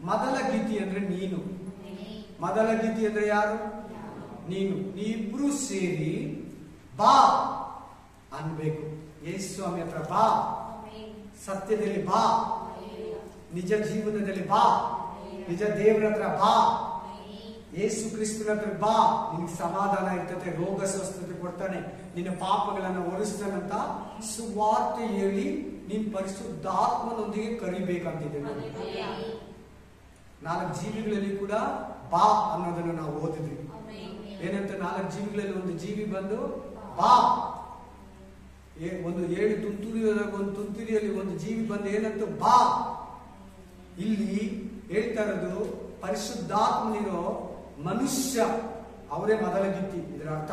ಮೊದಲ ಗೀತಿ ಅಂದ್ರೆ ನೀನು. ಮೊದಲ ಗೀತಿ ಅಂದ್ರೆ ಯಾರು? ನೀನು. ನೀವಿಬ್ರು ಸೇರಿ ಬಾ ಅನ್ಬೇಕು. ಯೇಸು ಸ್ವಾಮಿ ಹತ್ರ ಬಾ, ಸತ್ಯದಲ್ಲಿ ಬಾ, ನಿಜ ಜೀವನದಲ್ಲಿ ಬಾ, ನಿಜ ದೇವರ ಹತ್ರ ಬಾ, ಯೇಸು ಕ್ರಿಸ್ತನ ಹತ್ರ ಬಾ. ನಿನಗೆ ಸಮಾಧಾನ ಇರ್ತದೆ, ರೋಗ ಸ್ವಸ್ಥತೆ ಕೊಡ್ತಾನೆ, ನಿನ್ನ ಪಾಪಗಳನ್ನು ಒರೆಸ್ತಾನಂತ ಸುವಾರ್ತೆ ಹೇಳಿ ನಿನ್ ಪರಿಶುದ್ಧಾತ್ಮನೊಂದಿಗೆ ಕರಿಬೇಕಂತಿದೆ. 4 ಜೀವಿಗಳಲ್ಲಿ ಕೂಡ ಬಾ ಅನ್ನೋದನ್ನು ನಾವು ಓದಿದ್ವಿ. ಏನಂತ 4 ಜೀವಿಗಳಲ್ಲಿ ಒಂದು ಜೀವಿ ಬಂದು ಬಾ, ಒಂದು 7 ತುಂತುರಿಯೊಳಗೆ ಒಂದು ತುಂತುರಿಯಲ್ಲಿ ಒಂದು ಜೀವಿ ಬಂದು ಏನಂತ ಬಾ. ಇಲ್ಲಿ ಹೇಳ್ತಾ ಇರೋದು ಪರಿಶುದ್ಧಾತ್ಮನಿರೋ ಮನುಷ್ಯ ಅವರೇ ಮೊದಲ ಗಿತ್ತಿ. ಇದರ ಅರ್ಥ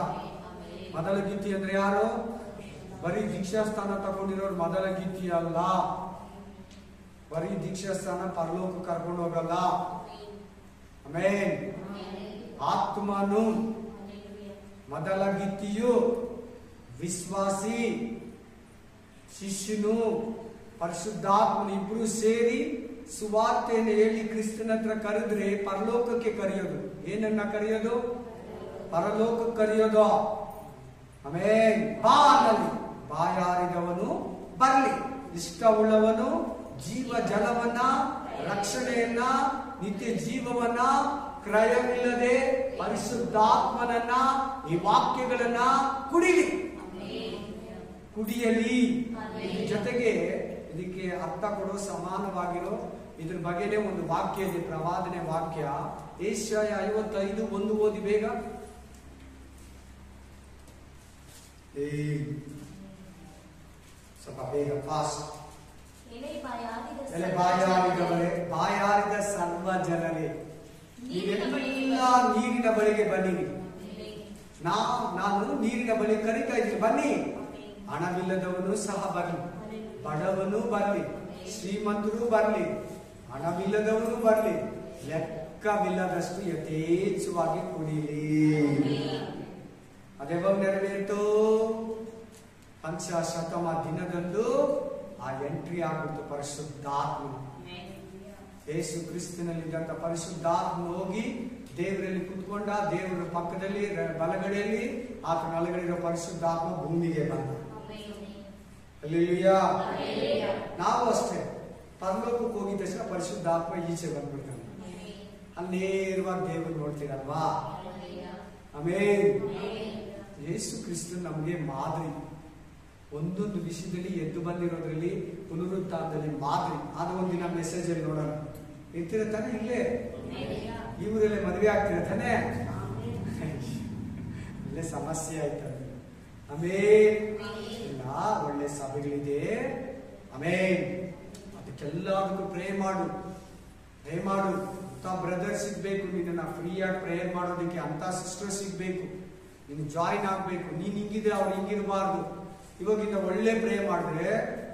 ಮೊದಲ ಗಿತ್ತಿ ಅಂದ್ರೆ ಯಾರು? ಬರೀ ದೀಕ್ಷಾಸ್ಥಾನ ತಗೊಂಡಿರೋರು ಮೊದಲ ಗಿತ್ತಿ ಅಲ್ಲ. ಬರೀ ದೀಕ್ಷಾಸ್ಥಾನ ಪರಲೋಕ ಕರ್ಕೊಂಡು ಹೋಗಲ್ಲ. ಆಮೇನ್. ಆತ್ಮನು ಮೊದಲ ಗಿತ್ತಿಯು, ವಿಶ್ವಾಸಿ ಶಿಷ್ಯನು ಪರಿಶುದ್ಧಾತ್ಮನು ಇಬ್ರು ಸೇರಿ ಸುವಾರ್ತೆಯನ್ನು ಹೇಳಿ ಕ್ರಿಸ್ತನ ಹತ್ರ ಕರೆದ್ರೆ ಪರಲೋಕಕ್ಕೆ ಕರೆಯೋದು. ಏನನ್ನ ಕರೆಯೋದು? ಪರಲೋಕಕ್ಕೆ ಕರೆಯೋದು. ಆಮೇನ್. ಬಾ ಅನ್ನಲಿ. ಬಾಯಾರಿದವನು ಬರ್ಲಿ, ಇಷ್ಟವುಳ್ಳವನು ಜೀವ ಜಲವನ್ನ, ರಕ್ಷಣೆಯನ್ನ, ನಿತ್ಯ ಜೀವವನ್ನ, ಕ್ರಯವಿಲ್ಲದೆ ಪರಿಶುದ್ಧಾತ್ಮನನ್ನ, ಈ ವಾಕ್ಯಗಳನ್ನ ಕುಡಿಲಿ, ಕುಡಿಯಲಿ. ಇದ್ರ ಜೊತೆಗೆ ಇದಕ್ಕೆ ಅರ್ಥ ಕೊಡೋ ಸಮಾನವಾಗಿರೋ ಇದ್ರ ಬಗ್ಗೆನೇ ಒಂದು ವಾಕ್ಯ ಇದೆ, ಪ್ರವಾದನೆ ವಾಕ್ಯ. ಏಷ್ಯಾಯ 55:1 ಓದಿ ಬೇಗ. ಸ್ವಲ್ಪ ಬೇಗ, ಫಾಸ್ಟ್. ಬಾಯಾರಿದ ಸರ್ವ ಜನರೇ, ನೀವೆಲ್ಲ ನೀರಿನ ಬಳಿಗೆ ಬನ್ನಿರಿ. ನಾನು ನೀರಿನ ಬಳಿ ಕರೀತಾ ಇದ್ದೀನಿ, ಬನ್ನಿ. ಹಣವಿಲ್ಲದವನು ಸಹ ಬರಲಿ, ಬಡವನು ಬರಲಿ, ಶ್ರೀಮಂತರು ಬರಲಿ, ಹಣವಿಲ್ಲದವನು ಬರಲಿ, ಲೆಕ್ಕವಿಲ್ಲದಷ್ಟು ಯಥೇಚ್ಛವಾಗಿ ಕುಡಿಲಿ. ಅದೇವಾಗ ನೆರವೇರಿತು. ಪಂಚಶತಮ ದಿನದಂದು ಆ ಎಂಟ್ರಿ ಆಗ್ಬಿಡ್ತು ಪರಿಶುದ್ಧಾತ್ಮ. ಯೇಸು ಕ್ರಿಸ್ತನಲ್ಲಿದ್ದಂತ ಪರಿಶುದ್ಧಾತ್ಮ ಹೋಗಿ ದೇವರಲ್ಲಿ ಕುತ್ಕೊಂಡ, ದೇವರ ಪಕ್ಕದಲ್ಲಿ ಬಲಗಡೆಯಲ್ಲಿ, ಆತನ ಒಳಗಡೆ ಪರಿಶುದ್ಧಾತ್ಮ ಭೂಮಿಗೆ ಬಂದ. ಹಲ್ಲೆಲೂಯಾ. ನಾವು ಅಷ್ಟೇ ಪರಲೋಕಕ್ಕೆ ಹೋಗಿದ ತಕ್ಷಣ ಪರಿಶುದ್ಧಾತ್ಮ ಈಚೆ ಬಂದ್ಬಿಡ್ತಾನೆ. ಅಲ್ಲಿ ನೇರವಾಗಿ ದೇವರು ನೋಡ್ತೀರಲ್ವಾ. ಆಮೇಲೆ ಯೇಸು ಕ್ರಿಸ್ತನ್ ನಮಗೆ ಮಾದರಿ. ಒಂದೊಂದು ವಿಷಯದಲ್ಲಿ ಎದ್ದು ಬಂದಿರೋದ್ರಲ್ಲಿ, ಪುನರುತ್ಥಾನದಲ್ಲಿ ಮಾದರಿ. ಅದು ಒಂದಿನ ಮೆಸೇಜ್ ಅಲ್ಲಿ ನೋಡೋಣ. ಇರ್ತೀರ ತಾನೆ? ಇಲ್ಲೇ ಇವರೆಲ್ಲ ಮದುವೆ ಆಗ್ತಿರ ತಾನೆ? ಇಲ್ಲೇ ಸಮಸ್ಯೆ ಆಯ್ತದೆ. ಆಮೇಲೆ ಇಲ್ಲ, ಒಳ್ಳೆ ಸಭೆಗಳಿದೆ. ಆಮೇಲೆ ಅದಕ್ಕೆಲ್ಲದಕ್ಕೂ ಪ್ರೇ ಮಾಡು, ಪ್ರೇ ಮಾಡು. ಅಂತ ಬ್ರದರ್ ಸಿಗ್ಬೇಕು, ನಿನ್ನ ಫ್ರೀಯಾಗಿ ಪ್ರೇಯರ್ ಮಾಡೋದಕ್ಕೆ ಅಂತ ಸಿಸ್ಟರ್ ಸಿಗ್ಬೇಕು, ನೀನು ಜಾಯಿನ್ ಆಗ್ಬೇಕು. ನೀನ್ ಹಿಂಗಿದ್ರೆ ಅವ್ರು ಹಿಂಗಿರಬಾರ್ದು. ಇವಾಗಿಂದ ಒಳ್ಳೆ ಪ್ರೇ ಮಾಡಿದ್ರೆ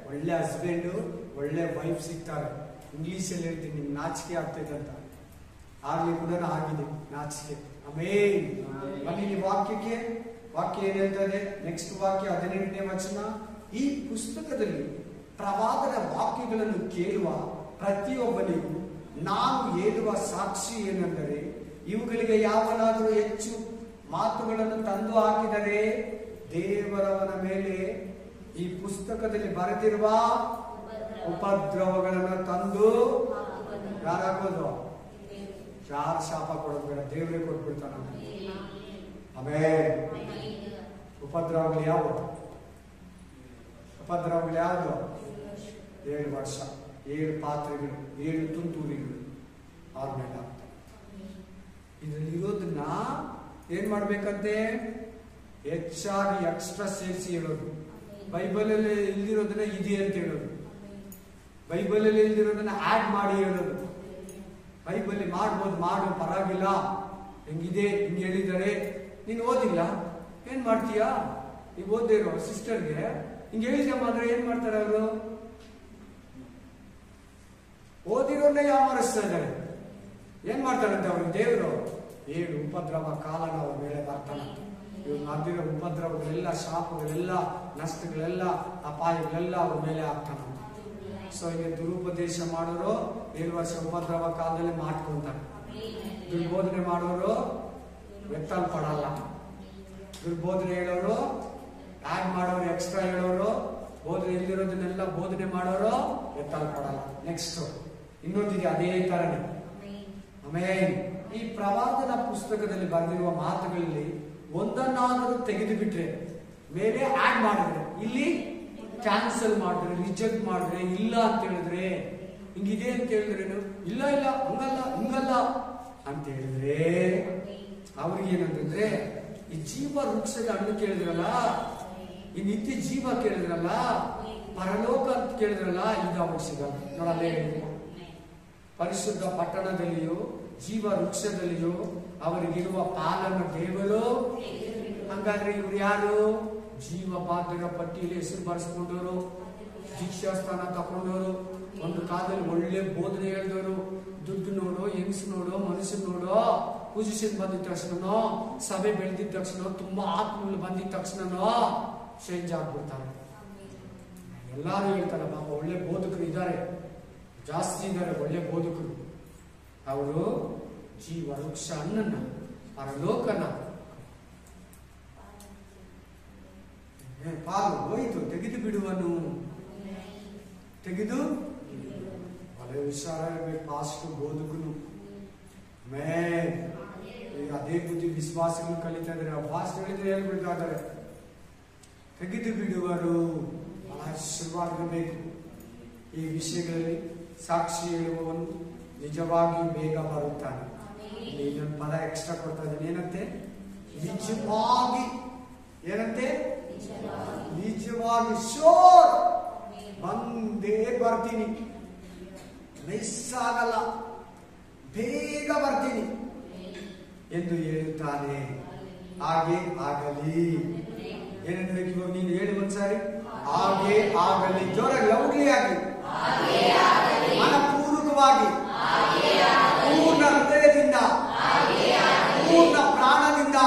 ಒಳ್ಳೆ ಹಸ್ಬೆಂಡು, ಒಳ್ಳೆ ವೈಫ್ ಸಿಗ್ತಾರೆ. ಇಂಗ್ಲಿಷಲ್ಲಿ ಹೇಳ್ತೀನಿ, ನಿಮ್ಗೆ ನಾಚಿಕೆ ಆಗ್ತೈತೆ ಅಂತ. ಆಗ್ಲಿ ಕೂಡ ಆಗಿದೆ ನಾಚಿಕೆ. ಆಮೇಲೆ ಬನ್ನಿ ನೀವು ವಾಕ್ಯಕ್ಕೆ. ವಾಕ್ಯ ಏನ್ ಹೇಳ್ತದೆ? ನೆಕ್ಸ್ಟ್ ವಾಕ್ಯ 18ನೇ ವಚನ. ಈ ಪುಸ್ತಕದಲ್ಲಿ ಪ್ರವಾದನ ವಾಕ್ಯಗಳನ್ನು ಕೇಳುವ ಪ್ರತಿಯೊಬ್ಬನಿಗೂ ನಾನು ಹೇಳುವ ಸಾಕ್ಷಿ ಏನೆಂದರೆ, ಇವುಗಳಿಗೆ ಯಾವನಾದರೂ ಹೆಚ್ಚು ಮಾತುಗಳನ್ನು ತಂದು ಹಾಕಿದರೆ ದೇವರವನ ಮೇಲೆ ಈ ಪುಸ್ತಕದಲ್ಲಿ ಬರೆದಿರುವ ಉಪದ್ರವಗಳನ್ನು ತಂದು ಯಾರಾಗೋದು? ಯಾರು ಶಾಪ ಕೊಡೋದು ಬೇಡ, ದೇವರೇ ಕೊಟ್ಬಿಡ್ತಾನ. ಆಮೇಲೆ ಉಪದ್ರವಗಳು ಯಾವುದು? ಉಪದ್ರವಗಳು ಯಾವುದು? 7 ವರ್ಷ, 7 ಪಾತ್ರೆಗಳು, 7 ತುಂತುರಿಗಳು ಅವ್ರ ಮೇಲೆ ಆಗ್ತವೆ. ಇದರಲ್ಲಿ ಇರೋದನ್ನ ಏನ್ ಮಾಡ್ಬೇಕಂತೆ? ಹೆಚ್ಚಾಗಿ ಎಕ್ಸ್ಟ್ರಾ ಸೇರಿಸಿ ಹೇಳೋದು. ಬೈಬಲಲ್ಲಿ ಇಲ್ದಿರೋದನ್ನ ಇದೆ ಅಂತ ಹೇಳೋದು, ಬೈಬಲಲ್ಲಿ ಇಲ್ದಿರೋದನ್ನ ಆಡ್ ಮಾಡಿ ಹೇಳೋದು. ಬೈಬಲ್ ಮಾಡ್ಬೋದು, ಮಾಡು, ಪರವಾಗಿಲ್ಲ, ಹೆಂಗಿದೆ, ಹಿಂಗೆ ಹೇಳಿದ್ದಾರೆ. ನೀನು ಓದಿಲ್ಲ, ಏನ್ ಮಾಡ್ತೀಯಾ? ಈಗ ಓದ್ದೇ ಇರೋ ಸಿಸ್ಟರ್ಗೆ ಹಿಂಗೆ ಹೇಳಿದ ಮಾತ್ರ ಏನ್ ಮಾಡ್ತಾರೆ ಅವರು? ಓದಿರೋನ್ನೇ ಯಾಮರಿಸ್ತಾ ಇದ್ದಾರೆ. ಏನ್ ಮಾಡ್ತಾರಂತೆ ಅವ್ರಿಗೆ? ದೇವರು 7 ಉಪದ್ರವ ಕಾಲನ ಅವ್ರ ಮೇಲೆ ಬರ್ತಾನಂತೆ. ಇವ್ರು ನಡೆದಿರೋ ಉಪದ್ರವಗಳೆಲ್ಲ, ಶಾಪಗಳೆಲ್ಲ, ನಷ್ಟಗಳೆಲ್ಲ, ಅಪಾಯಗಳೆಲ್ಲ ಅವ್ರ ಮೇಲೆ ಆಗ್ತಾನಂತೆ. ಸೊ ಈಗ ದುರುಪದೇಶ ಮಾಡೋರು 7 ವರ್ಷ ಉಪದ್ರವ ಕಾಲದಲ್ಲಿ ಮಾಡ್ಕೊಂತಾರೆ. ದುರ್ಬೋಧನೆ ಮಾಡೋರು ಎತ್ತಲ್ ಪಡಲ್ಲ. ದುರ್ಬೋಧನೆ ಹೇಳೋರು, ಆಡ್ ಮಾಡೋರು, ಎಕ್ಸ್ಟ್ರಾ ಹೇಳೋರು, ಬೋಧನೆ ಇಲ್ಲಿರೋದನ್ನೆಲ್ಲ ಬೋಧನೆ ಮಾಡೋರು ಎತ್ತಲ್ ಪಡಲ್ಲ. ನೆಕ್ಸ್ಟ್ ಇನ್ನೊಂದಿದೆ ಅದೇ ತರನೇ. ಆಮೇಲೆ ಈ ಪ್ರವಾದನ ಪುಸ್ತಕದಲ್ಲಿ ಬರೆದಿರುವ ಮಾತುಗಳಲ್ಲಿ ಒಂದನ್ನಾದರೂ ತೆಗೆದು ಬಿಟ್ರೆ, ಮೇಲೆ ಆಡ್ ಮಾಡಿದ್ರೆ, ಇಲ್ಲಿ ಕ್ಯಾನ್ಸಲ್ ಮಾಡಿದ್ರೆ, ರಿಜೆಕ್ಟ್ ಮಾಡಿದ್ರೆ, ಇಲ್ಲ ಅಂತ ಹೇಳಿದ್ರೆ ಹಿಂಗಿದೆ ಅಂತ ಹೇಳಿದ್ರೇನು, ಇಲ್ಲ ಇಲ್ಲ ಹಂಗಲ್ಲ ಹಿಂಗಲ್ಲ ಅಂತ ಹೇಳಿದ್ರೆ ಅವ್ರಿಗೇನಂತಂದ್ರೆ ಈ ಜೀವ ವೃಕ್ಷದ ಹಣ್ಣು ಕೇಳಿದ್ರಲ್ಲ, ಈ ನಿತ್ಯ ಜೀವ ಕೇಳಿದ್ರಲ್ಲ, ಪರಲೋಕ ಅಂತ ಕೇಳಿದ್ರಲ್ಲ, ಇದು ಅವ್ರಿಗೆ ಸಿಗಲ್ಲ. ನೋಡಲ್ಲೇ ಹೇಳಿದ್ರು, ಪರಿಶುದ್ಧ ಪಟ್ಟಣದಲ್ಲಿಯೋ ಜೀವ ವೃಕ್ಷದಲ್ಲಿಯೋ ಅವರಿಗಿರುವ ಪಾಲನ್ನು ದೇವರು. ಹಂಗಾದ್ರೆ ಇವ್ರು ಯಾರು? ಜೀವ ಬಾಧ್ಯರ ಪಟ್ಟಿಯಲ್ಲಿ ಹೆಸರು ಬರೆಸ್ಕೊಂಡವರು, ದೀಕ್ಷಾಸ್ಥಾನ ತಕೊಂಡವರು, ಒಂದು ಕಾಲದಲ್ಲಿ ಒಳ್ಳೆ ಬೋಧನೆ ಹೇಳಿದವರು, ದುಡ್ಡು ನೋಡೋ, ಹೆಂಗಸು ನೋಡೋ, ಮನುಷ್ಯನ್ ನೋಡೋ, ಪೊಸಿಷನ್ ಬಂದಿದ ತಕ್ಷಣನೋ, ಸಭೆ ಬೆಳೆದಿದ ತಕ್ಷಣ, ತುಂಬಾ ಆತ್ಮಗಳು ಬಂದಿದ ತಕ್ಷಣನೋ ಚೇಂಜ್ ಆಗ್ಬಿಡ್ತಾರೆ. ಎಲ್ಲಾರು ಹೇಳ್ತಾರೆ, ಪಾಪ ಒಳ್ಳೆ ಬೋಧಕರು ಇದ್ದಾರೆ, ಜಾಸ್ತಿ ಇದ್ದಾರೆ ಒಳ್ಳೆ ಬೋಧಕರು. ಅವರು ಜೀವ ವೃಕ್ಷ ಹಣ್ಣನ್ನ, ಪರಲೋಕನ ಪಾಲು ಹೋಯಿತು, ತೆಗೆದು ಬಿಡುವನು, ತೆಗೆದು ಒಳ್ಳೆ ಹುಷಾರಾಗಬೇಕು. ಪಾಸ್ಟ್ ಬೋಧಕನು ಅದೇ ಬುದ್ಧಿ ವಿಶ್ವಾಸಗಳು ಕಲಿತಾ ಇದ್ದಾರೆ. ಫಾಸ್ಟ್ ಹೇಳಿದ್ರೆ ಹೇಳ್ಬಿಡ್ತಾ ಇದ್ದಾರೆ, ತೆಗೆದು ಬಿಡುವರು. ಬಹಳ ಶುರುವಾಗಿರಬೇಕು ಈ ವಿಷಯಗಳಲ್ಲಿ. ಸಾಕ್ಷಿ ಹೇಳುವವನು ನಿಜವಾಗಿ ಬೇಗ ಬರುತ್ತಾನೆ. ಇನ್ನೊಂದು ಪದ ಎಕ್ಸ್ಟ್ರಾ ಕೊಡ್ತಾ ಇದ್ದೀನಿ, ಏನಂತೆ? ನಿಜವಾಗಿ. ಏನಂತೆ? ನಿಜವಾಗಿ. ಶೋರ್ ಬಂದೇ ಬರ್ತೀನಿ, ಮಿಸ್ ಆಗಲ್ಲ, ಬೇಗ ಬರ್ತೀನಿ ಎಂದು ಹೇಳುತ್ತಾನೆ. ಹಾಗೆ ಆಗಲಿ. ಏನನ್ಬೇಕು ಇವಾಗ ನೀನು ಹೇಳಿ ಒಂದ್ಸಾರಿ, ಹಾಗೆ ಆಗಲಿ. ಜೋರಾಗಿ, ಲೌಡ್ಲಿ ಆಗಿ, ಮನಪೂರ್ವಕವಾಗಿ, ಪೂರ್ಣ ಹೃದಯದಿಂದ, ಪೂರ್ಣ ಪ್ರಾಣದಿಂದ,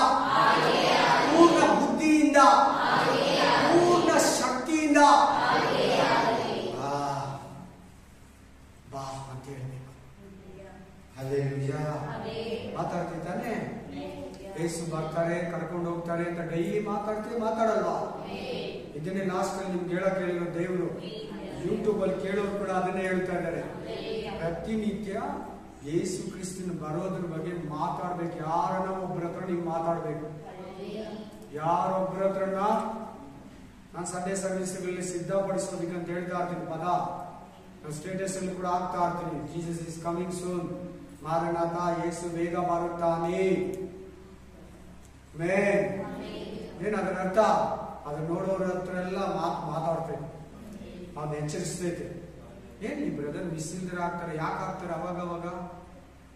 ಪೂರ್ಣ ಬುದ್ಧಿಯಿಂದ, ಪೂರ್ಣ ಶಕ್ತಿಯಿಂದ ಬಾ ಅಂತ ಹೇಳ್ಬೇಕು. ಹಲ್ಲೆಲೂಯಾ. ಮಾತಾಡ್ತಿದ್ದಾನೆ. ಯೇಸು ಬರ್ತಾರೆ, ಕರ್ಕೊಂಡು ಹೋಗ್ತಾರೆ ಅಂತ ಡೈಲಿ ಮಾತಾಡಲ್ವಾ? ಇದನ್ನೇ ಲಾಸ್ಟ್ ಅಲ್ಲಿ ನಿಮ್ಗೆ ಹೇಳಕ್ ಹೇಳಿರೋ ದೇವರು. ಯೂಟ್ಯೂಬ್ ಅಲ್ಲಿ ಕೇಳೋರು ಕೂಡ ಅದನ್ನೇ ಹೇಳ್ತಾ ಇದ್ದಾರೆ. ಪ್ರತಿನಿತ್ಯ ಯೇಸು ಕ್ರಿಸ್ತನ ಬರೋದ್ರ ಬಗ್ಗೆ ಮಾತಾಡ್ಬೇಕು. ಯಾರನ್ನ ಒಬ್ಬರ ಹತ್ರ ನೀವು ಮಾತಾಡ್ಬೇಕು. ಯಾರೊಬ್ಬರ ಹತ್ರನ ನಾನು ಸಂಡೇ ಸರ್ವಿಸ್ಗಳಲ್ಲಿ ಸಿದ್ಧಪಡಿಸೋದಕ್ಕೆ ಅಂತ ಹೇಳ್ತಾ ಇರ್ತೀನಿ. ಪದ ನಾನು ಸ್ಟೇಟಸ್ ಅಲ್ಲಿ ಕೂಡ ಆಗ್ತಾ ಇರ್ತೀನಿ, Jesus is coming soon, Maranatha, ಯೇಸು ಬೇಗ ಬರುತ್ತಾನೆ. ಏನ್ ಅದರ ಅರ್ಥ? ಅದನ್ನ ನೋಡೋರ ಹತ್ರ ಎಲ್ಲ ಮಾತಾಡ್ತೇನೆ, ಅದು ಎಚ್ಚರಿಸ್ತೈತೆ. ಏನ್ ಈ ಬ್ರದರ್ ಮಿಸ್ ಇಲ್ದ್ರೆ ಆಗ್ತಾರೆ, ಯಾಕೆ ಆಗ್ತಾರೆ? ಅವಾಗ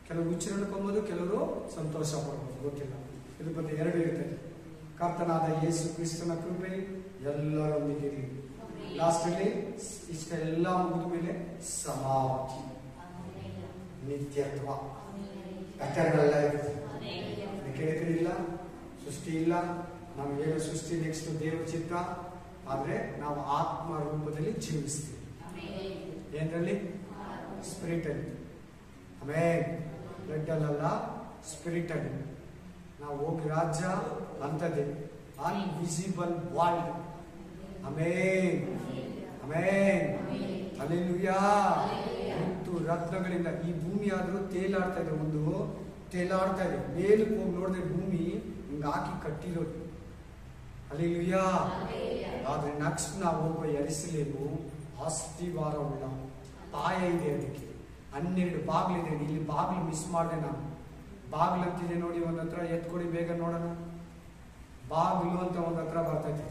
ಕೆಲವು ಹುಚ್ಚರನ್ಕೊಂಬೋದು, ಕೆಲವರು ಸಂತೋಷ ಪಡ್ಬೋದು, ಗೊತ್ತಿಲ್ಲ. ಇದ್ರ ಬಗ್ಗೆ ಎರಡು ಇರ್ತದೆ. ಕರ್ತನಾದ ಯೇಸು ಕ್ರಿಸ್ತನ ಕೃಪೆ ಎಲ್ಲರೊಂದಿಗೆ ಇರಲಿ. ಲಾಸ್ಟ್ ಅಲ್ಲಿ ಇಷ್ಟೆಲ್ಲ ಮುಗಿದ ಮೇಲೆ ಸಮಾಪ್ತಿ, ನಿತ್ಯತ್ವ, ಕಥೆಗಳೆಲ್ಲ ಇರುತ್ತೆ. ಕೇಳ್ತಿರಿಲ್ಲ, ಸೃಷ್ಟಿ ಇಲ್ಲ. ನಾವು ಹೇಳೋ ಸೃಷ್ಟಿ ನೆಕ್ಸ್ಟ್ ದೇವರ ಚಿತ್ತ. ಆದ್ರೆ ನಾವು ಆತ್ಮ ರೂಪದಲ್ಲಿ ಜೀವಿಸ್ತೀವಿ. ಏನ್ರಲ್ಲಿ? ಸ್ಪಿರಿಟ್ ಅಲ್ಲಿ. ಆಮೇಲೆ ಬ್ಲಡ್ ಅಲ್ಲ, ಸ್ಪಿರಿಟ್ ಅಲ್ಲಿ ನಾವು ಹೋಗಿ ರಾಜ್ಯ ಅಂತದೆ, ಅನ್ವಿಸಿಬಲ್ ವರ್ಲ್ಡ್. ಆಮೇನ್ ಆಮೇನ್ ಹಲ್ಲೆಲೂಯಾ. ಮುತ್ತು ರತ್ನಗಳಿಂದ ಈ ಭೂಮಿ ಆದ್ರೂ ತೇಲಾಡ್ತಾ ಇದೆ, ಒಂದು ತೇಲಾಡ್ತಾ ಇದೆ. ಮೇಲಕ್ಕೆ ಹೋಗಿ ನೋಡಿದ್ರೆ ಭೂಮಿ ಹಿಂಗ ಹಾಕಿ ಕಟ್ಟಿರೋದು. ಹಲ್ಲೆಲೂಯಾ. ಆದ್ರೆ ನೆಕ್ಸ್ಟ್ ನಾವು ಹೋಗುವ ಯೆರೂಸಲೇಮು ಅಸ್ಥಿವಾರ ಉಳ್ಳ ಪಾಯ ಇದೆ, ಅದಕ್ಕೆ 12 ಬಾಗಿಲಿದೆ. ಇಲ್ಲಿ ಬಾಗಿಲು ಮಿಸ್ ಮಾಡಿದೆ ನಾನು. ಬಾಗಿಲು ಅಂತಿದೆ ನೋಡಿ, ಒಂದ್ ಹತ್ರ ಎತ್ಕೊಡಿ ಬೇಗ ನೋಡೋಣ. ಬಾಗಿಲು ಅಂತ ಒಂದ್ ಹತ್ರ ಬರ್ತೈತೆ.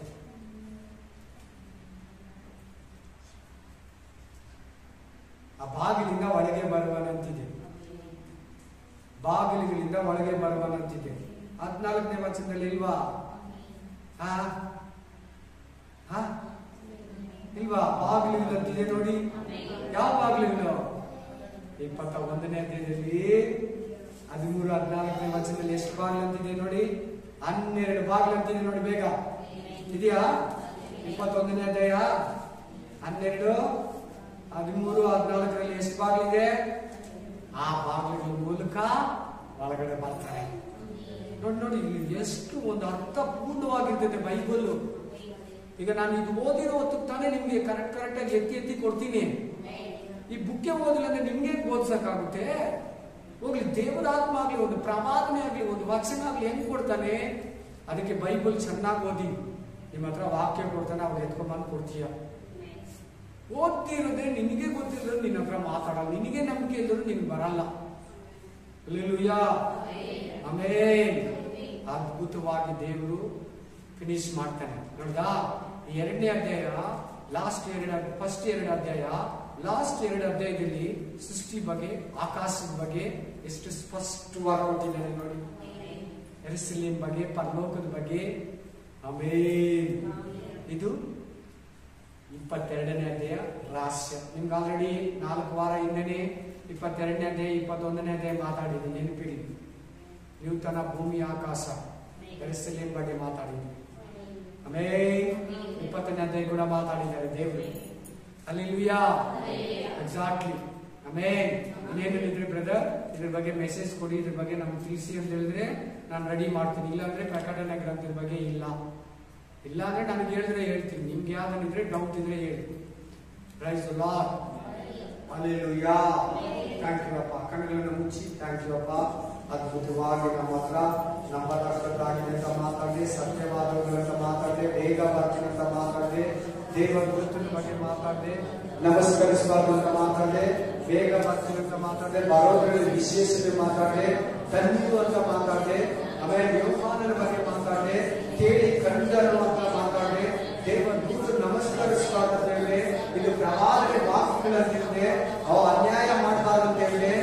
ಆ ಬಾಗಿಲಿಂದ ಒಳಗೆ ಬರುವನಂತಿದೆ, ಬಾಗಿಲುಗಳಿಂದ ಒಳಗೆ ಬರುವನಂತಿದೆ. 14ನೇ ವಚನದಲ್ಲಿ ಇಲ್ವಾ? ಇಲ್ವಾ? ಬಾಗಿಲುಗಳಂತಿದೆ ನೋಡಿ. ಯಾವ ಬಾಗಿಲುಗಳು? 21ನೇ ಅಧ್ಯಾಯದಲ್ಲಿ 13, 14ನೇ ವಚನದಲ್ಲಿ ಎಷ್ಟು ಬಾಗಿಲು ಅಂತಿದೆ ನೋಡಿ? 12 ಬಾಗಿಲು ಅಂತಿದೆ ನೋಡಿ. ಬೇಗ ಇದೆಯಾ? 21ನೇ ಅಧ್ಯಾಯ 12, 13, 14ರಲ್ಲಿ ಎಷ್ಟು ಬಾಗಿಲಿದೆ? ಆ ಬಾಗಿಲುಗಳ ಮೂಲಕ ಒಳಗಡೆ ಬರ್ತಾರೆ. ನೋಡಿ ಇಲ್ಲಿ ಎಷ್ಟು ಒಂದು ಅರ್ಥಪೂರ್ಣವಾಗಿರ್ತದೆ ಬೈಬಲ್. ಈಗ ನಾನು ಇದು ಓದಿರೋ ಹೊತ್ತಿಗೆ ತಾನೇ ನಿಮ್ಗೆ ಕರೆಕ್ಟ್ ಆಗಿ ಎತ್ತಿ ಕೊಡ್ತೀನಿ. ಈ ಬುಕ್ಕೆ ಓದಿಲ್ಲ ಅಂದ್ರೆ ನಿಮ್ಗೆ ಬೋಧಿಸಕ್ಕಾಗುತ್ತೆ? ಹೋಗ್ಲಿ, ದೇವರ ಆತ್ಮ ಆಗ್ಲಿ, ಒಂದು ಪ್ರವಾದನೆ ಆಗ್ಲಿ, ಒಂದು ವಚನ ಆಗ್ಲಿ ಹೆಂಗ್ ಕೊಡ್ತಾನೆ? ಅದಕ್ಕೆ ಬೈಬಲ್ ಚೆನ್ನಾಗಿ ಓದಿ. ನಿಮ್ಮ ಹತ್ರ ವಾಕ್ಯ ಕೊಡ್ತಾನೆ, ಅವ್ರು ಎತ್ಕೊಂಡ್ಬಂದು ಕೊಡ್ತೀಯ. ಓದ್ತಿರೋದೇ ನಿನಗೆ ಗೊತ್ತಿರೋದು ನಿನ್ನ ಹತ್ರ ಮಾತಾಡಲ್ಲ, ನಿನಗೆ ನಂಬಿಕೆ ಇಲ್ಲದ್ರು ನಿನ್ಗೆ ಬರಲ್ಲ. Hallelujah, amen. ಅದ್ಭುತವಾಗಿ ದೇವರು ಫಿನಿಶ್ ಮಾಡ್ತಾನೆ. ನೋಡ್ದಾ, ಈ 2ನೇ ಅಧ್ಯಾಯ ಫಸ್ಟ್ 2 ಅಧ್ಯಾಯ, ಲಾಸ್ಟ್ 2 ಅಧ್ಯಾಯದಲ್ಲಿ ಸೃಷ್ಟಿ ಬಗ್ಗೆ, ಆಕಾಶದ ಬಗ್ಗೆ ಎಷ್ಟು ಸ್ಪಷ್ಟವಾಗಿ ಕೊಟ್ಟಿದ್ದಾರೆ ನೋಡಿ. ಯೆರೂಸಲೇಮ್ ಬಗ್ಗೆ, ಪರಲೋಕದ ಬಗ್ಗೆ. ಆಮೆನ್. ಇದು 22ನೇ ಅಧ್ಯಾಯ ರಹಸ್ಯ. ನಿಮ್ಗೆ ಆಲ್ರೆಡಿ 4 ವಾರ ಹಿಂದೆನೆ 22ನೇ ಅಧ್ಯಾಯ 21ನೇ ಅಧ್ಯಾಯ ಮಾತಾಡಿದ್ದೀನಿ, ನೆನಪಿಡಿ. ನೂತನ ಭೂಮಿ ಆಕಾಶ ಯೆರೂಸಲೇಮ್ ಬಗ್ಗೆ ಮಾತಾಡಿದ್ದೀನಿ. ಆಮೆನ್. 20ನೇ ಅಧ್ಯಾಯ ಕೂಡ ಮಾತಾಡಿದ್ದಾರೆ ದೇವರು. Hallelujah, exactly. ಆಮೆನ್. ಇನ್ನೇನಿದ್ರೆ ಬ್ರದರ್ ಇದ್ರ ಬಗ್ಗೆ ಮೆಸೇಜ್ ಕೊಡಿ, ಇದ್ರ ಬಗ್ಗೆ ನಮ್ಗೆ ತಿಳಿಸಿ ಅಂತ ಹೇಳಿದ್ರೆ ನಾನು ರೆಡಿ ಮಾಡ್ತೀನಿ. ಇಲ್ಲಾಂದ್ರೆ ಪ್ರಕಟಣೆ ಗ್ರಂಥದ ಬಗ್ಗೆ ಇಲ್ಲಾಂದ್ರೆ ನನಗೆ ಹೇಳಿದ್ರೆ ಹೇಳ್ತೀನಿ. ನಿಮ್ಗೆ ಯಾವ್ದಾನಿದ್ರೆ ಡೌಟ್ ಇದ್ರೆ ಹೇಳಿ. Praise the Lord. Hallelujah. Thank you ಅಪ್ಪ. ಕಣ್ಣುಗಳನ್ನು ಮುಚ್ಚಿ ಥ್ಯಾಂಕ್ ಯು ಅಪ್ಪ. ಅದ್ಭುತವಾಗಿ ನಮ್ಮ ಹತ್ರ ನಂಬತಕ್ಕದ್ದಾಗಿದೆ ಅಂತ ಮಾತಾಡಿ, ಸತ್ಯವಾದವುಗಳಂತ ಮಾತಾಡಿ, ಬೇಗ ಬರ್ತೀನಿ ಅಂತ ಮಾತಾಡಿ, ದೇವರ ಗುರುತಿನ ಬಗ್ಗೆ ಮಾತಾಡಿ, ನಮಸ್ಕರಿಸಬಾರ್ದು ಅಂತ ಮಾತಾಡಿ, ಬೇಗ ಬರ್ತೀನಿ ಅಂತ ಮಾತಾಡಿ, ಬರೋದ್ರಲ್ಲಿ ವಿಶೇಷತೆ ಮಾತಾಡಿ, ತಂದು ಅಂತ ಮಾತಾಡಿ, ಆಮೇಲೆ ಯೋಹಾನನ ಬಗ್ಗೆ ಮಾತಾಡಿ, ಕೇಳಿ ಕಂಡರು ಅಂತ ಮಾತಾಡಿ, ದೇವರ ಗುರುತು ನಮಸ್ಕರಿಸಬಾರ್ದು ಅಂತ ಹೇಳಿ, ಇದು ಪ್ರವಾದನೆ ವಾಕ್ಯಗಳಂತ ಹೇಳಿದೆ, ಅವು ಅನ್ಯಾಯ ಮಾಡಬಾರ್ದು ಅಂತ ಹೇಳಿ,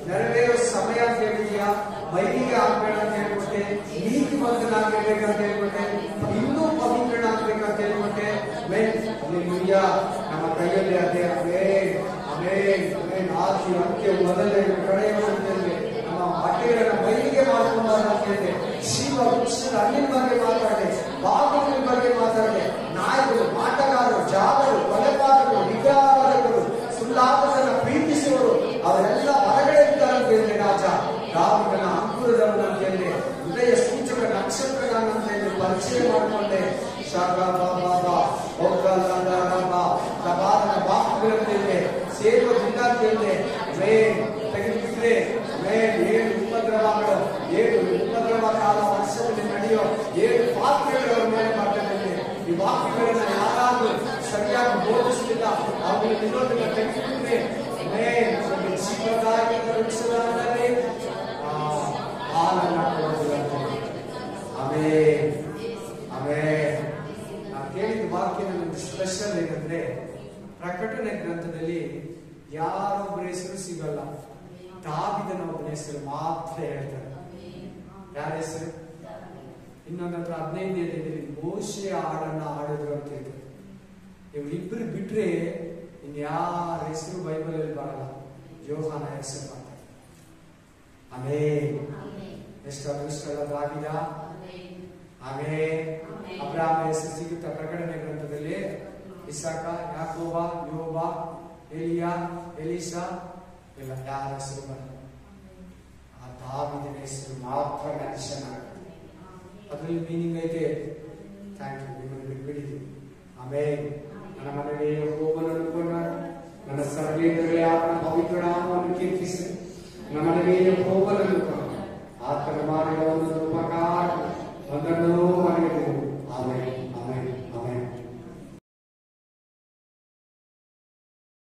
ನೆರವೇರೋ ಸಮಯ ಅಂತ ಹೇಳಿದ್ಯಾ, ಮೈಲಿಗೆ ಆಗ್ಬೇಡ ಅಂತ ಹೇಳ್ಬಿಟ್ಟೆ, ನೀತಿವಂತನಾಗಬೇಕಂತ ಹೇಳ್ಬಿಟ್ಟೆ, ಇನ್ನೂ ಪವಿತ್ರನಾಗಬೇಕಂತ ಹೇಳ್ಬಿಟ್ಟೆ. ನಮ್ಮ ಕೈಯಲ್ಲಿ ಅದೇ ಆದಿ ಅಂತ್ಯ ಮೊದಲೇ ಕಡೆಯಲ್ಲಿ ನಮ್ಮ ಬಟ್ಟೆಗಳನ್ನ ಮೈಲಿಗೆ ಮಾಡ್ಕೊಂಬಾರ ಅಂತ ಹೇಳಿದೆ. ಶಿವ ವೃಕ್ಷದ ಹಣ್ಣಿನ ಬಗ್ಗೆ ಮಾತಾಡಿದೆ, ಬಾಗಿಲಿನ ಬಗ್ಗೆ ಮಾತಾಡಿದೆ, ನಾಯಿಗಳು, ಮಾಟಗಾರರು, ಜಾಗರು, ಕೊಲೆಪಾತಕರು, ನಿಗಾವಾದಕರು, ಸುಳ್ಳಾಟದನ್ನ ಪ್ರೀತಿಸುವರು ಅವರೆಲ್ಲ ಹೊರಗಡೆ ಇದ್ದಾರೆ ಅಂತ ಹೇಳಿದೆ. ರಾಜ ದಾವಿದನ ಅಂಕುರದವನ ಅಂತ ಹೇಳಿದೆ, ಹೃದಯ ಸೂಚಕ ನಕ್ಷತ್ರಗಳನ್ನ ಅಂತ ಹೇಳಿ ಪರಿಚಯ ಮಾಡಿಕೊಂಡೆ. ಪ್ರಭಾತನ ವಾಕ್ಯಗಳಂತ ಹೇಳಿದೆ, ಸೇರೋದಿಲ್ಲ ಅಂತ ಹೇಳಿದೆ. ತೆಗೆದುಬಿಟ್ರೆ 7 ಉಪದ್ರವಗಳು, 7 ಉಪದ್ರವ ಕಾಲ ವರ್ಷದಲ್ಲಿ ನಡೆಯೋ 7 ಪಾತ್ರೆಗಳು ಅವರ ಮೇಲೆ ಮಾಡ್ತಾರೆ. ಈ ವಾಕ್ಯಗಳನ್ನ ಯಾರಾದ್ರೂ ಸರಿಯಾಗಿ ಬೋಧಿಸಲಿಲ್ಲ, ಅವ್ರಿಗೆ ವಿರೋಧನ ತೆಗೆದುಬಿಟ್ರೆ ಜೀವದಾಯಕ ವೃಕ್ಷದಲ್ಲಿ ಹಾಲನ್ನ ಕೊಡೋದಿಲ್ಲ. Amen, amen. ನಾವು ಕೇಳಿದ ವಾಕ್ಯ ನಮಗೆ ಸ್ಪೆಷಲ್ ಏನಂದ್ರೆ, ಪ್ರಕಟಣೆ ಗ್ರಂಥದಲ್ಲಿ ಯಾರೊಬ್ಬರ ಹೆಸರು ಸಿಗಲ್ಲ, ದಾವೀದನ ಒಬ್ಬನ ಹೆಸರು ಮಾತ್ರ ಹೇಳ್ತಾರೆ. ಯಾರ ಹೆಸರು? ಇನ್ನೊಂದತ್ರ 15ನೇ ಅಧ್ಯಾಯದಲ್ಲಿ ಮೋಶೆ ಹಾಡನ್ನ ಹಾಡಿದ್ರು ಅಂತ ಹೇಳ್ತಾರೆ. ಇವರಿಬ್ಬರು ಬಿಟ್ರೆ ಇನ್ಯಾರ ಹೆಸರು ಬೈಬಲ್ ಅಲ್ಲಿ ಬರಲ್ಲ, ಯೋಹಾನ ಹೆಸರು ಮಾಡ್ತಾರೆ. ಆಮೆನ್. ಎಷ್ಟು ಅದೃಷ್ಟ ದಾವೀದ. ಆಮೆನ್. ಅಬ್ರಹಾಮ ಹೆಸರು ಸಿಗುತ್ತಾ ಪ್ರಕಟಣೆ ಗ್ರಂಥದಲ್ಲಿ? ಇಸಾಕ, ಯಾಕೋಬ, ಯೋಬ, ಎಲಿಯಾ, ಎಲೀಸಾ ಇಲ್ಲ, ಯಾರ ಹೆಸರು ಬರಲ್ಲ. ಆ ದಾವೀದನ ಹೆಸರು ಮಾತ್ರ ಮೆನ್ಷನ್ ಆಗುತ್ತೆ. ಅದರಲ್ಲಿ ಮೀನಿಂಗ್ ಐತೆ. ಥ್ಯಾಂಕ್ ಯು, ನಿಮ್ಮನ್ನು ಬಿಟ್ಬಿಟ್ಟಿದ್ದೀವಿ. ಆಮೇಲೆ ನನ್ನ ಮನೆಗೆ ಹೋಗಲು ಅನ್ಕೊಂಡ ನನ್ನ ಸರ್ವೇಂದ್ರಗಳೇ ಆತನ ಪವಿತ್ರ ನಾಮವನ್ನು ಕೀರ್ತಿಸಿ, ನನ್ನ ಮನೆಗೆ ಹೋಗಲು ಅನ್ಕೊಂಡ ಆತನ ಮಾಡಿದ